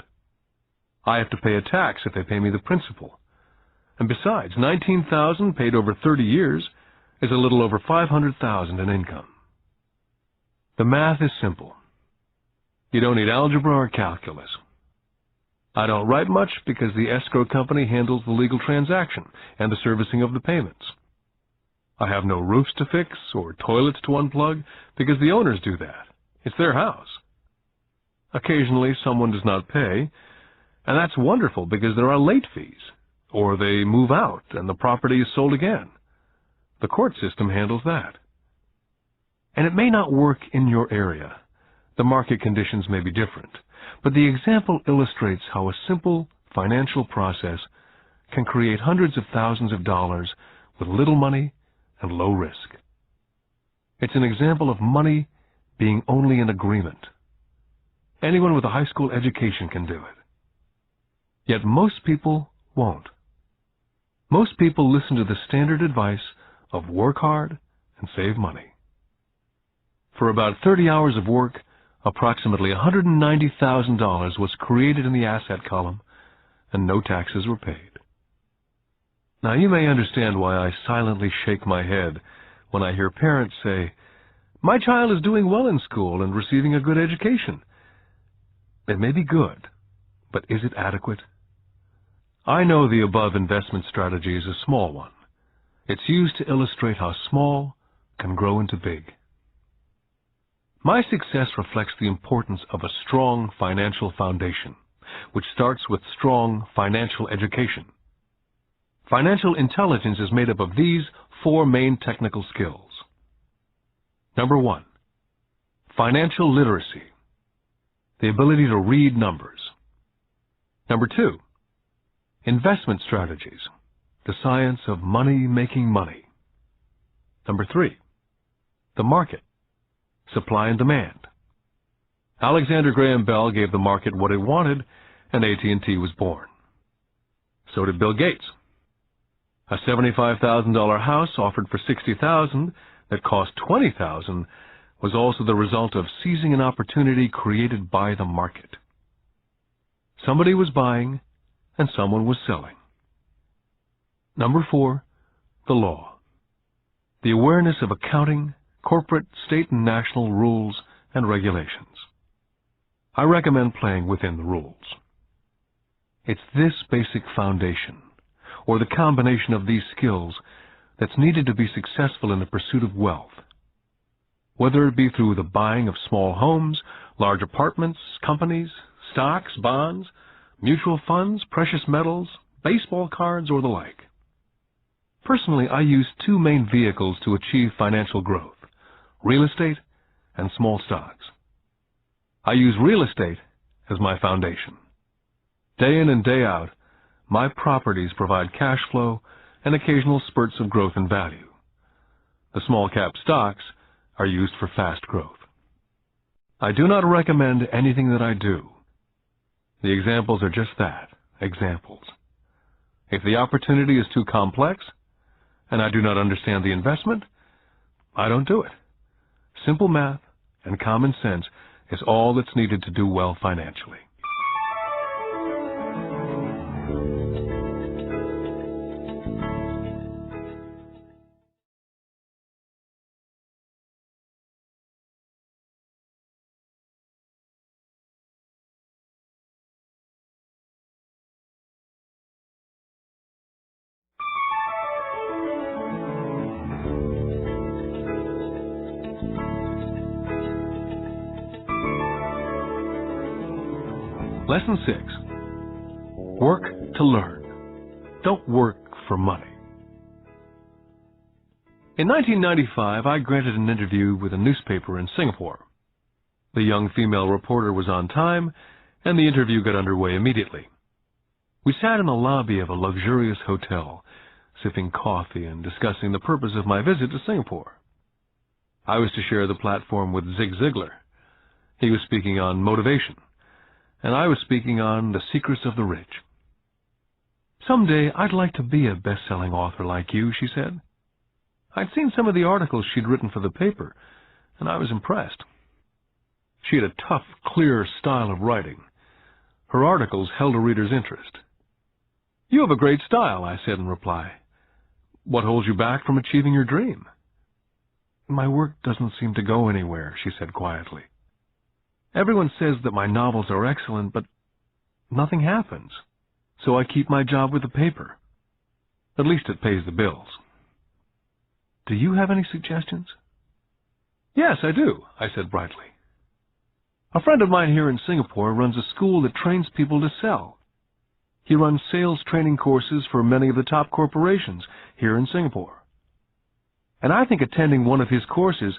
I have to pay a tax if they pay me the principal. And besides, $19,000 paid over 30 years is a little over $500,000 in income. The math is simple. You don't need algebra or calculus. I don't write much because the escrow company handles the legal transaction and the servicing of the payments. I have no roofs to fix or toilets to unplug because the owners do that. It's their house. Occasionally someone does not pay, and that's wonderful because there are late fees, or they move out and the property is sold again. The court system handles that. And it may not work in your area. The market conditions may be different, but the example illustrates how a simple financial process can create hundreds of thousands of dollars with little money and low risk. It's an example of money being only an agreement. Anyone with a high school education can do it. Yet most people won't. Most people listen to the standard advice of work hard and save money. For about 30 hours of work, approximately $190,000 was created in the asset column, and no taxes were paid. Now you may understand why I silently shake my head when I hear parents say, "My child is doing well in school and receiving a good education." It may be good, but is it adequate? I know the above investment strategy is a small one. It's used to illustrate how small can grow into big. My success reflects the importance of a strong financial foundation, which starts with strong financial education. Financial intelligence is made up of these 4 main technical skills. Number 1, financial literacy, the ability to read numbers. Number 2, investment strategies, the science of making money. Number 3, the market, supply and demand. Alexander Graham Bell gave the market what it wanted, and AT&T was born. So did Bill Gates. A $75,000 house offered for $60,000 that cost $20,000 was also the result of seizing an opportunity created by the market. Somebody was buying and someone was selling. Number 4, the law. The awareness of accounting, corporate, state, and national rules and regulations. I recommend playing within the rules. It's this basic foundation, or the combination of these skills, that's needed to be successful in the pursuit of wealth. Whether it be through the buying of small homes, large apartments, companies, stocks, bonds, mutual funds, precious metals, baseball cards, or the like. Personally, I use 2 main vehicles to achieve financial growth: real estate and small stocks. I use real estate as my foundation. Day in and day out, my properties provide cash flow and occasional spurts of growth in value. The small cap stocks are used for fast growth. I do not recommend anything that I do, The examples are just that, examples. If the opportunity is too complex, and I do not understand the investment, I don't do it. Simple math and common sense is all that's needed to do well financially. Lesson 6. Work to learn. Don't work for money. In 1995, I granted an interview with a newspaper in Singapore. The young female reporter was on time, and the interview got underway immediately. We sat in the lobby of a luxurious hotel, sipping coffee and discussing the purpose of my visit to Singapore. I was to share the platform with Zig Ziglar. He was speaking on motivation, and I was speaking on the secrets of the rich. Someday I'd like to be a best-selling author like you, she said. I'd seen some of the articles she'd written for the paper, and I was impressed. She had a tough, clear style of writing. Her articles held a reader's interest. You have a great style, I said in reply. What holds you back from achieving your dream? My work doesn't seem to go anywhere, she said quietly. Everyone says that my novels are excellent, but nothing happens. So I keep my job with the paper. At least it pays the bills. Do you have any suggestions? Yes, I do, I said brightly. A friend of mine here in Singapore runs a school that trains people to sell. He runs sales training courses for many of the top corporations here in Singapore. And I think attending one of his courses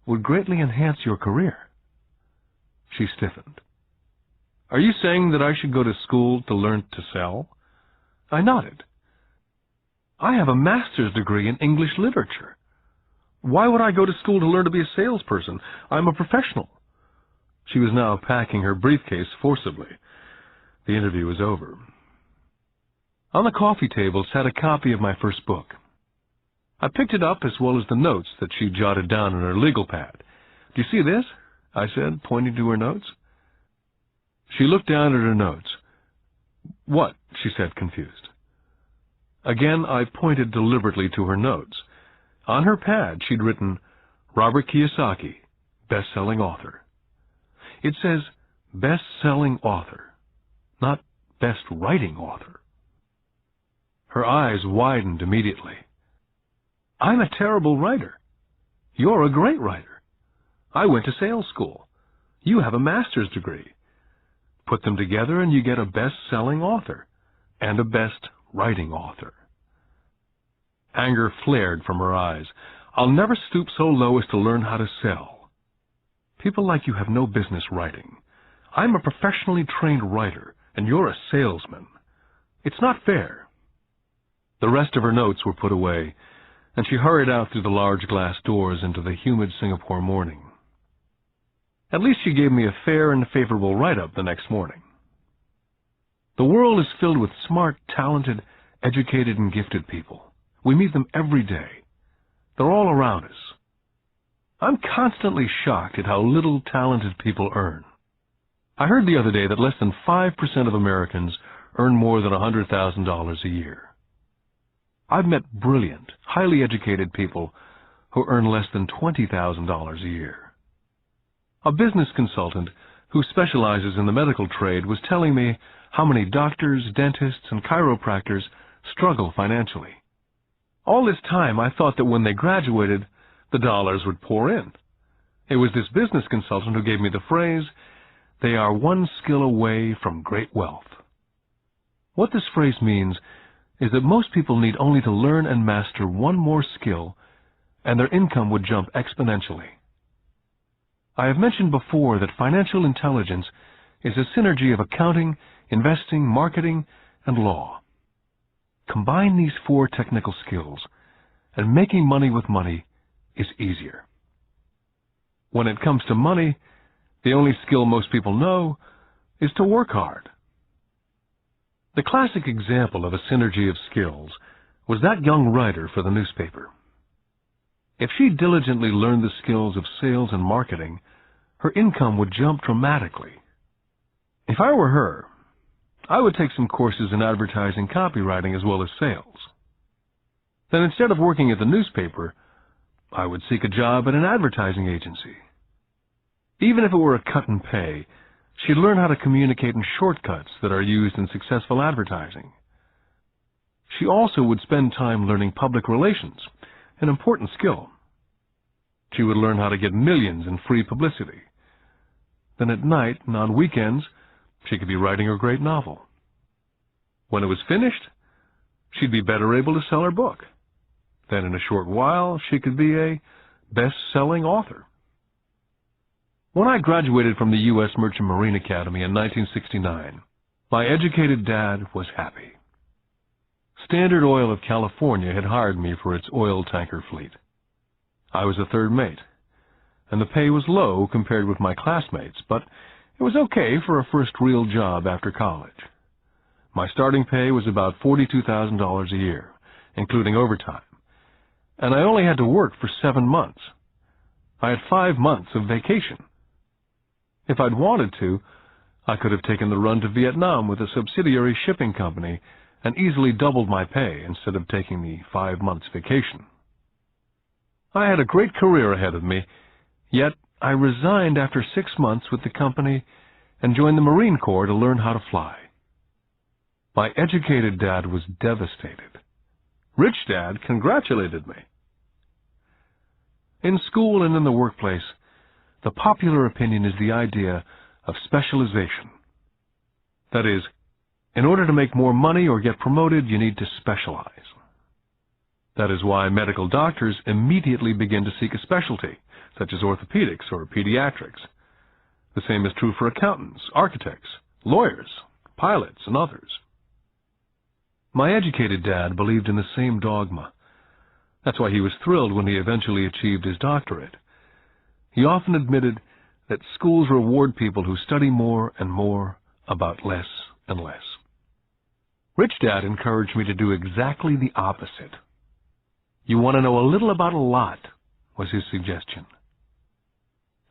would greatly enhance your career. She stiffened. Are you saying that I should go to school to learn to sell? I nodded. I have a master's degree in English literature. Why would I go to school to learn to be a salesperson? I'm a professional. She was now packing her briefcase forcibly. The interview was over. On the coffee table sat a copy of my first book. I picked it up as well as the notes that she jotted down on her legal pad. Do you see this? I said, pointing to her notes. She looked down at her notes. What? She said, confused. Again, I pointed deliberately to her notes. On her pad, she'd written, Robert Kiyosaki, best-selling author. It says, best-selling author, not best-writing author. Her eyes widened immediately. I'm a terrible writer. You're a great writer. I went to sales school. You have a master's degree. Put them together and you get a best-selling author and a best-writing author. Anger flared from her eyes. I'll never stoop so low as to learn how to sell. People like you have no business writing. I'm a professionally trained writer, and you're a salesman. It's not fair. The rest of her notes were put away, and she hurried out through the large glass doors into the humid Singapore morning. At least she gave me a fair and favorable write-up the next morning. The world is filled with smart, talented, educated, and gifted people. We meet them every day. They're all around us. I'm constantly shocked at how little talented people earn. I heard the other day that less than 5% of Americans earn more than $100,000 a year. I've met brilliant, highly educated people who earn less than $20,000 a year. A business consultant who specializes in the medical trade was telling me how many doctors, dentists, and chiropractors struggle financially. All this time, I thought that when they graduated, the dollars would pour in. It was this business consultant who gave me the phrase, they are one skill away from great wealth. What this phrase means is that most people need only to learn and master one more skill, and their income would jump exponentially. I have mentioned before that financial intelligence is a synergy of accounting, investing, marketing, and law. Combine these 4 technical skills, and making money with money is easier. When it comes to money, the only skill most people know is to work hard. The classic example of a synergy of skills was that young writer for the newspaper. If she diligently learned the skills of sales and marketing, her income would jump dramatically. If I were her, I would take some courses in advertising copywriting as well as sales. Then instead of working at the newspaper, I would seek a job at an advertising agency. Even if it were a cut in pay, she'd learn how to communicate in shortcuts that are used in successful advertising. She also would spend time learning public relations, an important skill. She would learn how to get millions in free publicity. Then at night and on weekends, she could be writing her great novel. When it was finished, she'd be better able to sell her book. Then in a short while, she could be a best-selling author. When I graduated from the U.S. Merchant Marine Academy in 1969, my educated dad was happy. Standard Oil of California had hired me for its oil tanker fleet. I was a third mate, and the pay was low compared with my classmates, but it was okay for a first real job after college. My starting pay was about $42,000 a year, including overtime, and I only had to work for 7 months. I had 5 months of vacation. If I'd wanted to, I could have taken the run to Vietnam with a subsidiary shipping company and easily doubled my pay instead of taking the 5 months vacation. I had a great career ahead of me, yet I resigned after 6 months with the company and joined the Marine Corps to learn how to fly. My educated dad was devastated. Rich Dad congratulated me. In school and in the workplace, the popular opinion is the idea of specialization. That is, in order to make more money or get promoted, you need to specialize. That is why medical doctors immediately begin to seek a specialty, such as orthopedics or pediatrics. The same is true for accountants, architects, lawyers, pilots, and others. My educated dad believed in the same dogma. That's why he was thrilled when he eventually achieved his doctorate. He often admitted that schools reward people who study more and more about less and less. Rich Dad encouraged me to do exactly the opposite. You want to know a little about a lot, was his suggestion.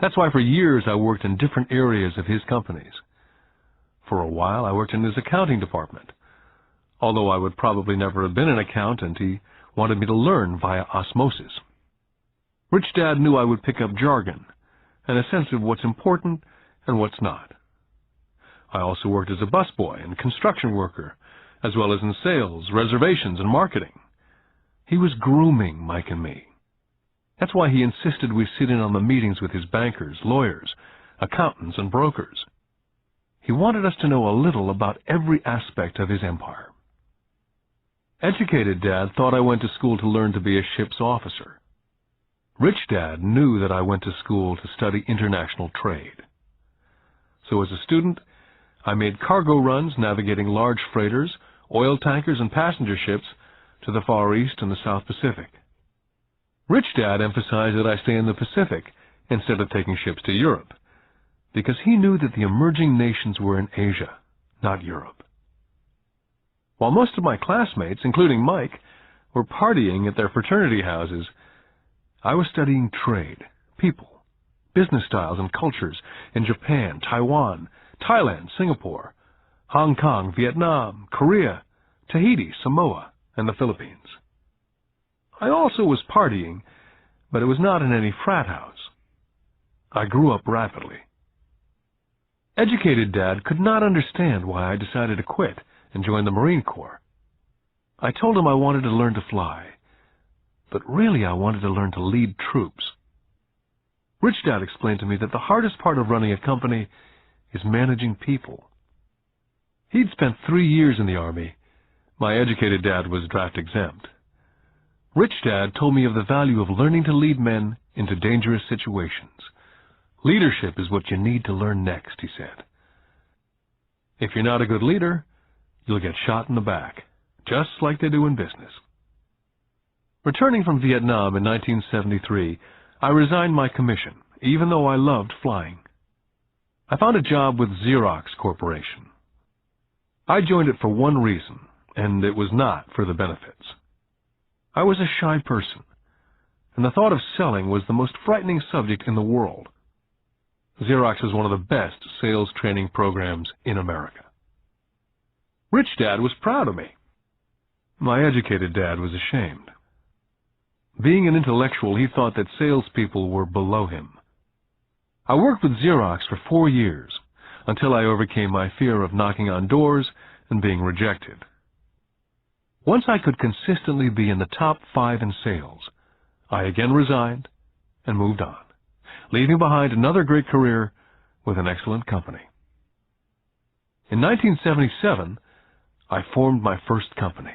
That's why for years I worked in different areas of his companies. For a while I worked in his accounting department. Although I would probably never have been an accountant, he wanted me to learn via osmosis. Rich Dad knew I would pick up jargon and a sense of what's important and what's not. I also worked as a busboy and construction worker, as well as in sales, reservations, and marketing. He was grooming Mike and me. That's why he insisted we sit in on the meetings with his bankers, lawyers, accountants, and brokers. He wanted us to know a little about every aspect of his empire. Educated Dad thought I went to school to learn to be a ship's officer. Rich Dad knew that I went to school to study international trade. So as a student, I made cargo runs navigating large freighters, oil tankers, and passenger ships to the Far East and the South Pacific. Rich Dad emphasized that I stay in the Pacific instead of taking ships to Europe, because he knew that the emerging nations were in Asia, not Europe. While most of my classmates, including Mike, were partying at their fraternity houses, I was studying trade, people, business styles and cultures in Japan, Taiwan, Thailand, Singapore, Hong Kong, Vietnam, Korea, Tahiti, Samoa, and the Philippines. I also was partying, but it was not in any frat house. I grew up rapidly. Educated Dad could not understand why I decided to quit and join the Marine Corps. I told him I wanted to learn to fly, but really I wanted to learn to lead troops. Rich Dad explained to me that the hardest part of running a company is managing people. He'd spent 3 years in the Army. My educated dad was draft exempt. Rich Dad told me of the value of learning to lead men into dangerous situations. Leadership is what you need to learn next, he said. If you're not a good leader, you'll get shot in the back, just like they do in business. Returning from Vietnam in 1973, I resigned my commission, even though I loved flying. I found a job with Xerox Corporation. I joined it for one reason, and it was not for the benefits. I was a shy person, and the thought of selling was the most frightening subject in the world. Xerox was one of the best sales training programs in America. Rich Dad was proud of me. My educated dad was ashamed. Being an intellectual, he thought that salespeople were below him. I worked with Xerox for 4 years, until I overcame my fear of knocking on doors and being rejected. Once I could consistently be in the top 5 in sales, I again resigned and moved on, leaving behind another great career with an excellent company. In 1977, I formed my first company.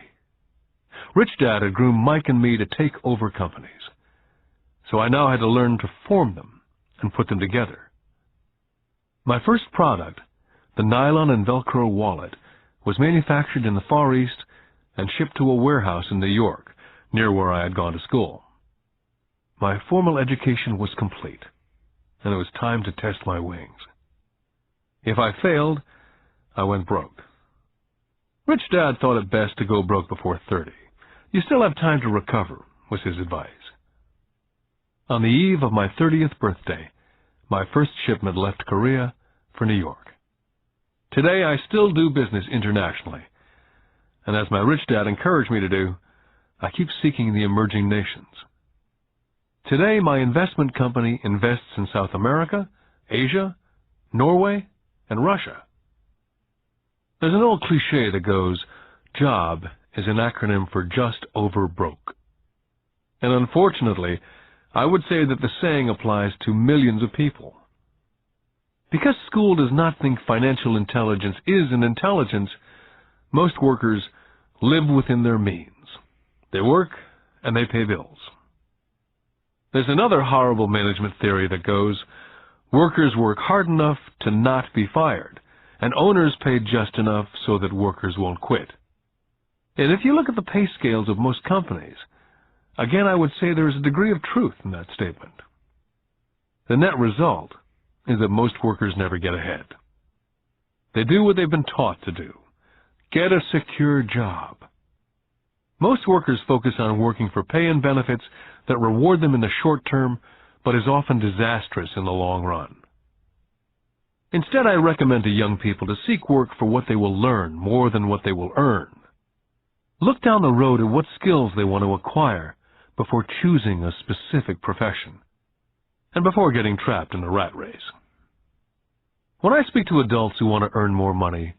Rich Dad had groomed Mike and me to take over companies, so I now had to learn to form them and put them together. My first product, the nylon and Velcro wallet, was manufactured in the Far East and shipped to a warehouse in New York, near where I had gone to school. My formal education was complete, and it was time to test my wings. If I failed, I went broke. Rich Dad thought it best to go broke before 30. You still have time to recover, was his advice. On the eve of my 30th birthday, my first shipment left Korea for New York. Today, I still do business internationally, and as my rich dad encouraged me to do, I keep seeking the emerging nations. Today, my investment company invests in South America, Asia, Norway, and Russia. There's an old cliché that goes, JOB is an acronym for just over broke. And unfortunately, I would say that the saying applies to millions of people. Because school does not think financial intelligence is an intelligence, most workers live within their means. They work and they pay bills. There's another horrible management theory that goes, workers work hard enough to not be fired, and owners pay just enough so that workers won't quit. And if you look at the pay scales of most companies, again I would say there is a degree of truth in that statement. The net result is that most workers never get ahead. They do what they've been taught to do. Get a secure job. Most workers focus on working for pay and benefits that reward them in the short term, but is often disastrous in the long run. Instead, I recommend to young people to seek work for what they will learn more than what they will earn. Look down the road at what skills they want to acquire before choosing a specific profession, and before getting trapped in a rat race. When I speak to adults who want to earn more money,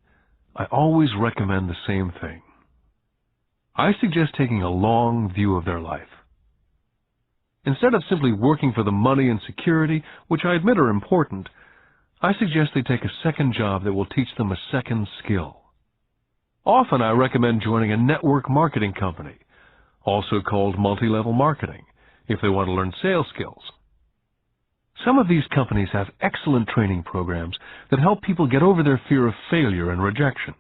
I always recommend the same thing. I suggest taking a long view of their life. Instead of simply working for the money and security, which I admit are important, I suggest they take a second job that will teach them a second skill. Often I recommend joining a network marketing company, also called multi-level marketing, if they want to learn sales skills. Some of these companies have excellent training programs that help people get over their fear of failure and rejection,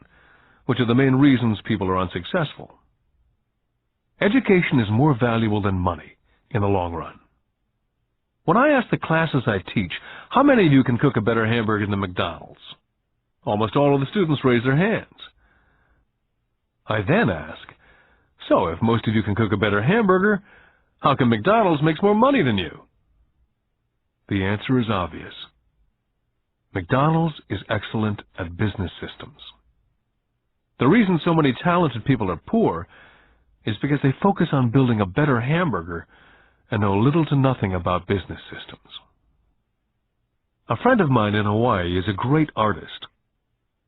which are the main reasons people are unsuccessful. Education is more valuable than money in the long run. When I ask the classes I teach, how many of you can cook a better hamburger than McDonald's? Almost all of the students raise their hands. I then ask, so if most of you can cook a better hamburger, how come McDonald's makes more money than you? The answer is obvious. McDonald's is excellent at business systems. The reason so many talented people are poor is because they focus on building a better hamburger and know little to nothing about business systems. A friend of mine in Hawaii is a great artist.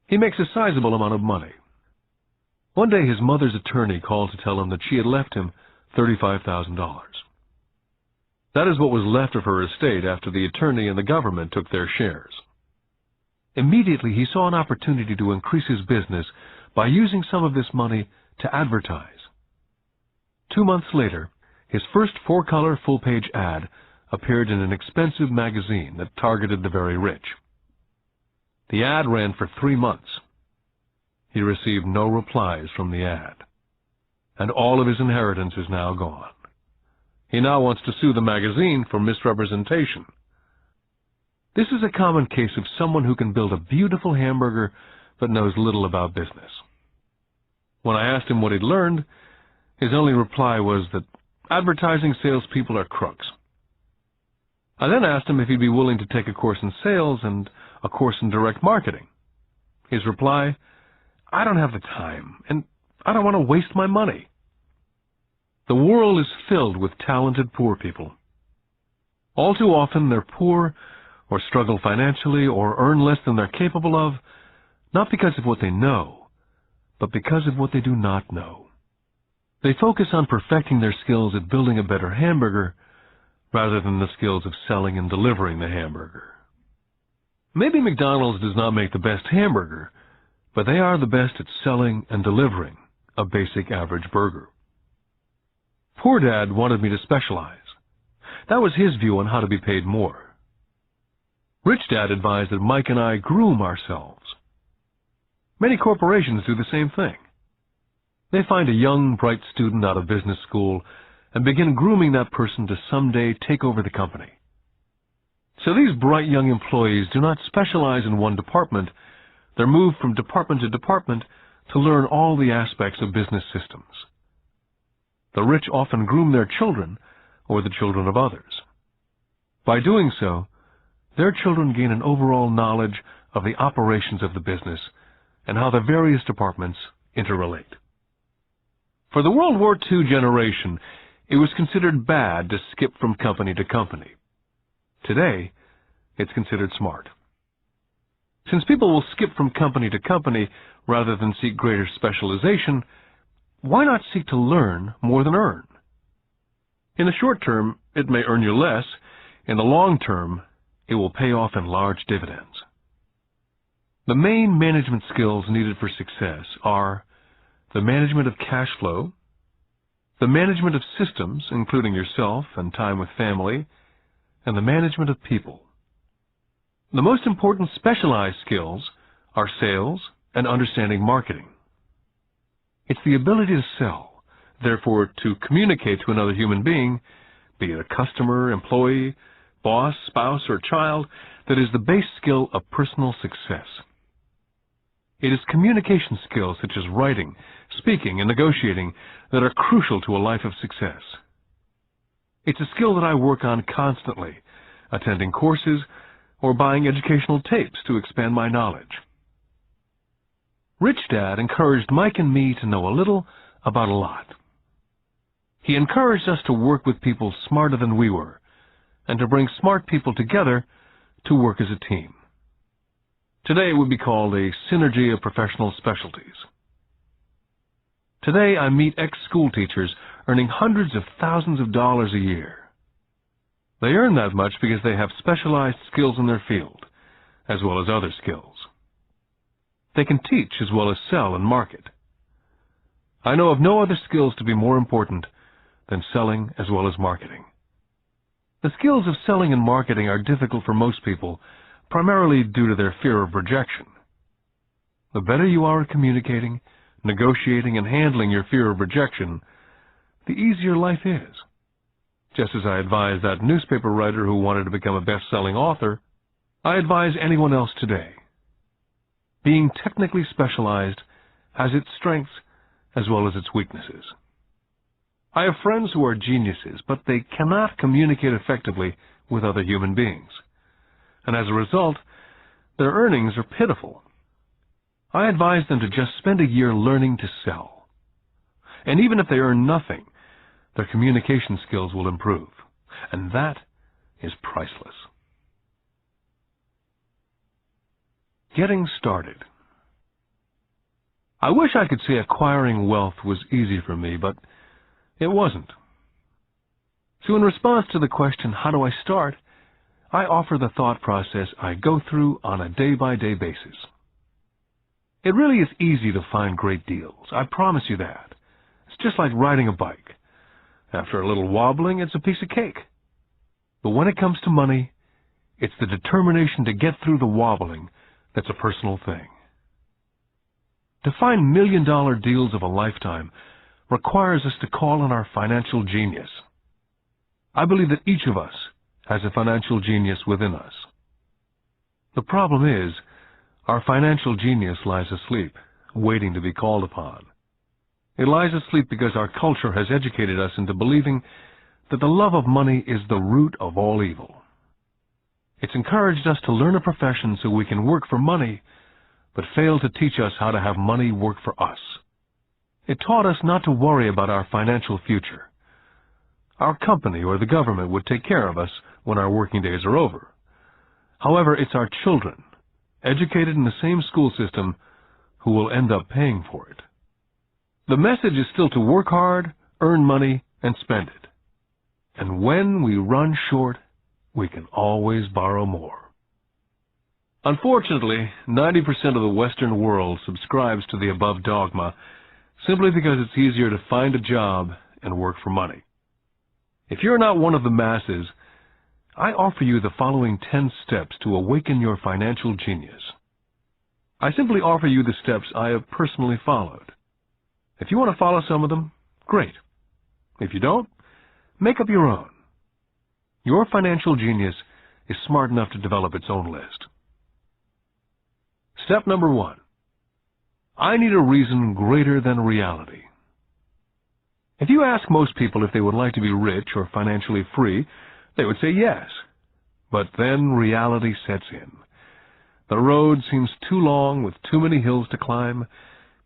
He makes a sizable amount of money. One day his mother's attorney called to tell him that she had left him $35,000. That is what was left of her estate after the attorney and the government took their shares. Immediately he saw an opportunity to increase his business by using some of this money to advertise. 2 months later, his first 4-color full-page ad appeared in an expensive magazine that targeted the very rich. The ad ran for 3 months. He received no replies from the ad, and all of his inheritance is now gone. He now wants to sue the magazine for misrepresentation. This is a common case of someone who can build a beautiful hamburger but knows little about business. When I asked him what he'd learned, his only reply was that advertising salespeople are crooks. I then asked him if he'd be willing to take a course in sales and a course in direct marketing. His reply, "I don't have the time, and I don't want to waste my money." The world is filled with talented poor people. All too often they're poor or struggle financially or earn less than they're capable of, not because of what they know, but because of what they do not know. They focus on perfecting their skills at building a better hamburger rather than the skills of selling and delivering the hamburger. Maybe McDonald's does not make the best hamburger, but they are the best at selling and delivering a basic average burger. Poor Dad wanted me to specialize. That was his view on how to be paid more. Rich Dad advised that Mike and I groom ourselves. Many corporations do the same thing. They find a young, bright student out of business school and begin grooming that person to someday take over the company. So these bright young employees do not specialize in one department. They're moved from department to department to learn all the aspects of business systems. The rich often groom their children or the children of others. By doing so, their children gain an overall knowledge of the operations of the business and how the various departments interrelate. For the World War II generation, it was considered bad to skip from company to company. Today, it's considered smart. Since people will skip from company to company rather than seek greater specialization, why not seek to learn more than earn? In the short term, it may earn you less. In the long term, it will pay off in large dividends. The main management skills needed for success are the management of cash flow, the management of systems, including yourself and time with family, and the management of people. The most important specialized skills are sales and understanding marketing. It's the ability to sell, therefore to communicate to another human being, be it a customer, employee, boss, spouse, or child, that is the base skill of personal success. It is communication skills such as writing, speaking, and negotiating that are crucial to a life of success. It's a skill that I work on constantly, attending courses or buying educational tapes to expand my knowledge. Rich Dad encouraged Mike and me to know a little about a lot. He encouraged us to work with people smarter than we were, and to bring smart people together to work as a team. Today it would be called a synergy of professional specialties. Today I meet ex-school teachers earning hundreds of thousands of dollars a year. They earn that much because they have specialized skills in their field, as well as other skills. They can teach as well as sell and market. I know of no other skills to be more important than selling as well as marketing. The skills of selling and marketing are difficult for most people, primarily due to their fear of rejection. The better you are at communicating, negotiating, and handling your fear of rejection, the easier life is. Just as I advise that newspaper writer who wanted to become a best-selling author, I advise anyone else today. Being technically specialized has its strengths as well as its weaknesses. I have friends who are geniuses, but they cannot communicate effectively with other human beings. And as a result, their earnings are pitiful. I advise them to just spend a year learning to sell. And even if they earn nothing, their communication skills will improve. And that is priceless. Getting started. I wish I could say acquiring wealth was easy for me, but it wasn't. So in response to the question, how do I start, I offer the thought process I go through on a day-by-day basis. It really is easy to find great deals. I promise you that. It's just like riding a bike. After a little wobbling, it's a piece of cake. But when it comes to money, it's the determination to get through the wobbling that's a personal thing. To find million-dollar deals of a lifetime requires us to call on our financial genius. I believe that each of us has a financial genius within us. The problem is, our financial genius lies asleep, waiting to be called upon. It lies asleep because our culture has educated us into believing that the love of money is the root of all evil. It's encouraged us to learn a profession so we can work for money, but failed to teach us how to have money work for us. It taught us not to worry about our financial future. Our company or the government would take care of us when our working days are over. However, it's our children, educated in the same school system, who will end up paying for it. The message is still to work hard, earn money, and spend it. And when we run short, we can always borrow more. Unfortunately, 90% of the Western world subscribes to the above dogma simply because it's easier to find a job and work for money. If you're not one of the masses, I offer you the following 10 steps to awaken your financial genius. I simply offer you the steps I have personally followed. If you want to follow some of them, great. If you don't, make up your own. Your financial genius is smart enough to develop its own list. Step number 1. I need a reason greater than reality. If you ask most people if they would like to be rich or financially free, they would say yes. But then reality sets in. The road seems too long with too many hills to climb.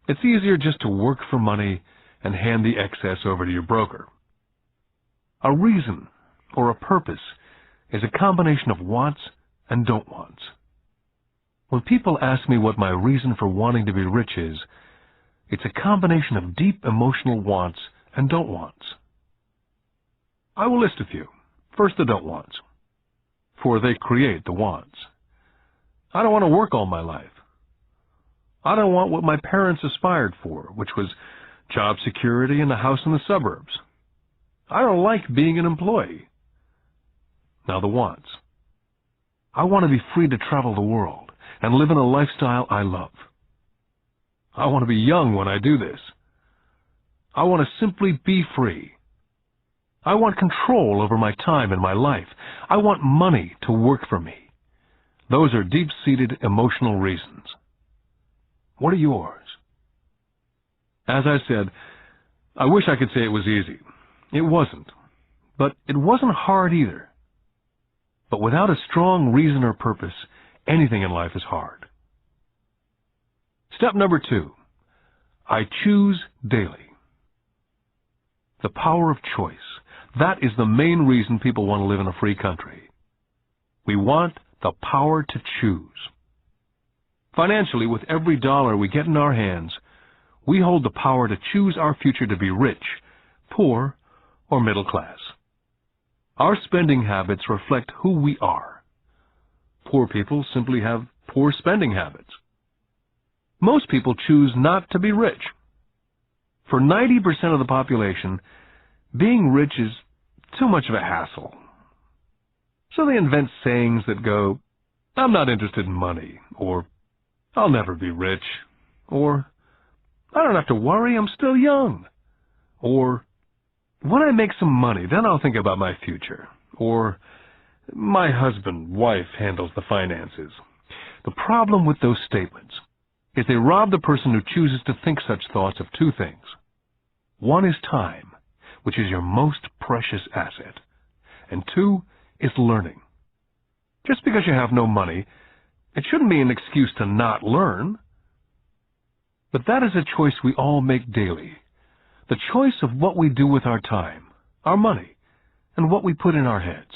It's easier just to work for money and hand the excess over to your broker. A reason or a purpose is a combination of wants and don't wants. When people ask me what my reason for wanting to be rich is, it's a combination of deep emotional wants and don't wants. I will list a few. First, the don't wants, for they create the wants. I don't want to work all my life. I don't want what my parents aspired for, which was job security and a house in the suburbs. I don't like being an employee. Now the wants. I want to be free to travel the world and live in a lifestyle I love. I want to be young when I do this. I want to simply be free. I want control over my time and my life. I want money to work for me. Those are deep-seated emotional reasons. What are yours? As I said, I wish I could say it was easy. It wasn't. But it wasn't hard either. But without a strong reason or purpose, anything in life is hard. Step number 2. I choose daily. The power of choice. That is the main reason people want to live in a free country. We want the power to choose. Financially, with every dollar we get in our hands, we hold the power to choose our future to be rich, poor, or middle class. Our spending habits reflect who we are. Poor people simply have poor spending habits. Most people choose not to be rich. For 90% of the population, being rich is too much of a hassle. So they invent sayings that go, I'm not interested in money, or I'll never be rich, or I don't have to worry, I'm still young, or when I make some money, then I'll think about my future, or my husband, wife handles the finances. The problem with those statements is they rob the person who chooses to think such thoughts of two things. One is time, which is your most precious asset, and 2 is learning. Just because you have no money, it shouldn't be an excuse to not learn. But that is a choice we all make daily. The choice of what we do with our time, our money, and what we put in our heads.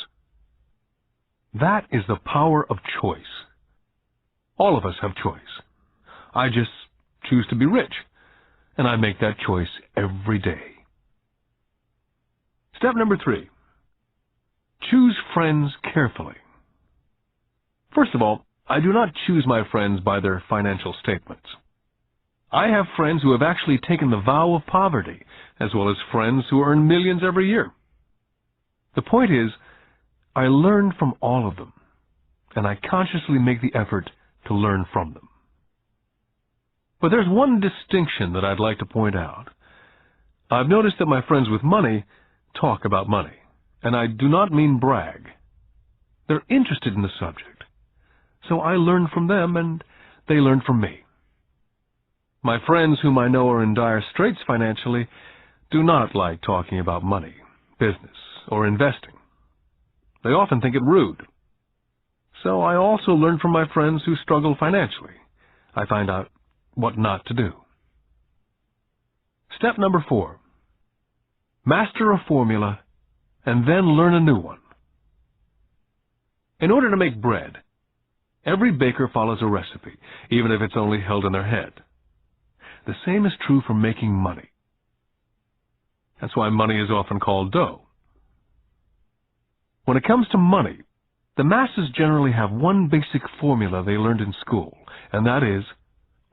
That is the power of choice. All of us have choice. I just choose to be rich, and I make that choice every day. Step number 3. Choose friends carefully. First of all, I do not choose my friends by their financial statements. I have friends who have actually taken the vow of poverty, as well as friends who earn millions every year. The point is, I learn from all of them, and I consciously make the effort to learn from them. But there's one distinction that I'd like to point out. I've noticed that my friends with money talk about money, and I do not mean brag. They're interested in the subject. so I learned from them and they learned from me. My friends whom I know are in dire straits financially do not like talking about money, business, or investing. They often think it rude. So I also learn from my friends who struggle financially. I find out what not to do. Step number 4. Master a formula and then learn a new one. In order to make bread, every baker follows a recipe, even if it's only held in their head. The same is true for making money. That's why money is often called dough. When it comes to money, the masses generally have one basic formula they learned in school, and that is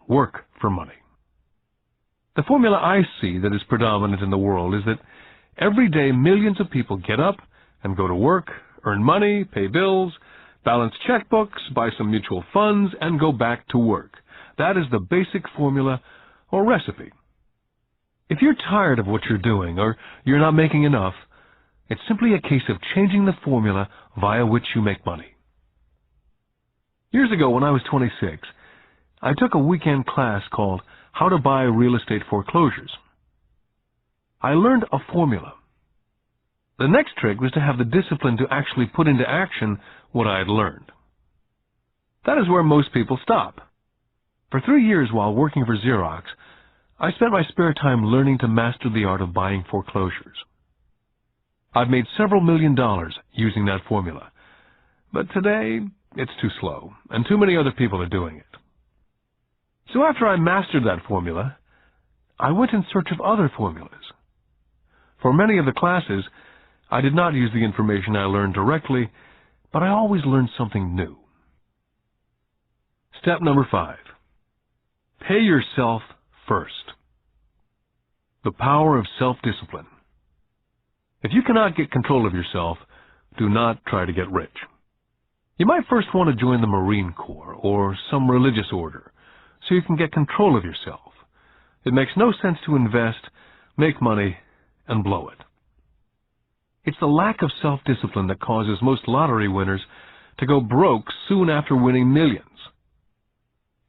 work for money. The formula I see that is predominant in the world is that every day millions of people get up and go to work, earn money, pay bills, balance checkbooks, buy some mutual funds, and go back to work. That is the basic formula or recipe. If you're tired of what you're doing or you're not making enough, it's simply a case of changing the formula via which you make money. Years ago, when I was 26, I took a weekend class called How to Buy Real Estate Foreclosures. I learned a formula. The next trick was to have the discipline to actually put into action what I had learned. That is where most people stop. For 3 years while working for Xerox, I spent my spare time learning to master the art of buying foreclosures. I've made several $1 million using that formula, but today it's too slow, and too many other people are doing it. So after I mastered that formula, I went in search of other formulas. For many of the classes, I did not use the information I learned directly, but I always learned something new. Step number 5. Pay yourself first. The power of self-discipline. If you cannot get control of yourself, do not try to get rich. You might first want to join the Marine Corps or some religious order so you can get control of yourself. It makes no sense to invest, make money, and blow it. It's the lack of self-discipline that causes most lottery winners to go broke soon after winning millions.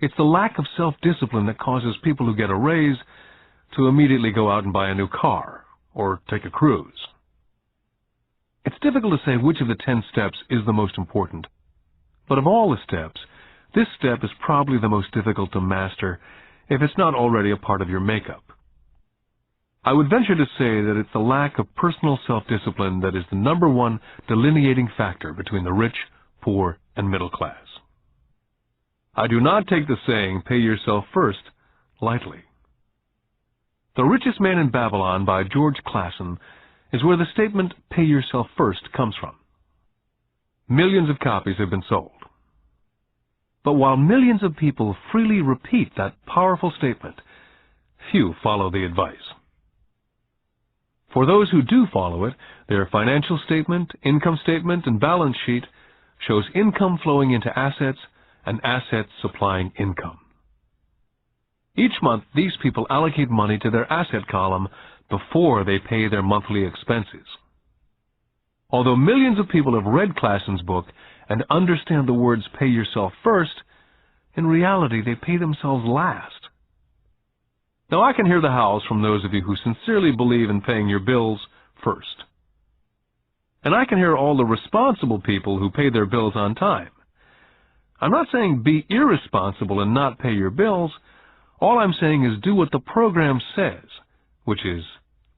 It's the lack of self-discipline that causes people who get a raise to immediately go out and buy a new car or take a cruise. It's difficult to say which of the 10 steps is the most important, but of all the steps, this step is probably the most difficult to master if it's not already a part of your makeup. I would venture to say that it's the lack of personal self-discipline that is the number one delineating factor between the rich, poor, and middle class. I do not take the saying, pay yourself first, lightly. The Richest Man in Babylon by George Clason is where the statement, pay yourself first, comes from. Millions of copies have been sold. But while millions of people freely repeat that powerful statement, few follow the advice. For those who do follow it, their financial statement, income statement, and balance sheet shows income flowing into assets and assets supplying income. Each month, these people allocate money to their asset column before they pay their monthly expenses. Although millions of people have read Clason's book and understand the words pay yourself first, in reality they pay themselves last. Now I can hear the howls from those of you who sincerely believe in paying your bills first. And I can hear all the responsible people who pay their bills on time. I'm not saying be irresponsible and not pay your bills. All I'm saying is do what the program says, which is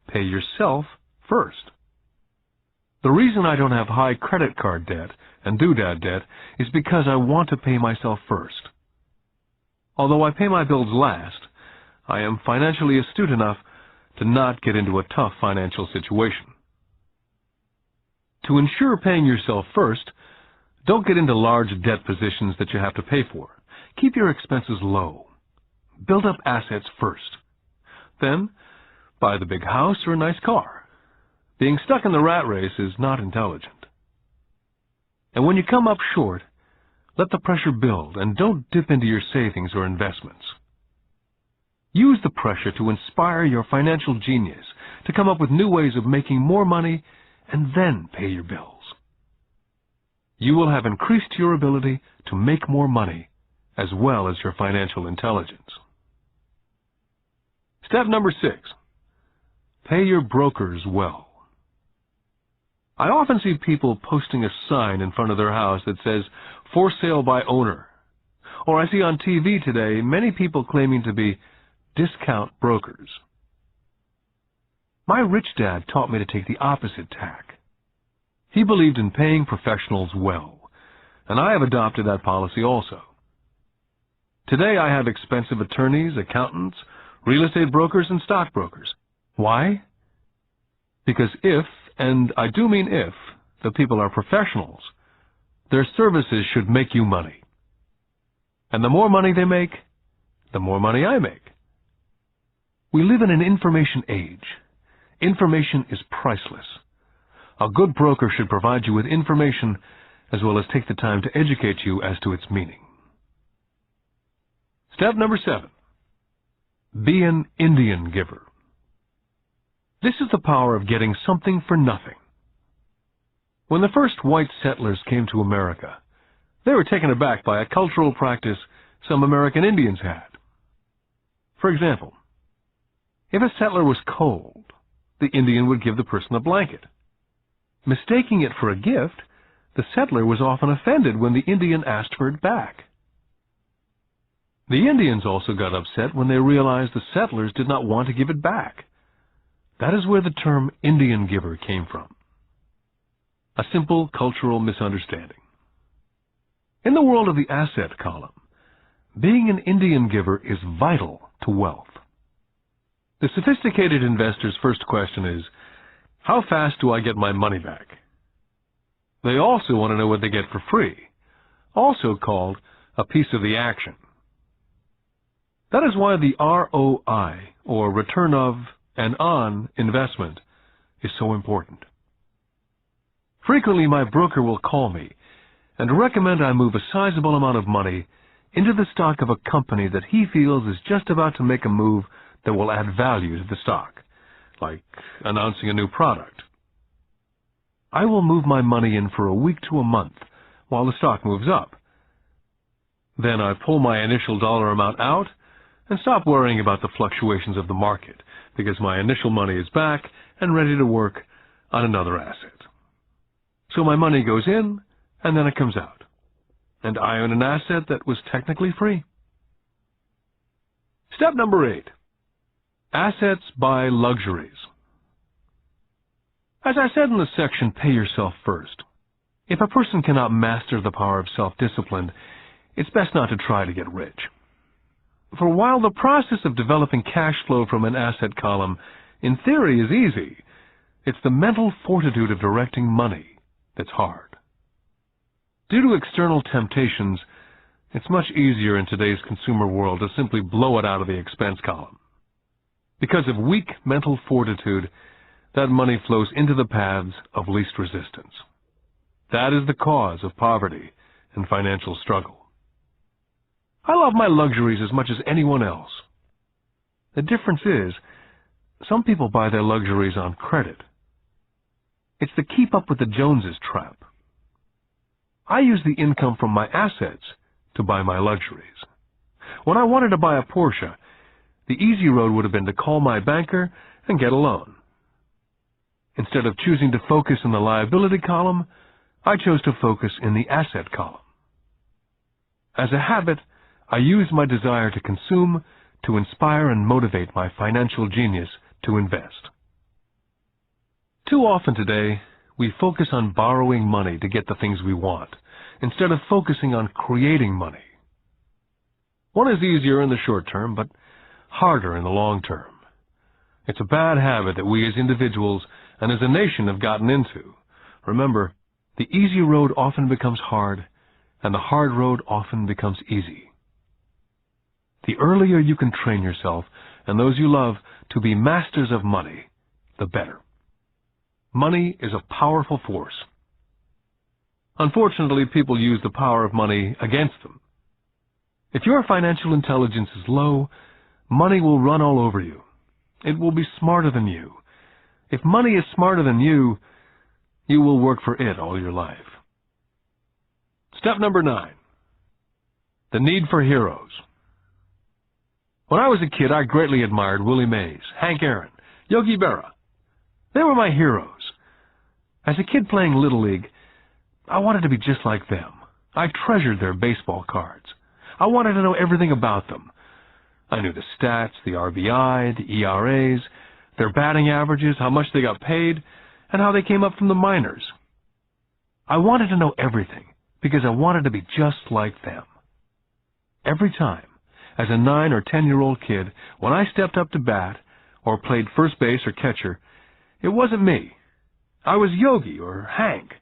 pay yourself first. The reason I don't have high credit card debt and doodad debt is because I want to pay myself first. Although I pay my bills last, I am financially astute enough to not get into a tough financial situation. To ensure paying yourself first, don't get into large debt positions that you have to pay for. Keep your expenses low. Build up assets first. Then, buy the big house or a nice car. Being stuck in the rat race is not intelligent. And when you come up short, let the pressure build and don't dip into your savings or investments. Use the pressure to inspire your financial genius to come up with new ways of making more money and then pay your bills. you will have increased your ability to make more money as well as your financial intelligence. Step number 6. Pay your brokers well. I often see people posting a sign in front of their house that says, "For sale by owner." Or I see on TV today many people claiming to be discount brokers. My rich dad taught me to take the opposite tack. He believed in paying professionals well, and I have adopted that policy also. Today I have expensive attorneys, accountants, real estate brokers, and stockbrokers. Why? Because if, and I do mean if, the people are professionals, their services should make you money. And the more money they make, the more money I make. We live in an information age. Information is priceless. A good broker should provide you with information as well as take the time to educate you as to its meaning. Step number 7. Be an Indian giver. This is the power of getting something for nothing. When the first white settlers came to America, they were taken aback by a cultural practice some American Indians had. For example, if a settler was cold, the Indian would give the person a blanket. Mistaking it for a gift, the settler was often offended when the Indian asked for it back. The Indians also got upset when they realized the settlers did not want to give it back. That is where the term Indian giver came from. A simple cultural misunderstanding. In the world of the asset column, being an Indian giver is vital to wealth. The sophisticated investor's first question is, how fast do I get my money back? They also want to know what they get for free, also called a piece of the action. That is why the ROI, or return of and on investment, is so important. Frequently, my broker will call me and recommend I move a sizable amount of money into the stock of a company that he feels is just about to make a move that will add value to the stock, like announcing a new product. I will move my money in for a week to a month while the stock moves up. Then I pull my initial dollar amount out and stop worrying about the fluctuations of the market because my initial money is back and ready to work on another asset. So my money goes in and then it comes out, and I own an asset that was technically free. Step number 8. Assets buy luxuries. As I said in the section, pay yourself first. If a person cannot master the power of self-discipline, it's best not to try to get rich. For while the process of developing cash flow from an asset column in theory is easy, it's the mental fortitude of directing money that's hard. Due to external temptations, it's much easier in today's consumer world to simply blow it out of the expense column. Because of weak mental fortitude, that money flows into the paths of least resistance. That is the cause of poverty and financial struggle. I love my luxuries as much as anyone else. The difference is, some people buy their luxuries on credit. It's the keep up with the Joneses trap. I use the income from my assets to buy my luxuries. When I wanted to buy a Porsche, the easy road would have been to call my banker and get a loan. Instead of choosing to focus in the liability column, I chose to focus in the asset column. As a habit, I use my desire to consume to inspire and motivate my financial genius to invest. Too often today, we focus on borrowing money to get the things we want, instead of focusing on creating money. One is easier in the short term, but harder in the long term. It's a bad habit that we as individuals and as a nation have gotten into. Remember, the easy road often becomes hard, and the hard road often becomes easy. The earlier you can train yourself and those you love to be masters of money, the better. Money is a powerful force. Unfortunately, people use the power of money against them. If your financial intelligence is low, money will run all over you. It will be smarter than you. If money is smarter than you will work for it all your life. Step number 9. The need for heroes. When I was a kid, I greatly admired Willie Mays, Hank Aaron, Yogi Berra. They were my heroes. As a kid playing Little League, I wanted to be just like them. I treasured their baseball cards. I wanted to know everything about them. I knew the stats, the RBI, the ERAs, their batting averages, how much they got paid, and how they came up from the minors. I wanted to know everything because I wanted to be just like them. Every time, as a 9 or 10-year-old kid, when I stepped up to bat or played first base or catcher, it wasn't me. I was Yogi or Hank.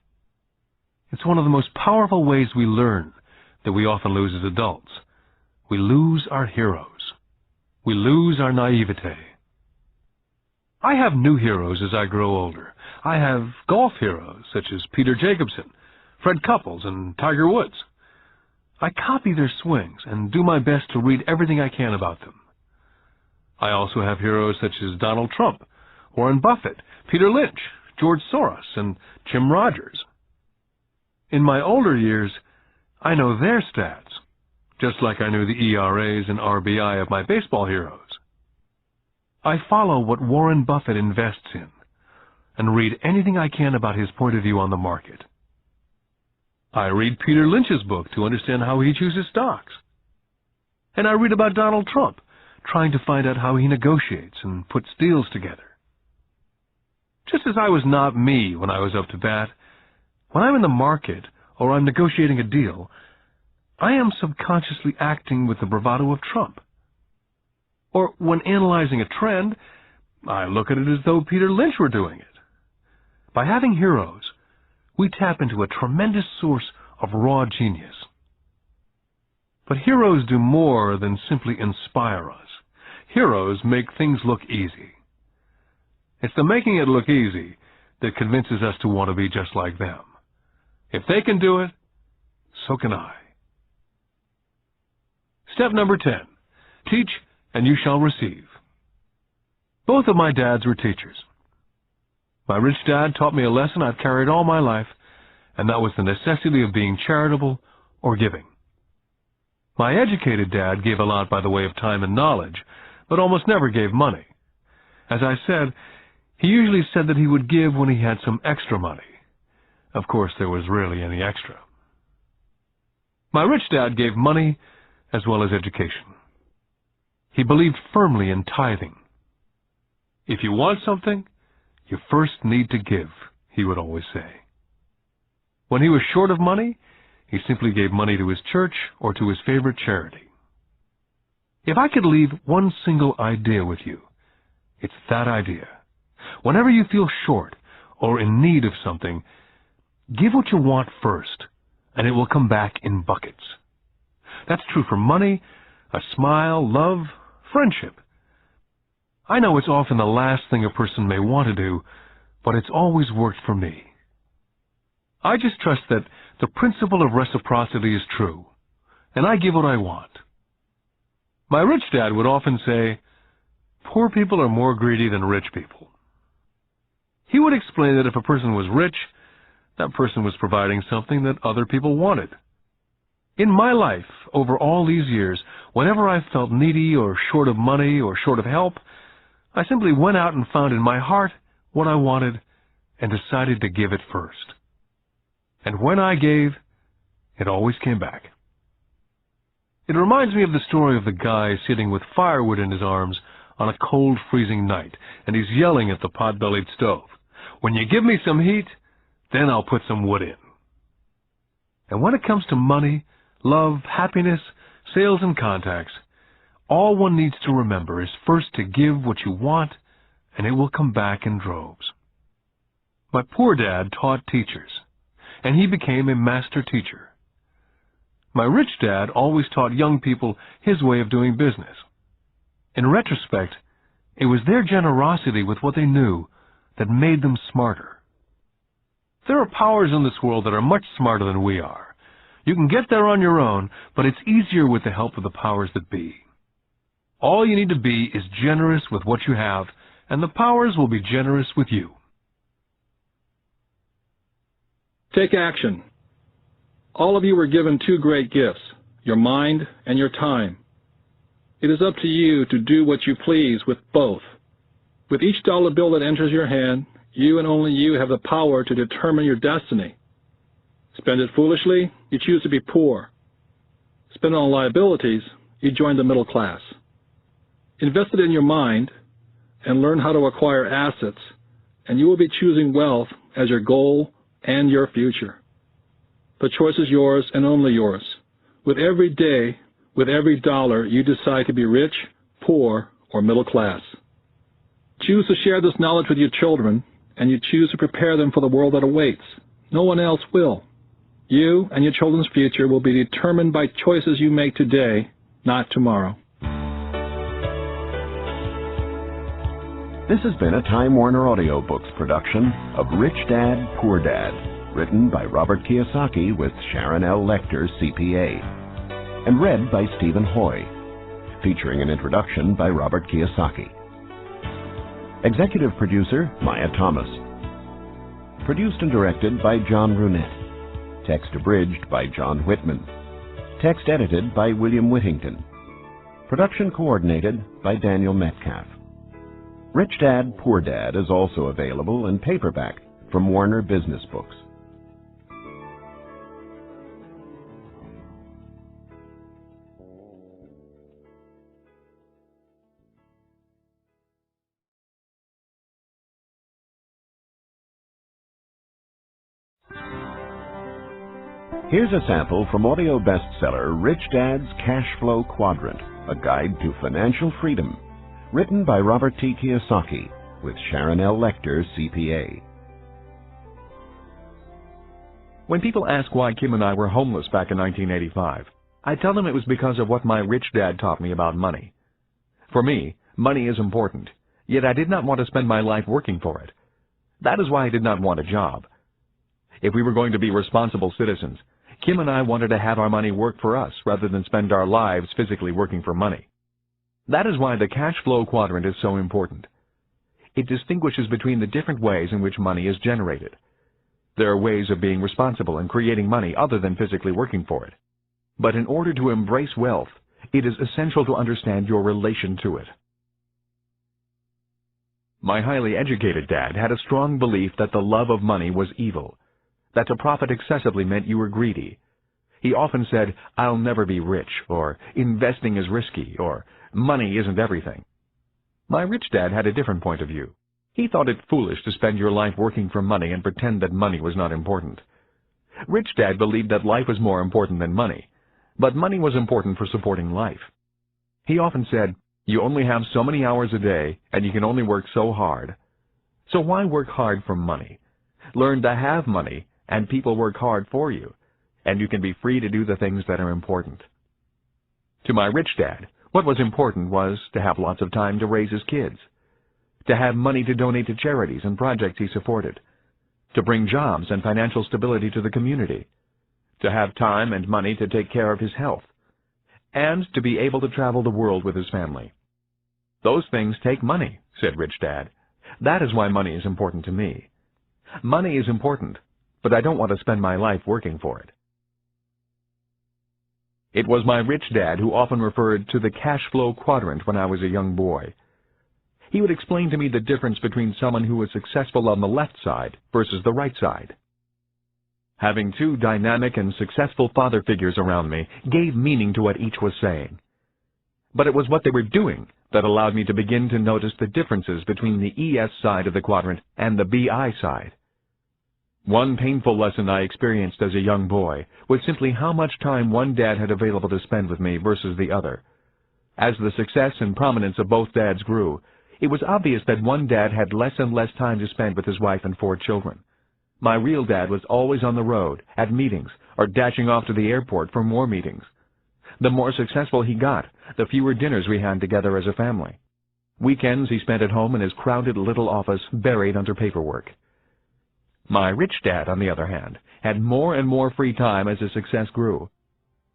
It's one of the most powerful ways we learn that we often lose as adults. We lose our heroes. We lose our naivete. I have new heroes as I grow older. I have golf heroes such as Peter Jacobsen, Fred Couples, and Tiger Woods. I copy their swings and do my best to read everything I can about them. I also have heroes such as Donald Trump, Warren Buffett, Peter Lynch, George Soros, and Jim Rogers. In my older years, I know their stats, just like I knew the ERAs and RBI of my baseball heroes. I follow what Warren Buffett invests in and read anything I can about his point of view on the market. I read Peter Lynch's book to understand how he chooses stocks. And I read about Donald Trump, trying to find out how he negotiates and puts deals together. Just as I was not me when I was up to bat, when I'm in the market or I'm negotiating a deal, I am subconsciously acting with the bravado of Trump. Or when analyzing a trend, I look at it as though Peter Lynch were doing it. By having heroes, we tap into a tremendous source of raw genius. But heroes do more than simply inspire us. Heroes make things look easy. It's the making it look easy that convinces us to want to be just like them. If they can do it, so can I. Step number 10. Teach and you shall receive. Both of my dads were teachers. My rich dad taught me a lesson I've carried all my life, and that was the necessity of being charitable or giving. My educated dad gave a lot by the way of time and knowledge, but almost never gave money. As I said, he usually said that he would give when he had some extra money. Of course, there was rarely any extra. My rich dad gave money as well as education. He believed firmly in tithing. If you want something, you first need to give, he would always say. When he was short of money, he simply gave money to his church or to his favorite charity. If I could leave one single idea with you, it's that idea. Whenever you feel short or in need of something, give what you want first, and it will come back in buckets. That's true for money, a smile, love, friendship. I know it's often the last thing a person may want to do, but it's always worked for me. I just trust that the principle of reciprocity is true, and I give what I want. My rich dad would often say, poor people are more greedy than rich people. He would explain that if a person was rich, that person was providing something that other people wanted. In my life, over all these years, whenever I felt needy or short of money or short of help, I simply went out and found in my heart what I wanted and decided to give it first. And when I gave, it always came back. It reminds me of the story of the guy sitting with firewood in his arms on a cold, freezing night, and he's yelling at the pot-bellied stove, "When you give me some heat, then I'll put some wood in." And when it comes to money, love, happiness, sales, and contacts, all one needs to remember is first to give what you want, and it will come back in droves. My poor dad taught teachers, and he became a master teacher. My rich dad always taught young people his way of doing business. In retrospect, it was their generosity with what they knew that made them smarter. There are powers in this world that are much smarter than we are. You can get there on your own, but it's easier with the help of the powers that be. All you need to be is generous with what you have, and the powers will be generous with you. Take action. All of you were given two great gifts, your mind and your time. It is up to you to do what you please with both. With each dollar bill that enters your hand, you and only you have the power to determine your destiny. Spend it foolishly, you choose to be poor. Spend it on liabilities, you join the middle class. Invest it in your mind and learn how to acquire assets, and you will be choosing wealth as your goal and your future. The choice is yours and only yours. With every day, with every dollar, you decide to be rich, poor, or middle class. Choose to share this knowledge with your children, and you choose to prepare them for the world that awaits. No one else will. You and your children's future will be determined by choices you make today, not tomorrow. This has been a Time Warner Audiobooks production of Rich Dad, Poor Dad, written by Robert Kiyosaki with Sharon L. Lecter, CPA, and read by Stephen Hoy, featuring an introduction by Robert Kiyosaki. Executive producer, Maya Thomas. Produced and directed by John Brunette. Text abridged by John Whitman. Text edited by William Whittington. Production coordinated by Daniel Metcalf. Rich Dad, Poor Dad is also available in paperback from Warner Business Books. Here's a sample from audio bestseller Rich Dad's Cash Flow Quadrant, a guide to financial freedom, written by Robert T. Kiyosaki with Sharon L. Lecter, CPA. When people ask why Kim and I were homeless back in 1985, I tell them it was because of what my rich dad taught me about money. For me, money is important, yet I did not want to spend my life working for it. That is why I did not want a job. If we were going to be responsible citizens, Kim and I wanted to have our money work for us rather than spend our lives physically working for money. That is why the cash flow quadrant is so important. It distinguishes between the different ways in which money is generated. There are ways of being responsible and creating money other than physically working for it. But in order to embrace wealth, it is essential to understand your relation to it. My highly educated dad had a strong belief that the love of money was evil, that to profit excessively meant you were greedy. He often said, "I'll never be rich," or "investing is risky," or "money isn't everything." My rich dad had a different point of view. He thought it foolish to spend your life working for money and pretend that money was not important. Rich Dad believed that life was more important than money, but money was important for supporting life. He often said, "You only have so many hours a day, and you can only work so hard. So why work hard for money? Learn to have money, and people work hard for you, and you can be free to do the things that are important." To my rich dad, what was important was to have lots of time to raise his kids, to have money to donate to charities and projects he supported, to bring jobs and financial stability to the community, to have time and money to take care of his health, and to be able to travel the world with his family. "Those things take money," said Rich Dad. "That is why money is important to me. Money is important, but I don't want to spend my life working for it." It was my rich dad who often referred to the cash flow quadrant when I was a young boy. He would explain to me the difference between someone who was successful on the left side versus the right side. Having two dynamic and successful father figures around me gave meaning to what each was saying. But it was what they were doing that allowed me to begin to notice the differences between the ES side of the quadrant and the BI side. One painful lesson I experienced as a young boy was simply how much time one dad had available to spend with me versus the other. As the success and prominence of both dads grew, it was obvious that one dad had less and less time to spend with his wife and 4 children. My real dad was always on the road, at meetings, or dashing off to the airport for more meetings. The more successful he got, the fewer dinners we had together as a family. Weekends he spent at home in his crowded little office buried under paperwork. My rich dad, on the other hand, had more and more free time as his success grew.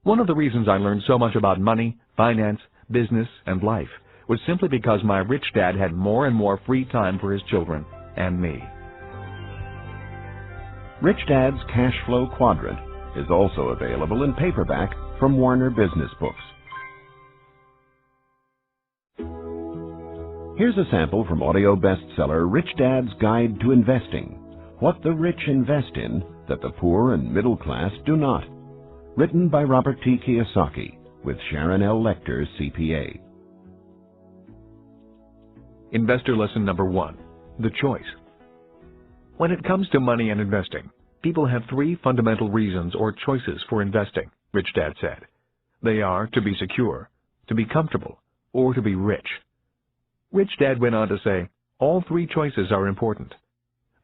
One of the reasons I learned so much about money, finance, business, and life was simply because my rich dad had more and more free time for his children and me. Rich Dad's Cash Flow Quadrant is also available in paperback from Warner Business Books. Here's a sample from audio bestseller Rich Dad's Guide to Investing: What the Rich Invest in That the Poor and Middle Class Do Not. Written by Robert T. Kiyosaki, with Sharon L. Lecter, CPA. Investor lesson number 1: the choice. When it comes to money and investing, people have 3 fundamental reasons or choices for investing, Rich Dad said. They are to be secure, to be comfortable, or to be rich. Rich Dad went on to say, all 3 choices are important.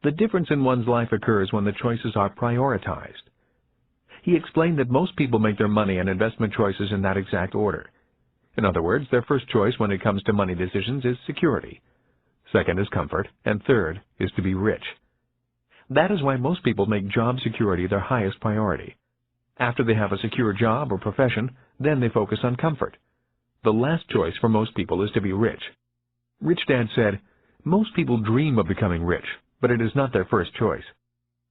The difference in one's life occurs when the choices are prioritized. He explained that most people make their money and investment choices in that exact order. In other words, their first choice when it comes to money decisions is security. Second is comfort, and third is to be rich. That is why most people make job security their highest priority. After they have a secure job or profession, then they focus on comfort. The last choice for most people is to be rich. Rich Dad said, most people dream of becoming rich, but it is not their first choice.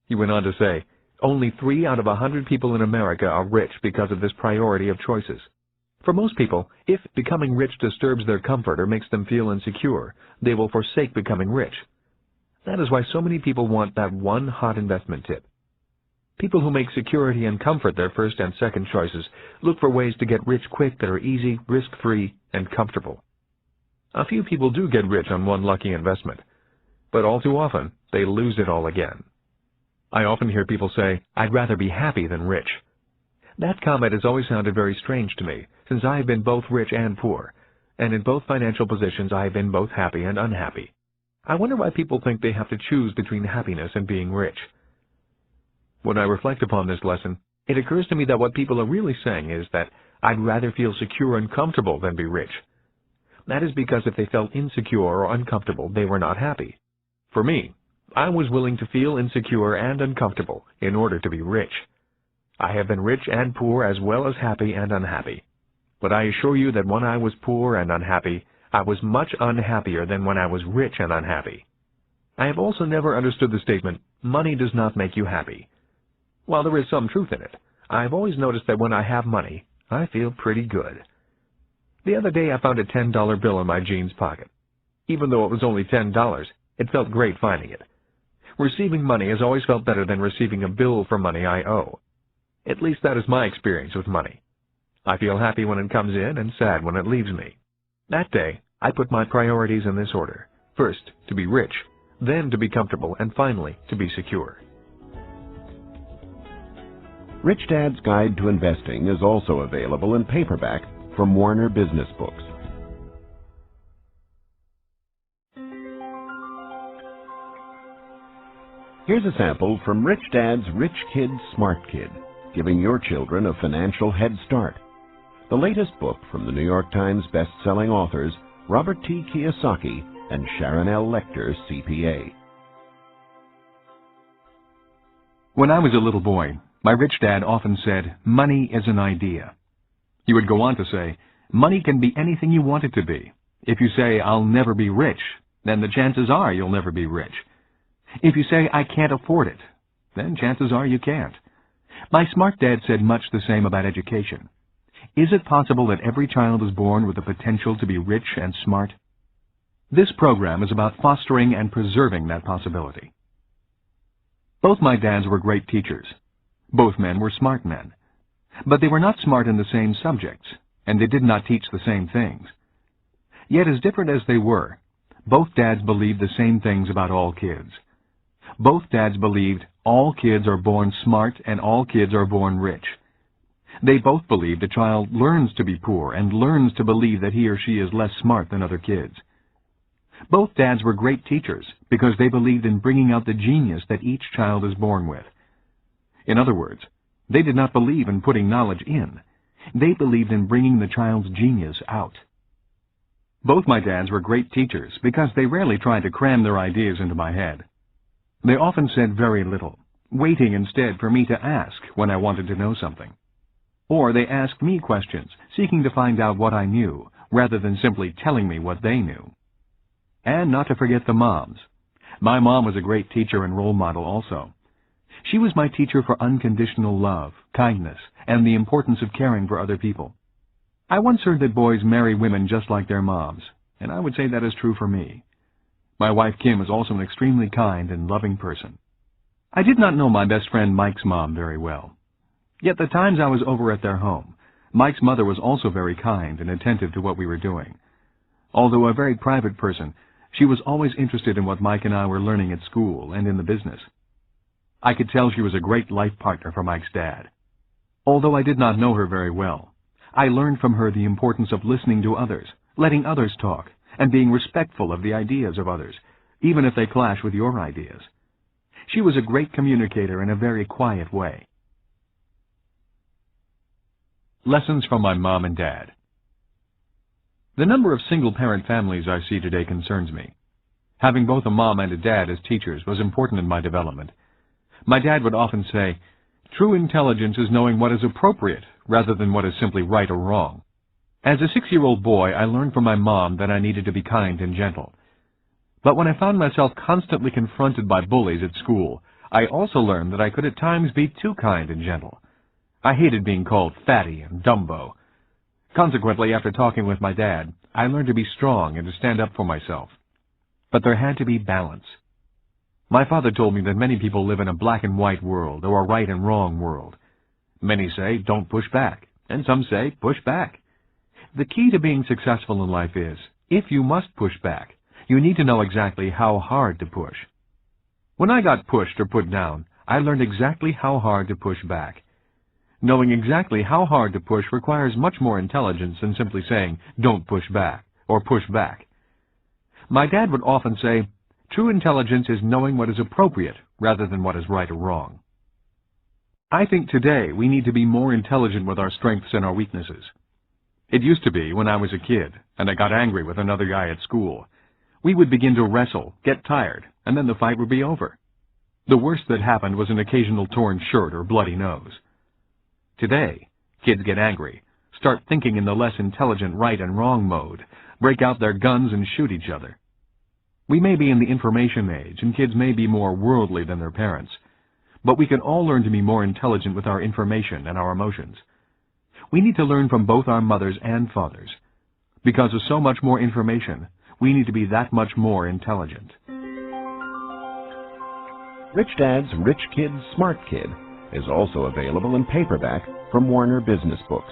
He went on to say, only 3 out of 100 people in America are rich because of this priority of choices. For most people, if becoming rich disturbs their comfort or makes them feel insecure, they will forsake becoming rich. That is why so many people want that one hot investment tip. People who make security and comfort their first and second choices look for ways to get rich quick that are easy, risk-free, and comfortable. A few people do get rich on one lucky investment, but all too often they lose it all again. I often hear people say, I'd rather be happy than rich. That comment has always sounded very strange to me, since I have been both rich and poor, and in both financial positions I have been both happy and unhappy. I wonder why people think they have to choose between happiness and being rich. When I reflect upon this lesson, it occurs to me that what people are really saying is that I'd rather feel secure and comfortable than be rich. That is because if they felt insecure or uncomfortable, they were not happy. For me, I was willing to feel insecure and uncomfortable in order to be rich. I have been rich and poor as well as happy and unhappy. But I assure you that when I was poor and unhappy, I was much unhappier than when I was rich and unhappy. I have also never understood the statement, money does not make you happy. While there is some truth in it, I have always noticed that when I have money, I feel pretty good. The other day I found a $10 bill in my jeans pocket. Even though it was only $10, it felt great finding it. Receiving money has always felt better than receiving a bill for money I owe. At least that is my experience with money. I feel happy when it comes in and sad when it leaves me. That day, I put my priorities in this order. First, to be rich, then to be comfortable, and finally, to be secure. Rich Dad's Guide to Investing is also available in paperback from Warner Business Books. Here's a sample from Rich Dad's Rich Kid, Smart Kid, giving your children a financial head start. The latest book from the New York Times best-selling authors Robert T. Kiyosaki and Sharon L. Lecter, CPA. When I was a little boy, my rich dad often said, money is an idea. He would go on to say, money can be anything you want it to be. If you say, I'll never be rich, then the chances are you'll never be rich. If you say, I can't afford it, then chances are you can't. My smart dad said much the same about education. Is it possible that every child is born with the potential to be rich and smart? This program is about fostering and preserving that possibility. Both my dads were great teachers. Both men were smart men. But they were not smart in the same subjects, and they did not teach the same things. Yet as different as they were, both dads believed the same things about all kids. Both dads believed all kids are born smart and all kids are born rich. They both believed a child learns to be poor and learns to believe that he or she is less smart than other kids. Both dads were great teachers because they believed in bringing out the genius that each child is born with. In other words, they did not believe in putting knowledge in. They believed in bringing the child's genius out. Both my dads were great teachers because they rarely tried to cram their ideas into my head. They often said very little, waiting instead for me to ask when I wanted to know something. Or they asked me questions, seeking to find out what I knew, rather than simply telling me what they knew. And not to forget the moms. My mom was a great teacher and role model also. She was my teacher for unconditional love, kindness, and the importance of caring for other people. I once heard that boys marry women just like their moms, and I would say that is true for me. My wife Kim is also an extremely kind and loving person. I did not know my best friend Mike's mom very well. Yet the times I was over at their home, Mike's mother was also very kind and attentive to what we were doing. Although a very private person, she was always interested in what Mike and I were learning at school and in the business. I could tell she was a great life partner for Mike's dad. Although I did not know her very well, I learned from her the importance of listening to others, letting others talk, and being respectful of the ideas of others, even if they clash with your ideas. She was a great communicator in a very quiet way. Lessons from my mom and dad. The number of single-parent families I see today concerns me. Having both a mom and a dad as teachers was important in my development. My dad would often say, "True intelligence is knowing what is appropriate rather than what is simply right or wrong." As a 6-year-old boy, I learned from my mom that I needed to be kind and gentle. But when I found myself constantly confronted by bullies at school, I also learned that I could at times be too kind and gentle. I hated being called fatty and Dumbo. Consequently, after talking with my dad, I learned to be strong and to stand up for myself. But there had to be balance. My father told me that many people live in a black and white world or a right and wrong world. Many say, don't push back, and some say, push back. The key to being successful in life is, if you must push back, you need to know exactly how hard to push. When I got pushed or put down, I learned exactly how hard to push back. Knowing exactly how hard to push requires much more intelligence than simply saying, don't push back, or push back. My dad would often say, true intelligence is knowing what is appropriate rather than what is right or wrong. I think today we need to be more intelligent with our strengths and our weaknesses. It used to be when I was a kid and I got angry with another guy at school. We would begin to wrestle, get tired, and then the fight would be over. The worst that happened was an occasional torn shirt or bloody nose. Today, kids get angry, start thinking in the less intelligent right and wrong mode, break out their guns and shoot each other. We may be in the information age, and kids may be more worldly than their parents, but we can all learn to be more intelligent with our information and our emotions. We need to learn from both our mothers and fathers. Because of so much more information, we need to be that much more intelligent. Rich Dad's Rich Kid, Smart Kid is also available in paperback from Warner Business Books.